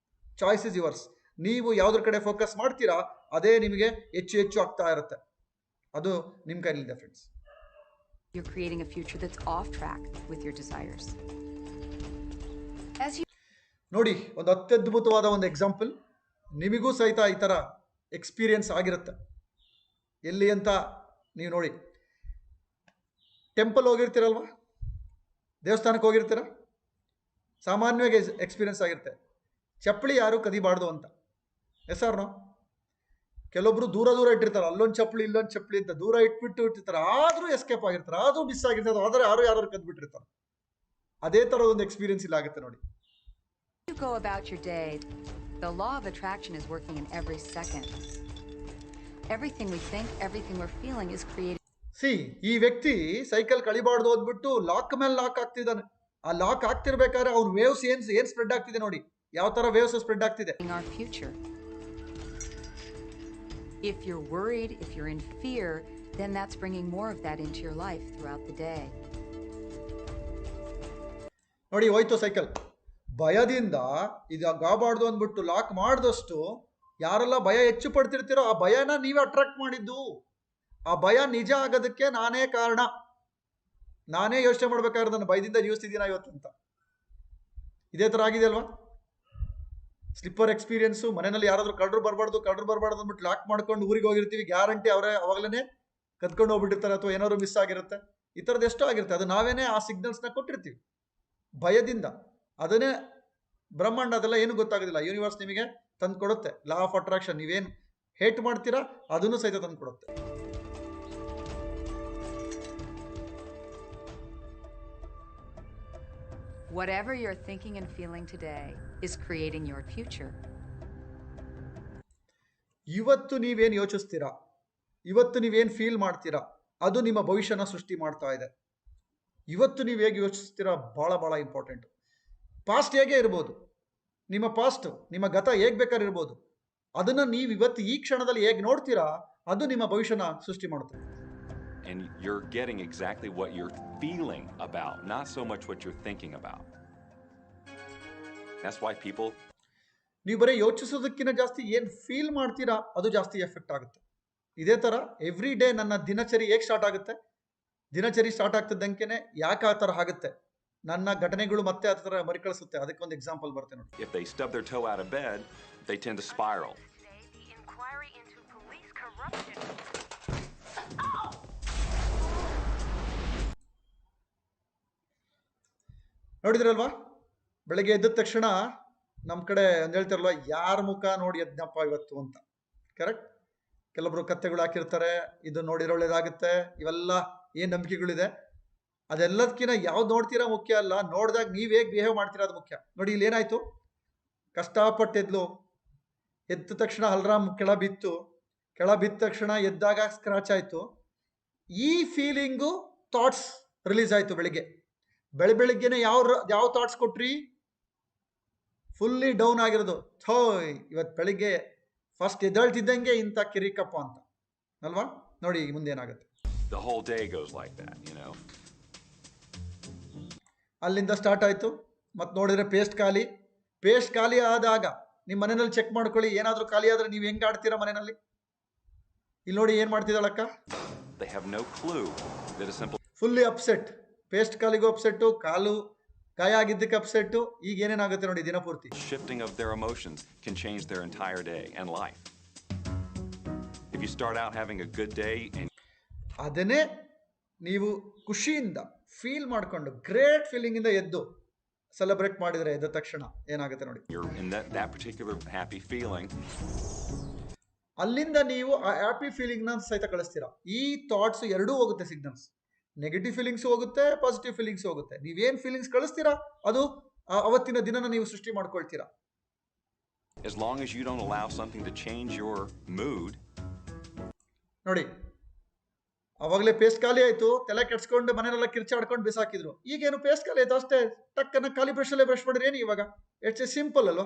Choice is yours. ನೀವು ಯಾವುದ್ರ ಕಡೆ ಫೋಕಸ್ ಮಾಡ್ತೀರಾ ಅದೇ ನಿಮಗೆ ಹೆಚ್ಚು ಆಗ್ತಾ ಇರುತ್ತೆ. ಅದು ನಿಮ್ಮ ಕೈಲಿದೆ friends. you're creating a future that's off track with your desires. As you ನೋಡಿ, ಒಂದು ಅತ್ಯದ್ಭುತವಾದ ಒಂದು ಎಕ್ಸಾಂಪಲ್. ನಿಮಗೂ ಸಹಿತ ಈ ಥರ ಎಕ್ಸ್ಪೀರಿಯನ್ಸ್ ಆಗಿರುತ್ತೆ. ಎಲ್ಲಿ ಅಂತ ನೀವು ನೋಡಿ, ಟೆಂಪಲ್ ಹೋಗಿರ್ತೀರಲ್ವ, ದೇವಸ್ಥಾನಕ್ಕೆ ಹೋಗಿರ್ತೀರ, ಸಾಮಾನ್ಯವಾಗಿ ಎಕ್ಸ್ಪೀರಿಯನ್ಸ್ ಆಗಿರುತ್ತೆ. ಚಪ್ಪಲಿ ಯಾರು ಕದಿಬಾರ್ದು ಅಂತ. ಎಸ್ಸಾರ್ನೋ? ಕೆಲವೊಬ್ರು ದೂರ ಇಟ್ಟಿರ್ತಾರೆ, ಅಲ್ಲೊಂದು ಚಪ್ಪಲಿ ಇಲ್ಲೊಂದು ಚಪ್ಪಲಿ ಅಂತ ದೂರ ಇಟ್ಟಿರ್ತಾರೆ. ಆದರೂ ಎಸ್ಕೇಪ್ ಆಗಿರ್ತಾರೆ, ಆದರೂ ಮಿಸ್ ಆಗಿರ್ತಾರೆ, ಆದರೆ ಯಾರು ಕದ್ಬಿಟ್ಟಿರ್ತಾರೆ. ಅದೇ ಥರ ಒಂದು ಎಕ್ಸ್ಪೀರಿಯನ್ಸ್ ಇಲ್ಲ ಆಗುತ್ತೆ ನೋಡಿ. you go about your day, the law of attraction is working in every second. Everything we think, everything we're feeling is created. ಈ ವ್ಯಕ್ತಿ ಸೈಕಲ್ ಕಳಿಬಾರ್ದು ಓದ್ಬಿಟ್ಟು ಲಾಕ್ ಮೇಲೆ ಲಾಕ್ ಆಗ್ತಿದ್ದಾನೆ. ಆ ಲಾಕ್ ಆಗ್ತಿರ್ಬೇಕಾದ್ರೆ ಅವ್ನ ವೇವ್ಸ್ ಏನ್ ಸ್ಪ್ರೆಡ್ ಆಗ್ತಿದೆ ನೋಡಿ, ಯಾವ ತರ ವೇವ್ಸ್ ಸ್ಪ್ರೆಡ್ ಆಗ್ತಿದೆ. Our future. If you're worried, if you're in fear, then that's bringing more of that into your life throughout the day. ನೋಡಿ ಹೋಯ್ತು ಸೈಕಲ್. ಭಯದಿಂದ ಇದಾಗಬಾರ್ದು ಅಂದ್ಬಿಟ್ಟು ಲಾಕ್ ಮಾಡಿದಷ್ಟು ಯಾರೆಲ್ಲ ಭಯ ಹೆಚ್ಚು ಪಡ್ತಿರ್ತೀರೋ ಆ ಭಯನ ನೀವೇ ಅಟ್ರಾಕ್ಟ್ ಮಾಡಿದ್ದು. ಆ ಭಯ ನಿಜ ಆಗೋದಕ್ಕೆ ನಾನೇ ಕಾರಣ. ನಾನೇ ಯೋಚನೆ ಮಾಡ್ಬೇಕಾದ್ರೆ ನಾನು ಭಯದಿಂದ ಜೀವಿಸ್ತಿದ್ದೀನ ಇವತ್ತು ಅಂತ. ಇದೇ ಥರ ಆಗಿದೆ ಅಲ್ವಾ? Slipper experience. ಮನೆಯಲ್ಲಿ ಯಾರಾದ್ರೂ ಕಳ್ಳರು ಬರಬಾರ್ದು ಅಂದ್ಬಿಟ್ಟು ಲಾಕ್ ಮಾಡ್ಕೊಂಡು ಊರಿಗೆ ಹೋಗಿರ್ತೀವಿ. ಗ್ಯಾರಂಟಿ ಅವರೇ ಅವಾಗಲೇ ಕದ್ಕೊಂಡು ಹೋಗ್ಬಿಟ್ಟಿರ್ತಾರೆ ಅಥವಾ ಏನಾದ್ರು ಮಿಸ್ ಆಗಿರುತ್ತೆ. ಈ ಥರದ್ದು ಎಷ್ಟೋ ಆಗಿರುತ್ತೆ. ಅದು ನಾವೇನೇ ಆ ಸಿಗ್ನಲ್ಸ್ನ ಕೊಟ್ಟಿರ್ತೀವಿ ಭಯದಿಂದ. ಅದನ್ನೇ ಬ್ರಹ್ಮಾಂಡ ಅದೆಲ್ಲ ಏನು ಗೊತ್ತಾಗೋದಿಲ್ಲ. ಯೂನಿವರ್ಸ್ ನಿಮಗೆ ತಂದು ಕೊಡುತ್ತೆ. ಲಾ ಆಫ್ ಅಟ್ರಾಕ್ಷನ್. ನೀವೇನು ಹೇಟ್ ಮಾಡ್ತೀರಾ ಅದನ್ನು ಸಹಿತ ತಂದು ಕೊಡುತ್ತೆ. Whatever you're thinking and feeling today is creating your future. ಇವತ್ತು ನೀವೇನು ಯೋಚಿಸ್ತೀರಾ, ಇವತ್ತು ನೀವೇನು ಫೀಲ್ ಮಾಡ್ತೀರಾ, ಅದು ನಿಮ್ಮ ಭವಿಷ್ಯನ ಸೃಷ್ಟಿ ಮಾಡ್ತಾ ಇದೆ. ಇವತ್ತು ನೀವು ಹೇಗೆ ಯೋಚಿಸ್ತೀರಾ ಭಾಳ ಭಾಳ ಇಂಪಾರ್ಟೆಂಟ್. ಪಾಸ್ಟ್ ಹೇಗೆ ಇರ್ಬೋದು, ನಿಮ್ಮ ಪಾಸ್ಟ್ ನಿಮ್ಮ ಗತ ಹೇಗೆ ಬೇಕಾದ್ರೆ ಇರ್ಬೋದು. ಅದನ್ನು ನೀವು ಇವತ್ತು ಈ ಕ್ಷಣದಲ್ಲಿ ಹೇಗೆ ನೋಡ್ತೀರಾ ಅದು ನಿಮ್ಮ ಭವಿಷ್ಯನ ಸೃಷ್ಟಿ ಮಾಡುತ್ತೆ. And you're getting exactly what you're feeling about, not so much what you're thinking about. That's why people... ನೀವು ಬರೀ ಯೋಚಿಸೋದಕ್ಕಿಂತ ಜಾಸ್ತಿ ಏನು ಫೀಲ್ ಮಾಡ್ತೀರಾ ಅದು ಜಾಸ್ತಿ ಎಫೆಕ್ಟ್ ಆಗುತ್ತೆ. ಇದೇ ಥರ ಎವ್ರಿ ಡೇ ನನ್ನ ದಿನಚರಿ ಹೇಗೆ ಸ್ಟಾರ್ಟ್ ಆಗುತ್ತೆ, ದಿನಚರಿ ಸ್ಟಾರ್ಟ್ ಆಗ್ತಿದ್ದಂಗೆ ಯಾಕೆ ಆ ಥರ ಆಗುತ್ತೆ, ನನ್ನ ಘಟನೆಗಳು ಮತ್ತೆ ಆ ಥರ ಮರಿಕಳಿಸುತ್ತೆ. ಅದಕ್ಕೊಂದು ಎಕ್ಸಾಂಪಲ್ ಬರುತ್ತೆ ನೋಡಿ. If they stub their toe out of bed, they tend to spiral. ನೋಡಿದ್ರಲ್ವಾ, ಬೆಳಗ್ಗೆ ಎದ್ದ ತಕ್ಷಣ ನಮ್ಮ ಕಡೆ ಒಂದು ಹೇಳ್ತಾರಲ್ವ, ಯಾರ ಮುಖ ನೋಡಿ ಎದ್ನಪ್ಪ ಇವತ್ತು ಅಂತ. ಕರೆಕ್ಟ್. ಕೆಲವೊಬ್ರು ಕತ್ತೆಗಳು ಹಾಕಿರ್ತಾರೆ, ಇದು ನೋಡಿರೋ ಒಳ್ಳೇದಾಗುತ್ತೆ. ಇವೆಲ್ಲ ಏನು ನಂಬಿಕೆಗಳಿದೆ. ಅದೆಲ್ಲದಕ್ಕಿಂತ ಯಾವ್ದು ನೋಡ್ತೀರಾ ಮುಖ್ಯ ಅಲ್ಲ, ನೋಡಿದಾಗ ನೀವು ಹೇಗೆ ಬಿಹೇವ್ ಮಾಡ್ತೀರಾ ಅದು ಮುಖ್ಯ. ನೋಡಿ ಇಲ್ಲಿ ಏನಾಯ್ತು, ಕಷ್ಟಪಟ್ಟು ಎದ್ಲು, ಎದ್ದ ತಕ್ಷಣ ಅಲ್ರಾಮ್ ಕೆಳ ಬಿತ್ತು ತಕ್ಷಣ ಎದ್ದಾಗ ಸ್ಕ್ರಾಚ್ ಆಯಿತು. ಈ ಫೀಲಿಂಗು ಥಾಟ್ಸ್ ರಿಲೀಸ್ ಆಯಿತು ಬೆಳಿಗ್ಗೆ. ಬೆಳಿಗ್ಗೆನೆ ಯಾವ ಥಾಟ್ಸ್ ಕೊಟ್ರಿ, ಫುಲ್ಲಿ ಡೌನ್ ಆಗಿರೋದು. ಥೋಯ್ ಇವತ್ತು ಬೆಳಿಗ್ಗೆ ಫಸ್ಟ್ ಎದ್ದೇಳ್ತಿದ್ದಂಗೆ ಇಂಥ ಕಿರಿಕಪ್ಪ ಅಂತ ಅಲ್ವಾ. ನೋಡಿ ಮುಂದೇನಾಗುತ್ತೆ. The whole day goes like that, you know. ಅಲ್ಲಿಂದ ಸ್ಟಾರ್ಟ್ ಆಯಿತು. ಮತ್ತು ನೋಡಿದ್ರೆ ಪೇಸ್ಟ್ ಖಾಲಿ ಆದಾಗ ನಿಮ್ಮ ಮನೆಯಲ್ಲಿ ಚೆಕ್ ಮಾಡ್ಕೊಳ್ಳಿ. ಏನಾದರೂ ಖಾಲಿ ಆದರೆ ನೀವು ಹೆಂಗೆ ಆಡ್ತೀರಾ ಮನೆಯಲ್ಲಿ. ಇಲ್ಲಿ ನೋಡಿ ಏನು ಮಾಡ್ತಿದ್ದಾಳಕ್ಕ, They have no clue that a simple... fully upset. Paste ಖಾಲಿಗೂ ಅಪ್ಸೆಟ್ಟು, ಕಾಲು ಗಾಯ ಆಗಿದ್ದಕ್ಕೆ ಅಪ್ಸೆಟ್ಟು. ಈಗ ಏನೇನಾಗುತ್ತೆ ನೋಡಿ ದಿನಪೂರ್ತಿ. Shifting of their emotions can change their entire day and life. If you start out having a good day and... ಅದನ್ನೇ ನೀವು ಖುಷಿಯಿಂದ ಫೀಲ್ ಮಾಡಿಕೊಂಡು ಗ್ರೇಟ್ ಫೀಲಿಂಗಿಂದ ಎದ್ದು ಸೆಲೆಬ್ರೇಟ್ ಮಾಡಿದರೆ ಎದ್ದ ತಕ್ಷಣ ಏನಾಗುತ್ತೆ ನೋಡಿ. You're in that particular happy feeling. ಅಲ್ಲಿಂದ ನೀವು ಆ ಹ್ಯಾಪಿ ಫೀಲಿಂಗ್ನ ಸಹಿತ ಕಳಿಸ್ತೀರಾ. ಈ ಥಾಟ್ಸ್ ಎರಡೂ ಹೋಗುತ್ತೆ ಸಿಗ್ನಲ್ಸ್. ನೆಗೆಟಿವ್ ಫೀಲಿಂಗ್ಸ್ ಹೋಗುತ್ತೆ, ಪಾಸಿಟಿವ್ ಫೀಲಿಂಗ್ಸ್ ಹೋಗುತ್ತೆ. ನೀವೇನು ಫೀಲಿಂಗ್ಸ್ ಕಳಿಸ್ತೀರಾ ಅದು ಅವತ್ತಿನ ದಿನನ ನೀವು ಸೃಷ್ಟಿ ಮಾಡ್ಕೊಳ್ತೀರಾ. As long as you don't allow something to change your mood. ನೋಡಿ ಅವಾಗಲೇ ಪೇಸ್ಟ್ ಖಾಲಿ ಆಯಿತು, ತಲೆ ಕೆಡ್ಸ್ಕೊಂಡು ಮನೆಯೆಲ್ಲ ಕಿರ್ಚಾಡ್ಕೊಂಡು ಬಿಸಾಕಿದ್ರು. ಈಗೇನು ಪೇಸ್ಟ್ ಖಾಲಿ ಆಯಿತು ಅಷ್ಟೇ, ಟಕ್ಕನ್ನ ಖಾಲಿ ಬ್ರಷಲ್ಲೇ ಬ್ರಷ್ ಮಾಡಿದ್ರೆ ಏನು ಇವಾಗ. ಇಟ್ಸ್ ಎ ಸಿಂಪಲ್ ಅಲ್ವಾ.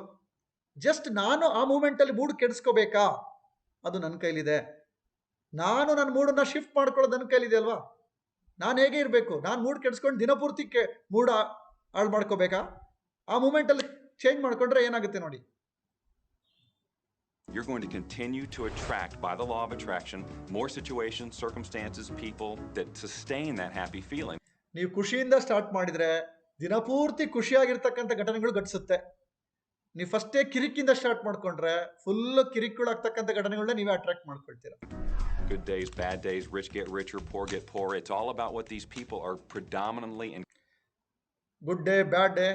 ಜಸ್ಟ್ ನಾನು ಆ ಮೂಮೆಂಟಲ್ಲಿ ಮೂಡ್ ಕೆಡಿಸ್ಕೋಬೇಕಾ, ಅದು ನನ್ನ ಕೈಲಿದೆ. ನಾನು ನನ್ನ ಮೂಡನ್ನು ಶಿಫ್ಟ್ ಮಾಡ್ಕೊಳ್ಳೋದು ನನ್ನ ಕೈಲಿದೆ ಅಲ್ವಾ. ನಾನು ಹೇಗೆ ಇರಬೇಕು, ನಾನು ಮೂಡ್ ಕೆಡಿಸ್ಕೊಂಡು ದಿನಪೂರ್ತಿ ಮೂಡ್ ಹಾಳು ಮಾಡ್ಕೋಬೇಕಾ. ಆ ಮೂಮೆಂಟಲ್ಲಿ ಚೇಂಜ್ ಮಾಡ್ಕೊಂಡ್ರೆ ಏನಾಗುತ್ತೆ ನೋಡಿ. You're going to continue to attract, by the law of attraction, more situations, circumstances, people that sustain that happy feeling. ನೀವು ಖುಷಿಯಿಂದ ಸ್ಟಾರ್ಟ್ ಮಾಡಿದ್ರೆ ದಿನಪೂರ್ತಿ ಖುಷಿಯಾಗಿರ್ತಕ್ಕಂಥ ಘಟನೆಗಳು ಘಟಿಸುತ್ತೆ. ನೀವು ಫಸ್ಟೇ ಕಿರಿಕಿಂದ ಸ್ಟಾರ್ಟ್ ಮಾಡ್ಕೊಂಡ್ರೆ ಫುಲ್ ಕಿರಿಕುಳಾಗ್ತಕ್ಕಂಥ ಘಟನೆಗಳನ್ನ ನೀವೇ attract ಮಾಡ್ಕೊಳ್ತೀರಾ. Good days, bad days, rich get richer, poor get poorer. It's all about what these people are predominantly in. Good day, bad day,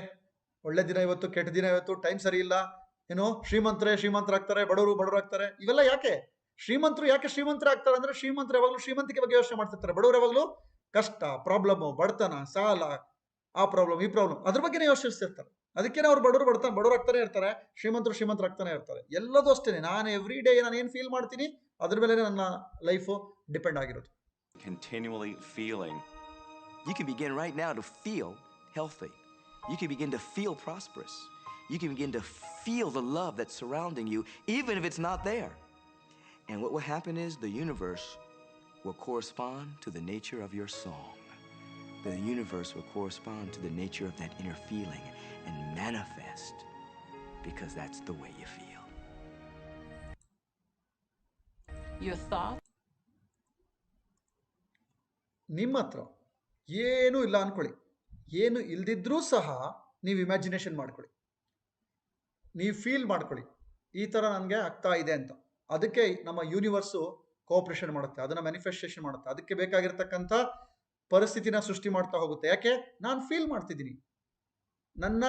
ಒಳ್ಳೆ ದಿನ ಇವತ್ತು, ಕೆಟ್ಟ ದಿನ ಇವತ್ತು, ಟೈಮ್ ಸರಿ ಇಲ್ಲ, ಏನು ಶ್ರೀಮಂತರಾಗ್ತಾರೆ, ಬಡವರು ಆಗ್ತಾರೆ. ಇವೆಲ್ಲ ಯಾಕೆ ಶ್ರೀಮಂತರಾಗ್ತಾರೆ ಅಂದ್ರೆ ಶ್ರೀಮಂತರು ಯಾವಾಗಲೂ ಶ್ರೀಮಂತಿಕೆ ಬಗ್ಗೆ ಯೋಚನೆ ಮಾಡ್ತಿರ್ತಾರೆ. ಬಡವರು ಯಾವಾಗಲೂ ಕಷ್ಟ, ಪ್ರಾಬ್ಲಮ್, ಬಡತನ, ಸಾಲ, ಆ ಪ್ರಾಬ್ಲಮ್ ಈ ಪ್ರಾಬ್ಲಮ್ ಅದ್ರ ಬಗ್ಗೆನೇ ಯೋಚಿಸ್ತಿರ್ತಾರೆ. ಅದಕ್ಕೇನೆ ಅವ್ರು ಬಡವರು ಆಗ್ತಾನೆ ಇರ್ತಾರೆ, ಶ್ರೀಮಂತರಾಗ್ತಾನೆ ಇರ್ತಾರೆ. ಎಲ್ಲದೂ ಅಷ್ಟೇ. ನಾನು ಎವ್ರಿ ಡೇ ನಾನು ಏನು ಫೀಲ್ ಮಾಡ್ತೀನಿ ಅದ್ರ ಮೇಲೆ ನನ್ನ ಲೈಫು ಡಿಪೆಂಡ್ ಆಗಿರೋದು. Continually feeling. You can begin right now to feel healthy. You can begin to feel prosperous. You can begin to feel the love that's surrounding you, even if it's not there. And what will happen is the universe will correspond to the nature of your song. the universe will correspond to the nature of that inner feeling and manifest because that's the way you feel. Your thoughts? ನಿಮ್ಮ ಹತ್ರ ಏನೂ ಇಲ್ಲ ಅಂದ್ಕೊಳ್ಳಿ, ಏನು ಇಲ್ದಿದ್ರೂ ಸಹ ನೀವು imagination ಮಾಡ್ಕೊಳ್ಳಿ, ನೀವು ಫೀಲ್ ಮಾಡ್ಕೊಳ್ಳಿ ಈ ಥರ ನನಗೆ ಆಗ್ತಾ ಇದೆ ಅಂತ. ಅದಕ್ಕೆ ನಮ್ಮ ಯೂನಿವರ್ಸು ಕೋಆಪ್ರೇಷನ್ ಮಾಡುತ್ತೆ, ಅದನ್ನು ಮ್ಯಾನಿಫೆಸ್ಟೇಷನ್ ಮಾಡುತ್ತೆ. ಅದಕ್ಕೆ ಬೇಕಾಗಿರ್ತಕ್ಕಂಥ ಪರಿಸ್ಥಿತಿನ ಸೃಷ್ಟಿ ಮಾಡ್ತಾ ಹೋಗುತ್ತೆ. ಯಾಕೆ? ನಾನು ಫೀಲ್ ಮಾಡ್ತಿದ್ದೀನಿ, ನನ್ನ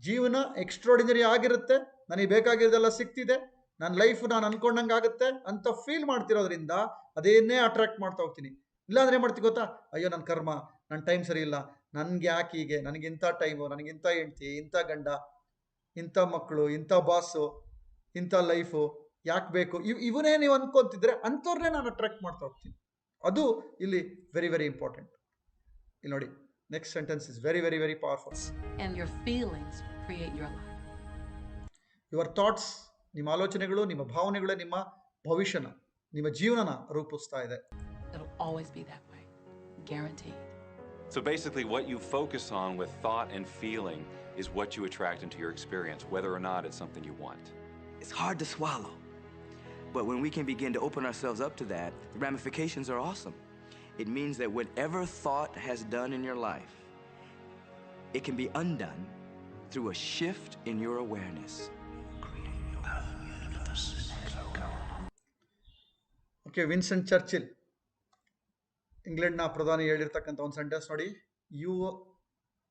ಜೀವನ ಎಕ್ಸ್ಟ್ರಾಡಿನರಿ ಆಗಿರುತ್ತೆ, ನನಗೆ ಬೇಕಾಗಿರೋದೆಲ್ಲ ಸಿಗ್ತಿದೆ, ನನ್ನ ಲೈಫ್ ನಾನು ಅನ್ಕೊಂಡಂಗೆ ಆಗುತ್ತೆ ಅಂತ ಫೀಲ್ ಮಾಡ್ತಿರೋದ್ರಿಂದ ಅದೇನೇ ಅಟ್ರಾಕ್ಟ್ ಮಾಡ್ತಾ ಹೋಗ್ತೀನಿ. ಇಲ್ಲಾಂದ್ರೆ ಏನು ಮಾಡ್ತೀವಿ ಗೊತ್ತಾ? ಅಯ್ಯೋ ನನ್ನ ಕರ್ಮ, ನನ್ನ ಟೈಮ್ ಸರಿ ಇಲ್ಲ, ನನಗೆ ಯಾಕೆ ಹೀಗೆ, ನನಗಿಂಥ ಟೈಮು, ನನಗಿಂಥ ಹೆಂಡ್ತಿ, ಇಂಥ ಗಂಡ, ಇಂಥ ಮಕ್ಕಳು, ಇಂಥ ಬಾಸು, ಇಂಥ ಲೈಫು ಯಾಕೆ ಬೇಕು, ಇವನೇ ನೀವು ಅನ್ಕೊಂತಿದ್ರೆ ಅಂಥವ್ರನ್ನೇ ನಾನು ಅಟ್ರಾಕ್ಟ್ ಮಾಡ್ತಾ ಹೋಗ್ತೀನಿ. ಅದು ಇಲ್ಲಿ ವೆರಿ ವೆರಿ ಇಂಪಾರ್ಟೆಂಟ್. ಇಲ್ಲಿ ನೋಡಿ, next sentence is very very very powerful. And your feelings create your life. Your thoughts, ನಿಮ್ಮ ಆಲೋಚನೆಗಳು, ನಿಮ್ಮ ಭಾವನೆಗಳೇ ನಿಮ್ಮ ಭವಿಷ್ಯನ, ನಿಮ್ಮ ಜೀವನನ ರೂಪಿಸ್ತಾ ಇದೆ. It'll always be that way, guaranteed. So basically, what you focus on with thought and feeling is what you attract into your experience, whether or not it's something you want. It's hard to swallow, but when we can begin to open ourselves up to that, the ramifications are awesome. It means that whatever thought has done in your life, it can be undone through a shift in your awareness. Okay, Winston Churchill, ಇಂಗ್ಲೆಂಡ್ನ ಪ್ರಧಾನಿ ಹೇಳಿರ್ತಕ್ಕಂಥ ಒಂದು sentence ನೋಡಿ. You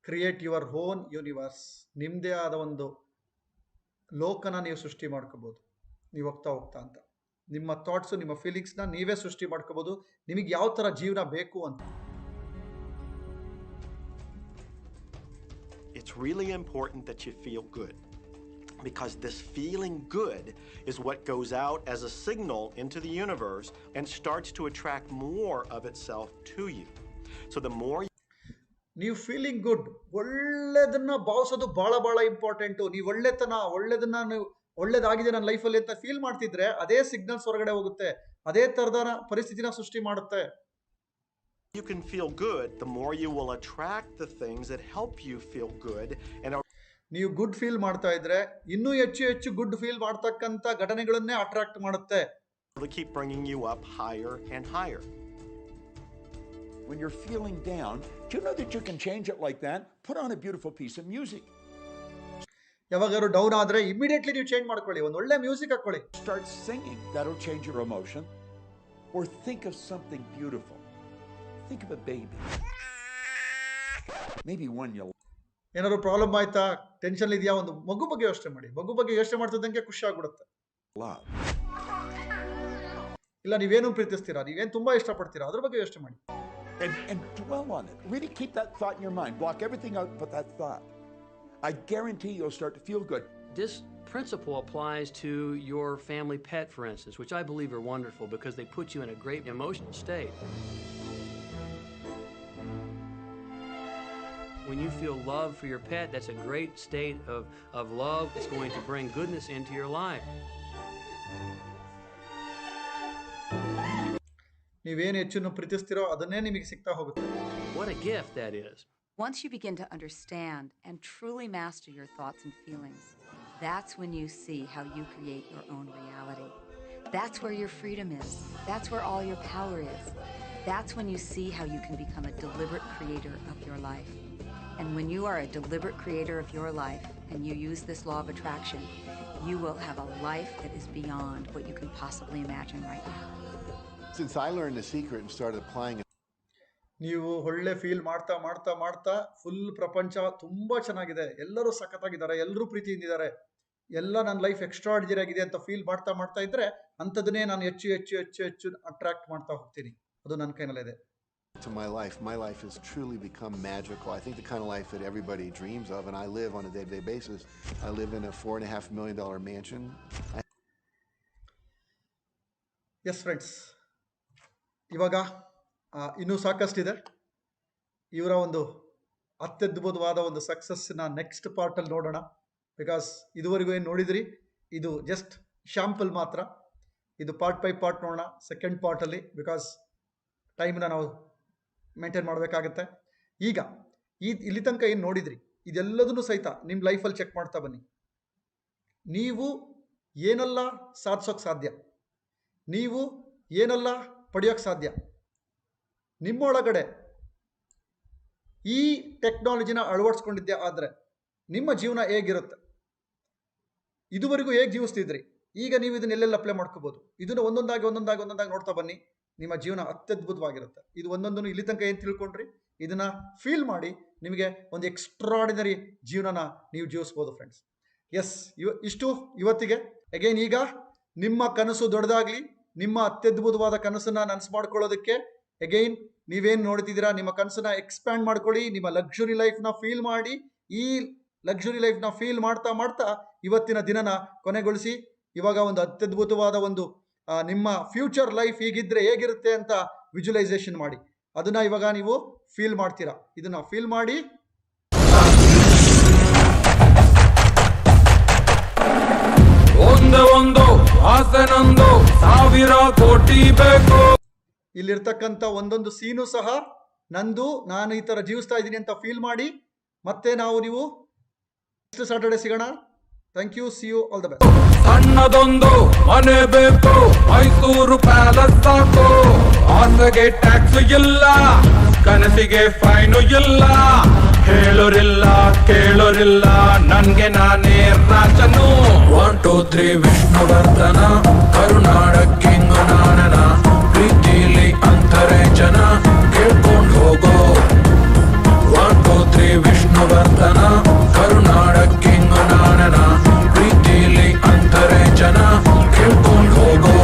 create your own universe. ನಿಮ್ಮದೇ ಆದ ಒಂದು ಲೋಕನ ನೀವು ಸೃಷ್ಟಿ ಮಾಡ್ಕೋಬೋದು ನೀವು ಹೋಗ್ತಾ ಹೋಗ್ತಾ ಅಂತ. ನಿಮ್ಮ ಥಾಟ್ಸು, ನಿಮ್ಮ ಫೀಲಿಂಗ್ಸ್ನ ನೀವೇ ಸೃಷ್ಟಿ ಮಾಡ್ಕೋಬೋದು, ನಿಮಗೆ ಯಾವ ಥರ ಜೀವನ ಬೇಕು ಅಂತ. It's really important that you feel good, because this feeling good is what goes out as a signal into the universe and starts to attract more of itself to you. So the more ನೀವು feeling good, ಒಳ್ಳೆದನ್ನ ಭಾವಿಸೋದು ಬಹಳ ಬಹಳ important. ನೀವು ಒಳ್ಳೆದನ್ನ ನೀವು ಒಳ್ಳೇದಾಗಿದೆ ನನ್ನ ಲೈಫಲ್ಲಿ ಅಂತ feel ಮಾಡ್ತಿದ್ರೆ ಅದೇ ಸಿಗ್ನಲ್ಸ್ ಹೊರಗಡೆ ಹೋಗುತ್ತೆ, ಅದೇ ಥರದ ಪರಿಸ್ಥಿತಿನ ಸೃಷ್ಟಿ ಮಾಡುತ್ತೆ. you can feel good, the more you will attract the things that help you feel good and are ನೀವು ಗುಡ್ ಫೀಲ್ ಮಾಡ್ತಾ ಇದ್ರೆ ಇನ್ನೂ ಹೆಚ್ಚು ಹೆಚ್ಚು ಗುಡ್ ಫೀಲ್ ಮಾಡ್ತಕ್ಕಂಥ ಘಟನೆಗಳನ್ನೇ ಅಟ್ರಾಕ್ಟ್ ಮಾಡುತ್ತೆ. to keep bringing you up higher and higher. When you're feeling down, do you know that you can change it like that? Put on a beautiful piece of music. ಯಾವಾಗಾದ್ರು down ಆದ್ರೆ immediately ನೀವು change ಮಾಡ್ಕೊಳ್ಳಿ, ಒಂದು ಒಳ್ಳೆ music ಹಾಕೊಳ್ಳಿ. Start singing. That'll change your emotion. Or think of something beautiful. Think of a baby. Maybe one you'll ಏನಾದ್ರು problem ಆಯ್ತಾ, tension ಇದೆಯಾ, ಒಂದು ಮಗು ಬಗ್ಗೆ ಯೋಚನೆ ಮಾಡಿ. ಮಗು ಬಗ್ಗೆ ಯೋಚನೆ ಮಾಡ್ತಿದ್ದಂಗೆ ಖುಷಿ ಆಗ್ಬಿಡುತ್ತೆ. love. ಇಲ್ಲ ನೀವೇನು ಪ್ರೀತಿಸ್ತೀರಾ, ನೀವೇನು ತುಂಬಾ ಇಷ್ಟಪಡ್ತೀರಾ, ಅದ್ರ ಬಗ್ಗೆ ಯೋಚನೆ ಮಾಡಿ. And dwell on it. Really keep that thought in your mind. Block everything out but that thought. I guarantee you'll start to feel good. This principle applies to your family pet, for instance, which I believe are wonderful because they put you in a great emotional state. When you feel love for your pet, that's a great state of love. It's going to bring goodness into your life. ನೀವೇನು ಹೆಚ್ಚು ಪ್ರೀತಿಸ್ತೀರೋ ಅದನ್ನೇ ನಿಮಗೆ ಸಿಗ್ತಾ ಹೋಗುತ್ತೆ. What a gift that is. Once you begin to understand and truly master your thoughts and feelings, that's when you see how you create your own reality. That's where your freedom is. That's where all your power is. That's when you see how you can become a deliberate creator of your life. And when you are a deliberate creator of your life and you use this law of attraction, you will have a life that is beyond what you can possibly imagine right now. Since I learned the secret and started applying it, ನೀವು ಒಳ್ಳೆ feel ಮಾಡ್ತಾ ಮಾಡ್ತಾ ಮಾಡ್ತಾ full ಪ್ರಪಂಚ ತುಂಬಾ ಚೆನ್ನಾಗಿದೆ, ಎಲ್ಲರೂ ಸಖತ್ತಾಗಿದ್ದಾರೆ, ಎಲ್ಲರೂ ಪ್ರೀತಿಯಿಂದಿದ್ದಾರೆ, ಎಲ್ಲ ನನ್ನ ಲೈಫ್ ಎಕ್ಸ್ಟ್ರಾರ್ಡಿನರಿ ಆಗಿದೆ ಅಂತ ಫೀಲ್ ಮಾಡ್ತಾ ಮಾಡ್ತಾ ಇದ್ರೆ ಅಂಥದನ್ನೇ ನಾನು ಹೆಚ್ಚು ಹೆಚ್ಚು ಹೆಚ್ಚು ಹೆಚ್ಚು ಅಟ್ರಾಕ್ಟ್ ಮಾಡ್ತಾ ಹೋಗ್ತೀನಿ. ಅದು ನನ್ನ ಕೈನಲ್ಲಿದೆ. to my life has truly become magical. I think the kind of life that everybody dreams of, and I live on a day-to-day basis. I live in a $4.5 million mansion. S friends, ಇವಾಗ ಇನ್ನೂ ಸಾಕಷ್ಟಿದೆ. ಇವರ ಒಂದು ಅತ್ಯದ್ಭುತವಾದ ಒಂದು ಸಕ್ಸಸ್ನ next ಪಾರ್ಟಲ್ಲಿ ನೋಡೋಣ. Because ಇದುವರೆಗೂ ಏನು ನೋಡಿದ್ರಿ ಇದು ಜಸ್ಟ್ ಶಾಂಪಲ್ ಮಾತ್ರ. ಇದು ಪಾರ್ಟ್ ಬೈ ಪಾರ್ಟ್ ನೋಡೋಣ ಸೆಕೆಂಡ್ ಪಾರ್ಟಲ್ಲಿ, ಬಿಕಾಸ್ ಟೈಮ್ನ ನಾವು ಮೇಂಟೈನ್ ಮಾಡಬೇಕಾಗತ್ತೆ. ಈಗ ಇಲ್ಲಿ ತನಕ ಏನು ನೋಡಿದ್ರಿ ಇದೆಲ್ಲದನ್ನು ಸಹಿತ ನಿಮ್ಮ ಲೈಫಲ್ಲಿ ಚೆಕ್ ಮಾಡ್ತಾ ಬನ್ನಿ. ನೀವು ಏನೆಲ್ಲ ಸಾಧಿಸೋಕೆ ಸಾಧ್ಯ, ನೀವು ಏನೆಲ್ಲ ಪಡೆಯೋಕ್ಕೆ ಸಾಧ್ಯ, ನಿಮ್ಮೊಳಗಡೆ ಈ ಟೆಕ್ನಾಲಜಿನ ಅಳವಡಿಸ್ಕೊಂಡಿದ್ದೆ ಆದರೆ ನಿಮ್ಮ ಜೀವನ ಹೇಗಿರುತ್ತೆ, ಇದುವರೆಗೂ ಹೇಗೆ ಜೀವಿಸ್ತಿದ್ರಿ, ಈಗ ನೀವು ಇದನ್ನ ಎಲ್ಲೆಲ್ಲ ಅಪ್ಲೈ ಮಾಡ್ಕೋಬೋದು. ಇದನ್ನು ಒಂದೊಂದಾಗಿ ನೋಡ್ತಾ ಬನ್ನಿ, ನಿಮ್ಮ ಜೀವನ ಅತ್ಯದ್ಭುತವಾಗಿರುತ್ತೆ. ಇದು ಒಂದೊಂದನ್ನು ಇಲ್ಲಿ ತನಕ ಏನು ತಿಳ್ಕೊಂಡ್ರಿ ಇದನ್ನ ಫೀಲ್ ಮಾಡಿ ನಿಮಗೆ ಒಂದು ಎಕ್ಸ್ಟ್ರಾರ್ಡಿನರಿ ಜೀವನನ ನೀವು ಜೀವಿಸ್ಬೋದು ಫ್ರೆಂಡ್ಸ್. ಎಸ್, ಇಷ್ಟು ಇವತ್ತಿಗೆ. ಅಗೈನ್ ಈಗ ನಿಮ್ಮ ಕನಸು ದೊಡ್ಡದಾಗಲಿ, ನಿಮ್ಮ ಅತ್ಯದ್ಭುತವಾದ ಕನಸನ್ನ ನನಸು ಮಾಡ್ಕೊಳ್ಳೋದಕ್ಕೆ ಅಗೈನ್ ನೀವೇನು ನೋಡ್ತಿದ್ದೀರಾ ನಿಮ್ಮ ಕನಸನ್ನ ಎಕ್ಸ್ಪ್ಯಾಂಡ್ ಮಾಡ್ಕೊಳ್ಳಿ, ನಿಮ್ಮ ಲಕ್ಸುರಿ ಲೈಫ್ನ ಫೀಲ್ ಮಾಡಿ. ಈ ಲಕ್ಸುರಿ ಲೈಫ್ನ ಫೀಲ್ ಮಾಡ್ತಾ ಮಾಡ್ತಾ ಇವತ್ತಿನ ದಿನನ ಕೊನೆಗೊಳಿಸಿ. ಇವಾಗ ಒಂದು ಅತ್ಯದ್ಭುತವಾದ ಒಂದು ನಿಮ್ಮ ಫ್ಯೂಚರ್ ಲೈಫ್ ಹೀಗಿದ್ರೆ ಹೇಗಿರುತ್ತೆ ಅಂತ ವಿಜುವಲೈಸೇಷನ್ ಮಾಡಿ. ಅದನ್ನ ಇವಾಗ ನೀವು ಫೀಲ್ ಮಾಡ್ತೀರಾ. ಇದನ್ನ ಫೀಲ್ ಮಾಡಿ. ಒಂದು ಆಸೆ ನಂದು 1000 ಕೋಟಿ ಬೇಕು. ಇಲ್ಲಿರ್ತಕ್ಕಂಥ ಒಂದೊಂದು ಸೀನು ಸಹ ನಂದು, ನಾನು ಈ ತರ ಜೀವಿಸ್ತಾ ಇದ್ದೀನಿ ಅಂತ ಫೀಲ್ ಮಾಡಿ. ಮತ್ತೆ ನೀವು ನೆಕ್ಸ್ಟ್ ಸಾಟರ್ಡೆ ಸಿಗೋಣ. Thank you, see you, all the best. ಸಣ್ಣದೊಂದು ಮನೆ ಬೇಕು, ಮೈಸೂರು ಪ್ಯಾಲೇಸ್ ಸಾಕು. ಆಸೆಗೆ ಟ್ಯಾಕ್ಸ್ ಇಲ್ಲ, ಕನಸಿಗೆ ಫೈನು ಇಲ್ಲ. ಹೇಳೋರಿಲ್ಲ ಕೇಳೋರಿಲ್ಲ, ನನ್ಗೆ ನಾನೇ ರಾಜನು. 1 2 3 ವಿಷ್ಣುವರ್ಧನ, ಕರುನಾಡ ಕಿಂಗ್ ನಾನನ. ಪ್ರೀತಿಲಿ ಅಂತಾರೆ ಜನ, ಕೇಳ್ಕೊಂಡು ಹೋಗೋ. 1 2 3 ವಿಷ್ಣುವರ್ಧನ, ಕರುನಾಡ ಕಿಂಗ್ ನಾನನ. ಪ್ರೀತಿಲಿ ಅಂತಾರೆ ಜನ, ಕೇಳ್ಕೊಂಡು ಹೋಗೋ.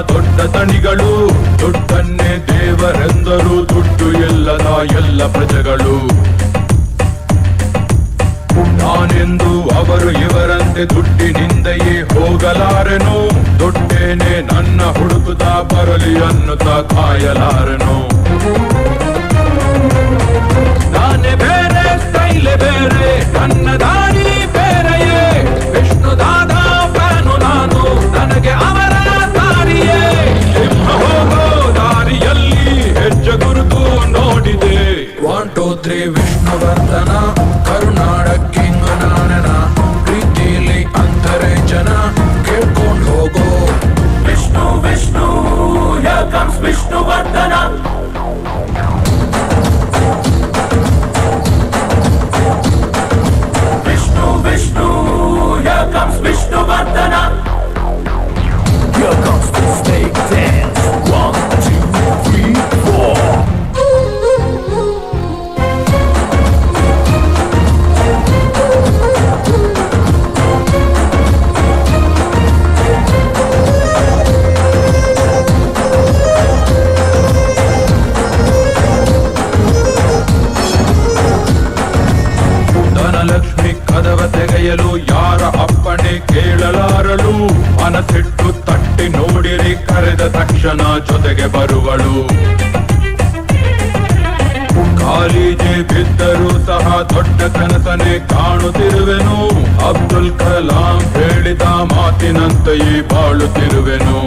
ದೊಡ್ಡ ತಣಿಗಳು, ದುಡ್ಡನ್ನೇ ದೇವರೆಂದರು. ದುಡ್ಡು ಎಲ್ಲದ ಎಲ್ಲ ಪ್ರಜೆಗಳು. ನಾನೆಂದು ಅವರು ಇವರಂತೆ ದುಡ್ಡಿನಿಂದೆಯೇ ಹೋಗಲಾರೆನು. ದುಡ್ಡೇನೆ ನನ್ನ ಹುಡುಕುತ್ತಾ ಬರಲಿ ಅನ್ನುತ್ತಾ ಕಾಯಲಾರೆನು. ನಾನೇ ಬೇರೆ, ಸ್ಟೈಲೆ ಬೇರೆ, ನನ್ನ ದಾರಿ ಬೇರೆಯೇ. ವಿಷ್ಣು ದಾದಾ ಫ್ಯಾನು ನಾನು, ನನಗೆ ಅವರ ದಾರಿಯೇ. ಸಿಂಹ ಹೋಗೋ ದಾರಿಯಲ್ಲಿ ಹೆಜ್ಜೆ ಗುರುತು ನೋಡಿದೆ. 1 2 3 ವಿಷ್ಣುವರ್ಧನ, ಕರುನಾಡ ಕಿಂಗ್ ನಾನನ. ಪ್ರೀತಿಲಿ ಅಂತಾರೆ ಜನ, ಕೇಳ್ಕೊಂಡು ಹೋಗೋ. Vishnu Vishnu, here comes Vishnuvardhan. Vishnu Vishnu, here comes Vishnuvardhan. Here comes the snake dance. 1 2 3 4. Dhanalakshmi ಕದವ ತೆಗೆಯಲು ಯಾರ ಅಪ್ಪಣೆ ಕೇಳಲಾರಳು. ಮನಸ್ಸಿಟ್ಟು ತಟ್ಟಿ ನೋಡಿರಿ, ಕರೆದ ತಕ್ಷಣ ಜೊತೆಗೆ ಬರುವಳು. ಕಾಲಿಗೆ ಬಿದ್ದರೂ ಸಹ ದೊಡ್ಡ ಕನಸನೆ ಕಾಣುತ್ತಿರುವೆನು. ಅಬ್ದುಲ್ ಕಲಾಂ ಹೇಳಿದ ಮಾತಿನಂತೆಯೇ ಬಾಳುತ್ತಿರುವೆನು.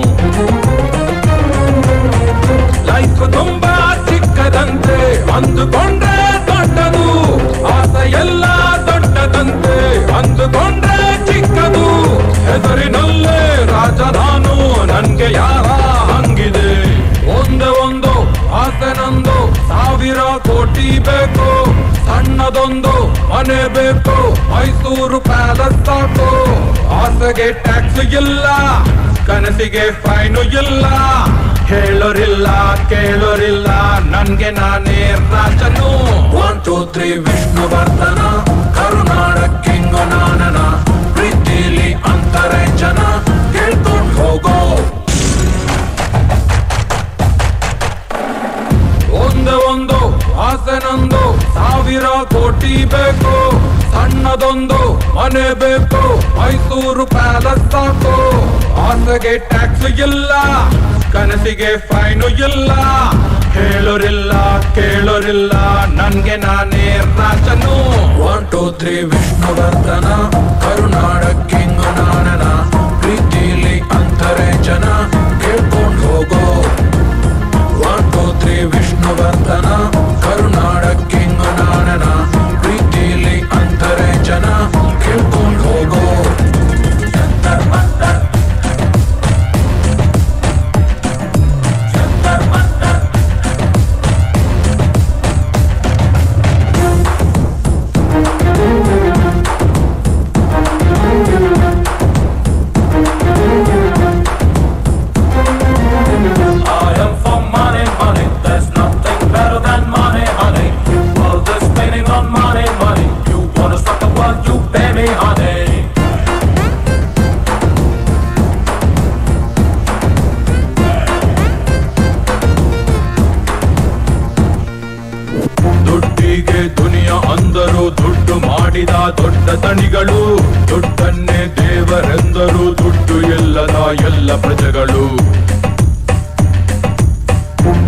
ಲೈಫ್ ತುಂಬಾ ಚಿಕ್ಕದಂತೆ ಅಂದುಕೊಂಡ್ರೆ ದೊಡ್ಡದು, ಆಸೆ ಎಲ್ಲ ದೊಡ್ಡದಂತೆ ಅಂದುಕೊಂಡ್ರೆ ಚಿಕ್ಕದು. ಹೆಸರಿನಲ್ಲೇ ರಾಜ ನಾನು, ನನ್ಗೆ ಯಾರ ಹಂಗಿದೆ. ಒಂದು ಆಸೆ ನಂದು, 1000 ಕೋಟಿ ಬೇಕು. ಸಣ್ಣದೊಂದು ಮನೆ ಬೇಕು, ಮೈಸೂರು ಪ್ಯಾಲೇಸ್ ಸಾಕು. ಆಸೆಗೆ ಟ್ಯಾಕ್ಸ್ ಇಲ್ಲ, ಕನಸಿಗೆ ಫೈನು ಇಲ್ಲ. ಹೇಳೋರಿಲ್ಲ ಕೇಳೋರಿಲ್ಲ, ನನ್ಗೆ ನಾನೇ ರಾಜನು. 1 2 3 ವಿಷ್ಣುವರ್ಧನ, ಕರುಣ ಬೇಕು, ಸಣ್ಣದೊಂದು ಮನೆ ಬೇಕು, ಮೈಸೂರು ಪ್ಯಾಲೇಸ್ ಸಾಕು. ಆಸೆಗೆ ಟ್ಯಾಕ್ಸ್ ಇಲ್ಲ, ಕನಸಿಗೆ ಫೈನು ಇಲ್ಲ, ಹೇಳೋರಿಲ್ಲ ಕೇಳೋರಿಲ್ಲ, ನನ್ಗೆ ನಾನೇ ರಾಜನು. 1 2 3 ವಿಷ್ಣುವರ್ಧನ, ಕರುನಾಡ ಕಿಂಗ್ ನಾನನ, ಪ್ರೀತಿಲಿ ಅಂತಾರೆ ಜನ, ಕೇಳ್ಕೊಂಡು ಹೋಗೋ. 1 2 3 ವಿಷ್ಣುವರ್ಧನ, ಕರುನಾಡ ಕಿಂಗ್ ನಾನನ, ಪ್ರೀತಿಲಿ ಅಂತಾರೆ ಜನ, ಕೇಳ್ಕೊಂಡು ಹೋಗೋ. ದುಡ್ಡಿಗೆ ದುನಿಯಾ ಅಂದರು, ದುಡ್ಡು ಮಾಡಿದ ದೊಡ್ಡ ತಣಿಗಳು, ದುಡ್ಡನ್ನೇ ದೇವರೆಂದರು, ದುಡ್ಡು ಎಲ್ಲದ ಎಲ್ಲ ಪ್ರಜೆಗಳು.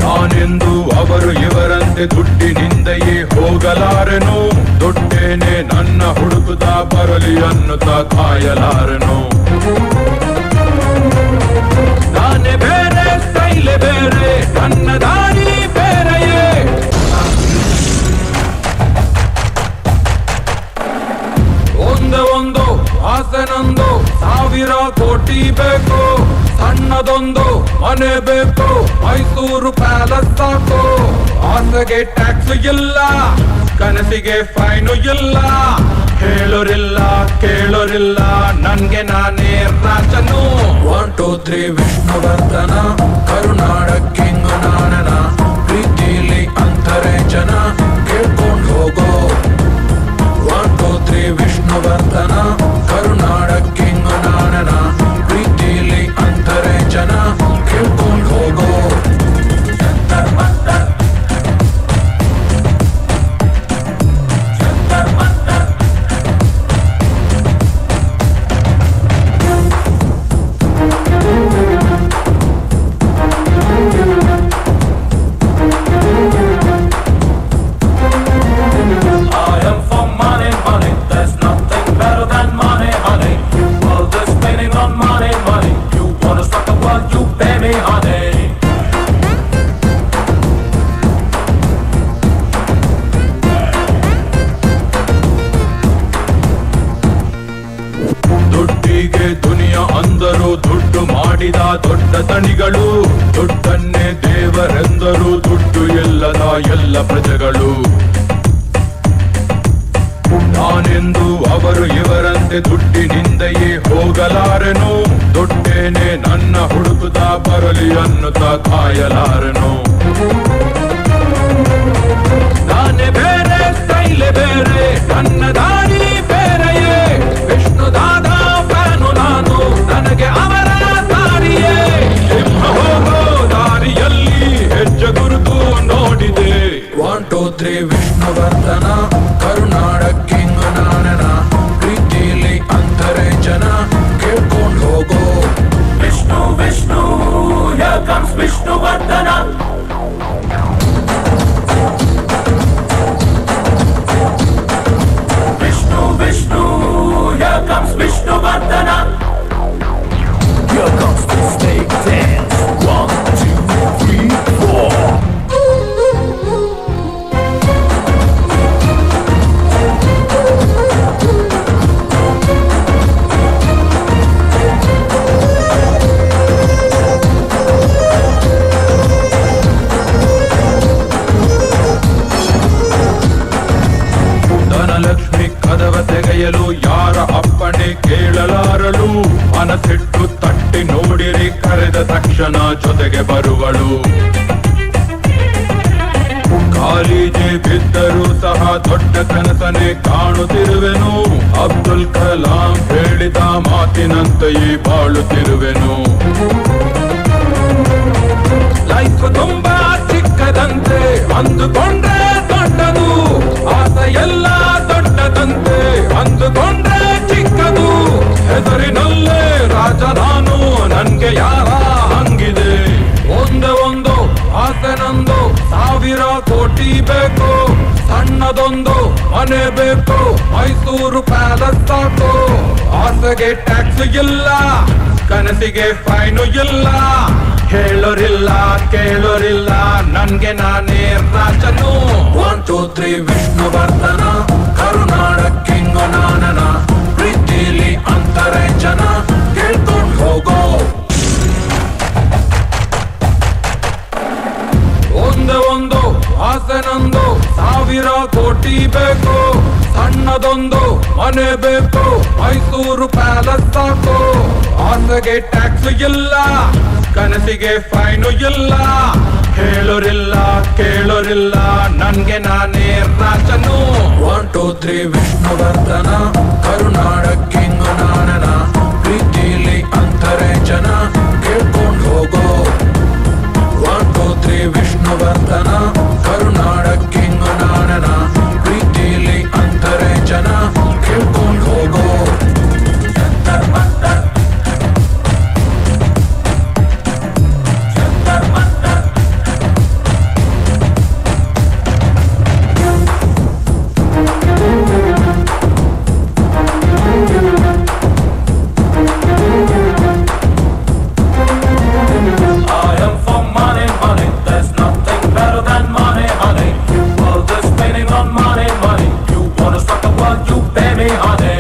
ನಾನೆಂದು ಅವರು ಇವರಂತೆ ದುಡ್ಡಿನಿಂದೆಯೇ ಹೋಗಲಾರೆನು, ದುಡ್ಡೇನೆ ನನ್ನ ಹುಡುಕುತ್ತ ಬರಲಿ ಅನ್ನುತ್ತಾ ಕಾಯಲಾರೆನು. ನಾನೇ ಬೇರೆ, ಸ್ಟೈಲೆ ಬೇರೆ, ನನ್ನ ದಾರಿ ಬೇರೆಯೇ. ಒಂದು ಆಸೆ ನಂದು, 1000 ಕೋಟಿ ಬೇಕು, ಸಣ್ಣದೊಂದು ಮನೆ ಬೇಕು, ಮೈಸೂರು ಪ್ಯಾಲೇಸ್ ಸಾಕು. ಆಸೆಗೆ ಟ್ಯಾಕ್ಸ್ ಇಲ್ಲ, ಕನಸಿಗೆ ಫೈನು ಇಲ್ಲ, ಹೇಳೋರಿಲ್ಲ ಕೇಳೋರಿಲ್ಲ, ನನ್ಗೆ ನಾನೇ ರಾಜನು. 1 2 3 ವಿಷ್ಣುವರ್ಧನ, ಕರುನಾಡ ಕಿಂಗ್ ನಾನನ, ಪ್ರೀತಿಲಿ ಅಂತಾರೆ ಜನ, ಕೇಳ್ಕೊಂಡು ಹೋಗೋ. 1 2 3 ವಿಷ್ಣುವರ್ಧನ, ಕರುನಾಡ ಕಿಂಗ್ ನಾನನ, ಪ್ರೀತಿಲಿ ಅಂತಾರೆ ಜನ, ಕೇಳ್ಕೊಂಡು ಹೋಗೋ. ದುಡ್ಡಿಗೆ ದುನಿಯಾ ಅಂದರು, ದುಡ್ಡು ಮಾಡಿದ ದೊಡ್ಡ ತಣಿಗಳು, ದುಡ್ಡನ್ನೇ ದೇವರೆಂದರು, ದುಡ್ಡು ಎಲ್ಲದ ಎಲ್ಲ ಪ್ರಜೆಗಳು. ನಾನೆಂದು ಅವರು ಇವರಂತೆ ದುಡ್ಡಿನಿಂದೆಯೇ ಹೋಗಲಾರೆನು, ದುಡ್ಡೇನೆ ನನ್ನ ಹುಡುಕುತ್ತ ಬರಲಿ ಅನ್ನುತ್ತಾ ಕಾಯಲಾರೆನು. ನಾನೇ ಬೇರೆ, ಸ್ಟೈಲೆ ಬೇರೆ, ನನ್ನ ದಾರಿ ಬೇರೆಯೇ. ವಿಷ್ಣುದಾದ ಫ್ಯಾನು ನಾನು, ನನಗೆ ಅವರ ದಾರಿಯೇ. ಸಿಂಹ ಹೋಗೋ ದಾರಿಯಲ್ಲಿ ಹೆಜ್ಜೆ ಗುರುತು ನೋಡಿದೆ. 1 2 3 ವಿಷ್ಣುವರ್ಧನ, ಕರುನಾಡ ಕಿಂಗ್ ನಾನನ, ಪ್ರೀತಿಲಿ ಅಂತಾರೆ ಜನ, ಕೇಳ್ಕೊಂಡು ಹೋಗೋ. Vishnu Vishnu, here comes Vishnuvardhan. Vishnu, Vishnu, here comes Vishnuvardhana. Here comes the snake dance. 1 2 3 4. Dhanalakshmi ಕದವ ತೆಗೆಯಲು ಯಾರ ಅಪ್ಪಣೆ ಕೇಳಲಾರಳು, ಮನಸ್ಸಿಟ್ಟು ತಟ್ಟಿ ನೋಡಿರಿ, ಕರೆದ ತಕ್ಷಣ ಜೊತೆಗೆ ಬರುವಳು. ಕಾಲಿಗೆ ಬಿದ್ದರೂ ಸಹ ದೊಡ್ಡ ಕನಸನೆ ಕಾಣುತ್ತಿರುವೆನು, ಅಬ್ದುಲ್ ಕಲಾಂ ಹೇಳಿದ ಮಾತಿನಂತೆಯೇ ಬಾಳುತ್ತಿರುವೆನು. ಲೈಫ್ ತುಂಬಾ ಚಿಕ್ಕದಂತೆ ಅಂದುಕೊಂಡ್ರೆ ದೊಡ್ಡದು, ಆಸೆ ಎಲ್ಲ ದೊಡ್ಡ ಮನೆ ಬೇಕು, ಮೈಸೂರು ಪ್ಯಾಲೇಸ್ ಸಾಕು. ಆಸೆಗೆ ಟ್ಯಾಕ್ಸ್ ಇಲ್ಲ, ಕನಸಿಗೆ ಫೈನು ಇಲ್ಲ. ಹೇಳೋರಿಲ್ಲ ಕೇಳೋರಿಲ್ಲ, ನನ್ಗೆ ನಾನೇ ರಾಜನು. 1 2 3 ವಿಷ್ಣುವರ್ಧನ, ಕರುನಾಡ ಕಿಂಗು ನಾನನ. ಪ್ರೀತಿಲಿ ಅಂತಾರೆ ಜನ, ಕೇಳ್ಕೊಂಡ್ ಹೋಗೋ. ಒಂದೇ ಒಂದು ಆಸೆ ನಂದು, 1000 ಕೋಟಿ ಬೇಕು. ಸಣ್ಣದೊಂದು ಮನೆ ಬೇಕು, ಮೈಸೂರು ಪ್ಯಾಲೇಸ್ ಸಾಕು. ಆಸೆಗೆ ಟ್ಯಾಕ್ಸ್ ಇಲ್ಲ, ಕನಸಿಗೆ ಫೈನು ಇಲ್ಲ. ಹೇಳೋರಿಲ್ಲ ಕೇಳೋರಿಲ್ಲ, ನನ್ಗೆ ನಾನೇ ರಾಜನು. 1 2 3 ವಿಷ್ಣುವರ್ಧನ, ಕರುನಾಡ ಕಿಂಗು ನಾನನ. ಪ್ರೀತಿಲಿ ಅಂತಾರೆ ಜನ, ಕೇಳ್ಕೊಂಡ್ ಹೋಗೋ. 1 2 3 ವಿಷ್ಣುವರ್ಧನ, ಕರುನಾಡ ಕಿಂಗು ನಾನನ. ಪ್ರೀತಿಲಿ ಅಂತಾರೆ ಜನ, ಕೇಳ್ಕೊಂಡ್ ಹೋಗೋ. I am for money, money. There's nothing better than money, honey. World is spinning on money, money. You wanna start the world, you pay me, honey.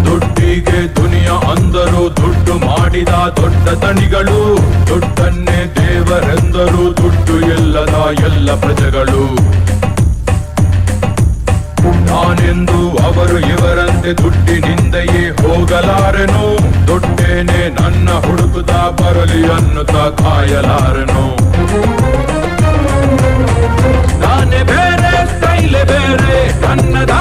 ದುಡ್ಡಿಗೆ ದುನಿಯಾ ಅಂದರು, ದುಡ್ಡು ಮಾಡಿದ ದೊಡ್ಡ ತಣಿಗಳು. ದುಡ್ಡನ್ನೇ ದೇವರೆಂದರು, ದುಡ್ಡು ಇಲ್ಲದ ಎಲ್ಲ ಪ್ರಜೆಗಳು. ನಾನೆಂದು ಅವರು ಇವರಂತೆ ದುಡ್ಡಿನಿಂದೆಯೇ ಹೋಗಲಾರೆನು. ದುಡ್ಡೇನೆ ನನ್ನ ಹುಡುಕುತ್ತ ಬರಲಿ ಅನ್ನುತ್ತಾ ಕಾಯಲಾರೆನು. ನಾನೇ ಬೇರೆ, ಸ್ಟೈಲೆ ಬೇರೆ, ನನ್ನದ